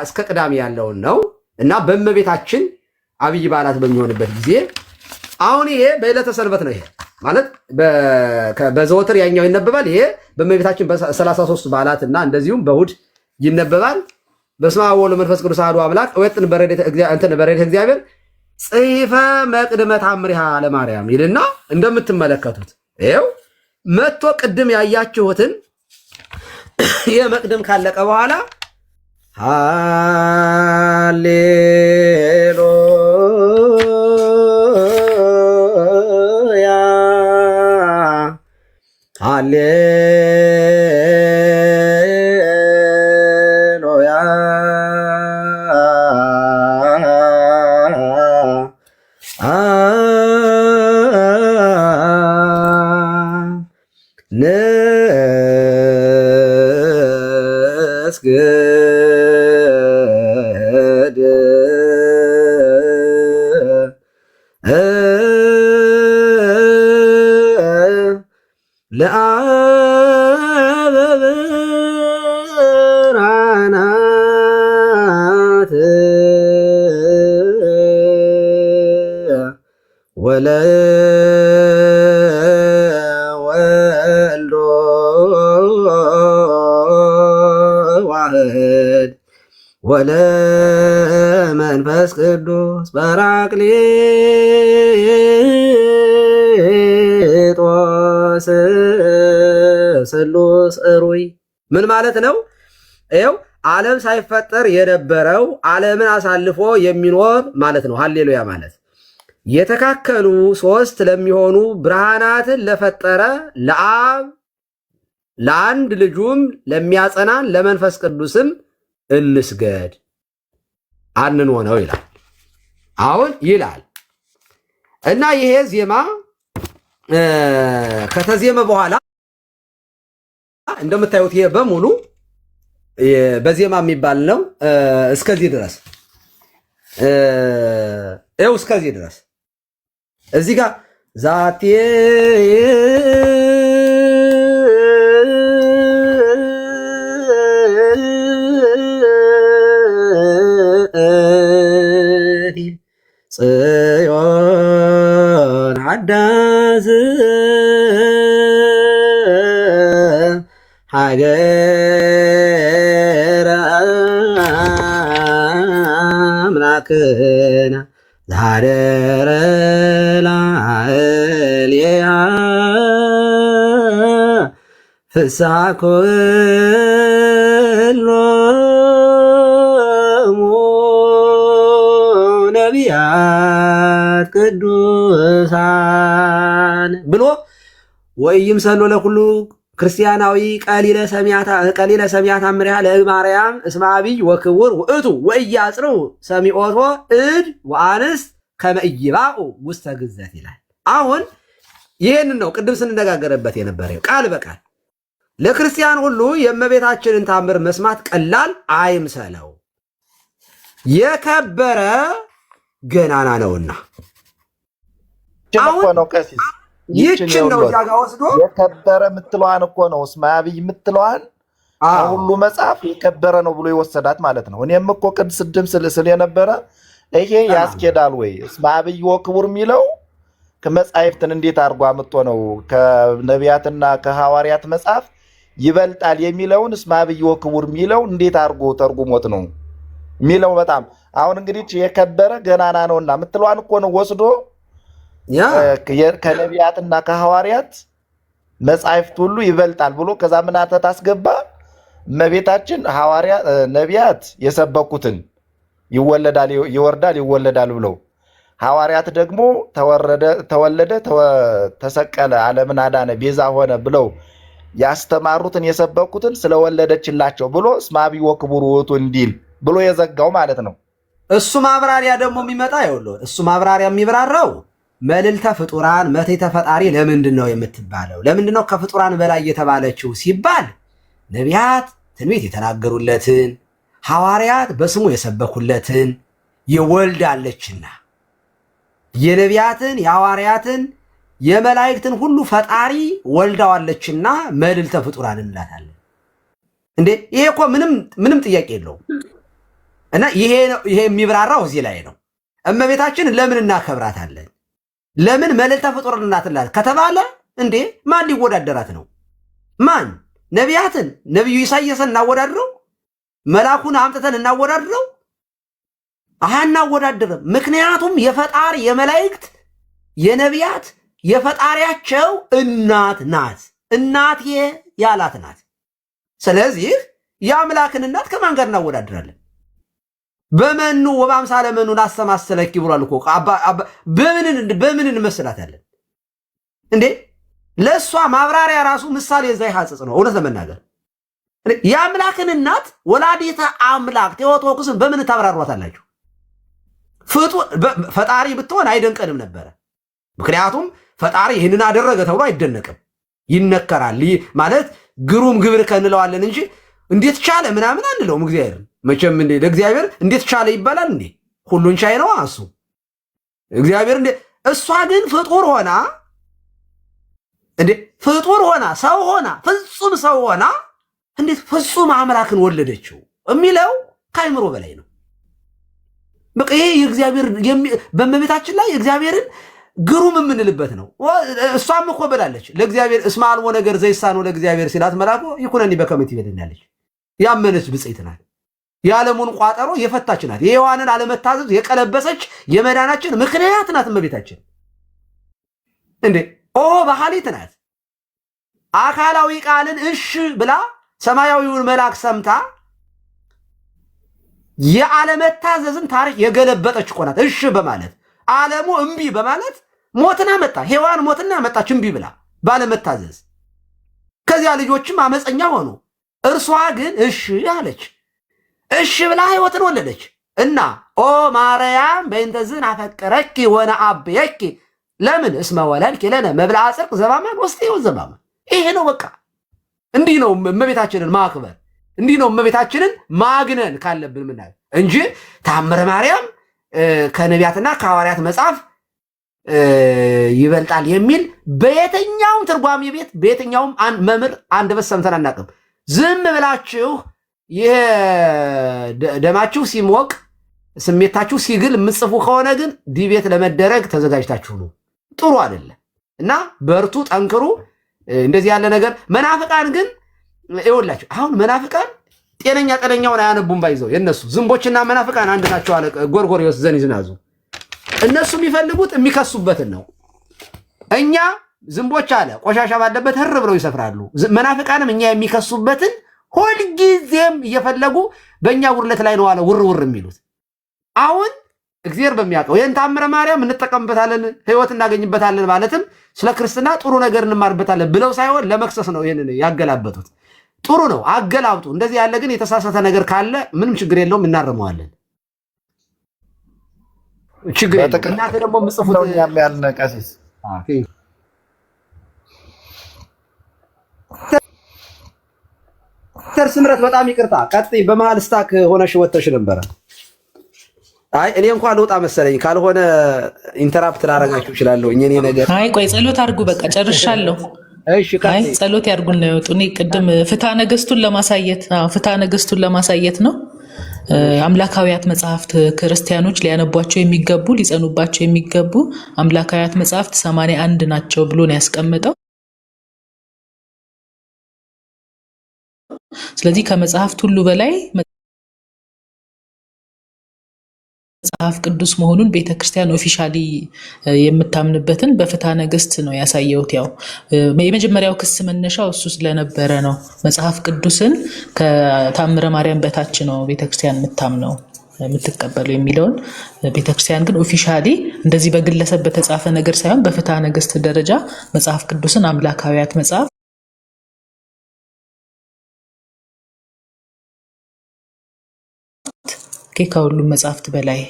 እስከ ቅዳሜ ያለውን ነው እና በእመቤታችን አብይ በዓላት በሚሆንበት ጊዜ አሁን ይሄ በዕለተ ሰንበት ነው። ይሄ ማለት በዘወትር ያኛው ይነበባል። ይሄ በእመቤታችን በ33 በዓላት እና እንደዚሁም በእሑድ ይነበባል። በስመ አብ ወወልድ ወመንፈስ ቅዱስ አሐዱ አምላክ ወጥን በረድኤተ እግዚአብሔር ጽሕፈ መቅድመ ታምሪሃ ለማርያም ይልና እንደምትመለከቱት ይኸው መጥቶ ቅድም ያያችሁትን የመቅድም ካለቀ በኋላ ሃሌሉያ ሃሌሉያ ንስግድ ለአብ ብርሃናት ወለወልድ ዋህድ ወለመንፈስ ቅዱስ ጰራቅሊጦስ ስሉስ እሩይ። ምን ማለት ነው? ይኸው ዓለም ሳይፈጠር የነበረው ዓለምን አሳልፎ የሚኖር ማለት ነው። ሃሌሉያ ማለት የተካከሉ ሶስት ለሚሆኑ ብርሃናትን ለፈጠረ ለአብ ለአንድ ልጁም ለሚያጸናን ለመንፈስ ቅዱስም እንስገድ አንንሆነው ይላል። አሁን ይላል እና ይሄ ዜማ ከተዜመ በኋላ እንደምታዩት ይሄ በሙሉ በዜማ የሚባል ነው። እስከዚህ ድረስ ይኸው እስከዚህ ድረስ እዚህ ጋር ዛቴ ጽዮን አዳዝ ሀገረ አምላክና ዛደረ ላዕሌሃ ፍስሐ ኩሎሙ ነቢያት ቅዱሳን ብሎ ወይምሰሎ ለኩሉ ክርስቲያናዊ ቀሊለ ሰሚያት አምሪሃ ለማርያም እስመ አብይ ወክቡር ውእቱ ወኢያጽርው ሰሚዖቶ እድ ወአንስት ከመ ኢይባኡ ውስተ ግዘት ይላል። አሁን ይህንን ነው ቅድም ስንነጋገርበት የነበረው ቃል በቃል ለክርስቲያን ሁሉ የእመቤታችንን ታምር መስማት ቀላል አይምሰለው፣ የከበረ ገናና ነውና። አሁን ነው ቀሲስ ይህችን ነው እዚያ ጋር ወስዶ የከበረ የምትለዋን እኮ ነው እስመ አብይ የምትለዋን ሁሉ መጽሐፍ የከበረ ነው ብሎ የወሰዳት ማለት ነው። እኔም እኮ ቅድም ስል የነበረ ይሄ ያስኬዳል ወይ እስመ አብይ ወክቡር የሚለው ከመጻሕፍትን እንዴት አድርጎ አምጥቶ ነው ከነቢያትና ከሐዋርያት መጽሐፍ ይበልጣል የሚለውን እስመ አብይ ወክቡር የሚለው እንዴት አድርጎ ተርጉሞት ነው የሚለው በጣም አሁን እንግዲህ የከበረ ገናና ነውና የምትለዋን እኮ ነው ወስዶ ከነቢያትና ከሐዋርያት መጻሕፍት ሁሉ ይበልጣል ብሎ ከዛ ምን አተት አስገባ። እመቤታችን ነቢያት የሰበኩትን ይወለዳል ይወርዳል ይወለዳል ብለው ሐዋርያት ደግሞ ተወለደ ተሰቀለ ዓለምን አዳነ ቤዛ ሆነ ብለው ያስተማሩትን የሰበኩትን ስለወለደችላቸው ብሎ እስመ አብይ ወክቡር ውእቱ እንዲል ብሎ የዘጋው ማለት ነው። እሱ ማብራሪያ ደግሞ የሚመጣ ይኸውልህ፣ እሱ ማብራሪያ የሚብራራው መልዕልተ ፍጡራን መትሕተ ፈጣሪ ለምንድን ነው የምትባለው? ለምንድን ነው ከፍጡራን በላይ የተባለችው ሲባል ነቢያት ትንቢት የተናገሩለትን ሐዋርያት በስሙ የሰበኩለትን ይወልዳለችና የነቢያትን የሐዋርያትን የመላእክትን ሁሉ ፈጣሪ ወልዳዋለችና መልዕልተ ፍጡራን እንላታለን። እንዴ ይሄ እኮ ምንም ጥያቄ የለውም። እና ይሄ የሚብራራው እዚህ ላይ ነው። እመቤታችን ለምን እናከብራታለን? ለምን መልዕልተ ፍጡራን እናትላት ከተባለ እንዴ ማን ሊወዳደራት ነው? ማን? ነቢያትን ነቢዩ ኢሳይያስን እናወዳድረው? መልአኩን አምጥተን እናወዳድረው? አናወዳድርም። ምክንያቱም የፈጣሪ የመላእክት የነቢያት የፈጣሪያቸው እናት ናት። እናቴ ያላት ናት። ስለዚህ የአምላክን እናት ከማን ጋር እናወዳድራለን? በመኑ ወበአምሳለ መኑ ናስተማሰለኪ ብሏል እኮ። በምን እንመስላታለን እንዴ? ለእሷ ማብራሪያ ራሱ ምሳሌ እዛ ይሐጽጽ ነው። እውነት ለመናገር የአምላክን እናት ወላዲተ አምላክ ቴዎቶክስን በምን ታብራሯታላችሁ? ፈጣሪ ብትሆን አይደንቀንም ነበረ። ምክንያቱም ፈጣሪ ይህንን አደረገ ተብሎ አይደነቅም፣ ይነከራል። ማለት ግሩም ግብር ከንለዋለን እንጂ እንዴት ቻለ ምናምን አንለውም። እግዚአብሔር መቼም እንዴ ለእግዚአብሔር እንዴት ቻለ ይባላል እንዴ? ሁሉን ቻይ ነው እሱ እግዚአብሔር። እንዴ እሷ ግን ፍጡር ሆና እንዴ ፍጡር ሆና ሰው ሆና ፍጹም ሰው ሆና እንዴት ፍጹም አምላክን ወለደችው የሚለው ከአይምሮ በላይ ነው። በቃ ይሄ የእግዚአብሔር በእመቤታችን ላይ እግዚአብሔርን ግሩም የምንልበት ነው። እሷም እኮ ብላለች ለእግዚአብሔር እስመ አልቦ ነገር ዘይሳነው ለእግዚአብሔር ሲላት መልአኩ ይኩነኒ በከመ ትቤለኒ አለች። ያመነች ብፅዕት ናት። የዓለሙን ቋጠሮ የፈታች ናት። የሔዋንን አለመታዘዝ የቀለበሰች የመዳናችን ምክንያት ናት እመቤታችን። እንዴ ባህሊት ናት። አካላዊ ቃልን እሺ ብላ ሰማያዊውን መልአክ ሰምታ የዓለመታዘዝን ታሪክ የገለበጠች እኮ ናት። እሺ በማለት ዓለሙ እምቢ በማለት ሞትን አመጣ። ሔዋን ሞትን አመጣች እምቢ ብላ ባለመታዘዝ። ከዚያ ልጆችም አመፀኛ ሆኑ። እርሷ ግን እሺ አለች። እሺ ብላ ሕይወትን ወለደች እና ማርያም በእንተዝን አፈቀረኪ ወነአብየኪ ለምን እስመ ወለድኪ ለነ መብልዐ ጽድቅ ዘበአማን ወስቴው ዘበአማን። ይሄ ነው በቃ። እንዲህ ነው እመቤታችንን ማክበር፣ እንዲህ ነው እመቤታችንን ማግነን ካለብን ምናምን እንጂ ተአምረ ማርያም ከነቢያትና ከሐዋርያት መጽሐፍ ይበልጣል የሚል በየትኛውም ትርጓሜ ቤት በየትኛውም መምህር አንደበት ሰምተን አናውቅም። ዝም ብላችሁ ይሄ ደማችሁ ሲሞቅ ስሜታችሁ ሲግል የምጽፉ ከሆነ ግን ዲቤት ለመደረግ ተዘጋጅታችሁ ነው። ጥሩ አይደለም እና በርቱ፣ ጠንክሩ። እንደዚህ ያለ ነገር መናፍቃን ግን ይኸውላችሁ አሁን መናፍቃን ጤነኛውን አያነቡም። ባይዘው የነሱ ዝንቦችና መናፍቃን አንድ ናቸው አለ ጎርጎርዮስ ዘኒዝናዙ። እነሱ የሚፈልጉት የሚከሱበትን ነው። እኛ ዝንቦች አለ ቆሻሻ ባለበት ህር ብለው ይሰፍራሉ። መናፍቃንም እኛ የሚከሱበትን ሁልጊዜም እየፈለጉ በእኛ ውርለት ላይ ነው አለ ውር የሚሉት። አሁን እግዚአብሔር በሚያውቀው ይህን ተአምረ ማርያም እንጠቀምበታለን፣ ህይወት እናገኝበታለን፣ ማለትም ስለ ክርስትና ጥሩ ነገር እንማርበታለን ብለው ሳይሆን ለመክሰስ ነው ይህንን ያገላበጡት። ጥሩ ነው አገላብጡ። እንደዚህ ያለ ግን የተሳሳተ ነገር ካለ ምንም ችግር የለውም፣ እናርመዋለን። ችግር የለውም። እናንተ ደግሞ ምጽፉት ያልነ ቀሲስ ስምረት በጣም ይቅርታ፣ ቀጥይ። በመሃል ስታክ ሆነሽ ወጥተሽ ነበረ። አይ እኔ እንኳን ልውጣ መሰለኝ፣ ካልሆነ ኢንተራፕት ላደርጋችሁ እችላለሁ። እኔ ነገር አይ ቆይ ጸሎት አድርጉ፣ በቃ ጨርሻለሁ። እሺ አይ ጸሎት ያድርጉና ይወጡ። እኔ ቅድም ፍትሐ ነገሥቱን ለማሳየት ነው። አምላካዊያት መጽሐፍት ክርስቲያኖች ሊያነቧቸው የሚገቡ ሊጸኑባቸው የሚገቡ አምላካዊያት መጽሐፍት 81 ናቸው ብሎ ነው ያስቀመጠው። ስለዚህ ከመጽሐፍት ሁሉ በላይ መጽሐፍ ቅዱስ መሆኑን ቤተክርስቲያን ኦፊሻሊ የምታምንበትን በፍትሐ ነገሥት ነው ያሳየሁት። ያው የመጀመሪያው ክስ መነሻው እሱ ስለነበረ ነው። መጽሐፍ ቅዱስን ከታምረ ማርያም በታች ነው ቤተክርስቲያን የምታምነው የምትቀበለው የሚለውን፣ ቤተክርስቲያን ግን ኦፊሻሊ እንደዚህ በግለሰብ በተጻፈ ነገር ሳይሆን በፍትሐ ነገሥት ደረጃ መጽሐፍ ቅዱስን አምላካዊያት መጽሐፍ ከሁሉም መጽሐፍት በላይ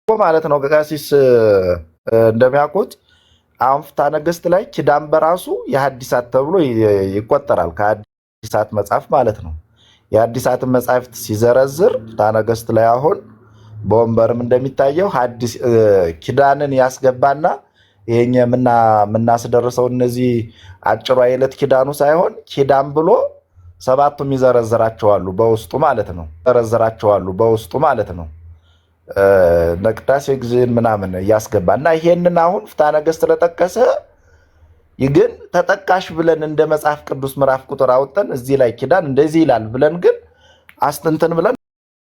ማለት ነው። ቀሲስ እንደሚያውቁት አሁን ፍትሐ ነገሥት ላይ ኪዳን በራሱ የሐዲሳት ተብሎ ይቆጠራል። ከሐዲሳት መጽሐፍ ማለት ነው። የሐዲሳትን መጽሐፍት ሲዘረዝር ፍትሐ ነገሥት ላይ አሁን በወንበርም እንደሚታየው ኪዳንን ያስገባና ይሄኛ የምናስደርሰው እነዚህ አጭሯ የዕለት ኪዳኑ ሳይሆን ኪዳን ብሎ ሰባቱም ይዘረዝራቸዋሉ በውስጡ ማለት ነው። ይዘረዝራቸዋሉ በውስጡ ማለት ነው። ለቅዳሴ ጊዜን ምናምን እያስገባ እና ይሄንን አሁን ፍትሐ ነገሥት ስለጠቀሰ ግን ተጠቃሽ ብለን እንደ መጽሐፍ ቅዱስ ምዕራፍ ቁጥር አውጥተን እዚህ ላይ ኪዳን እንደዚህ ይላል ብለን ግን አስተንተን ብለን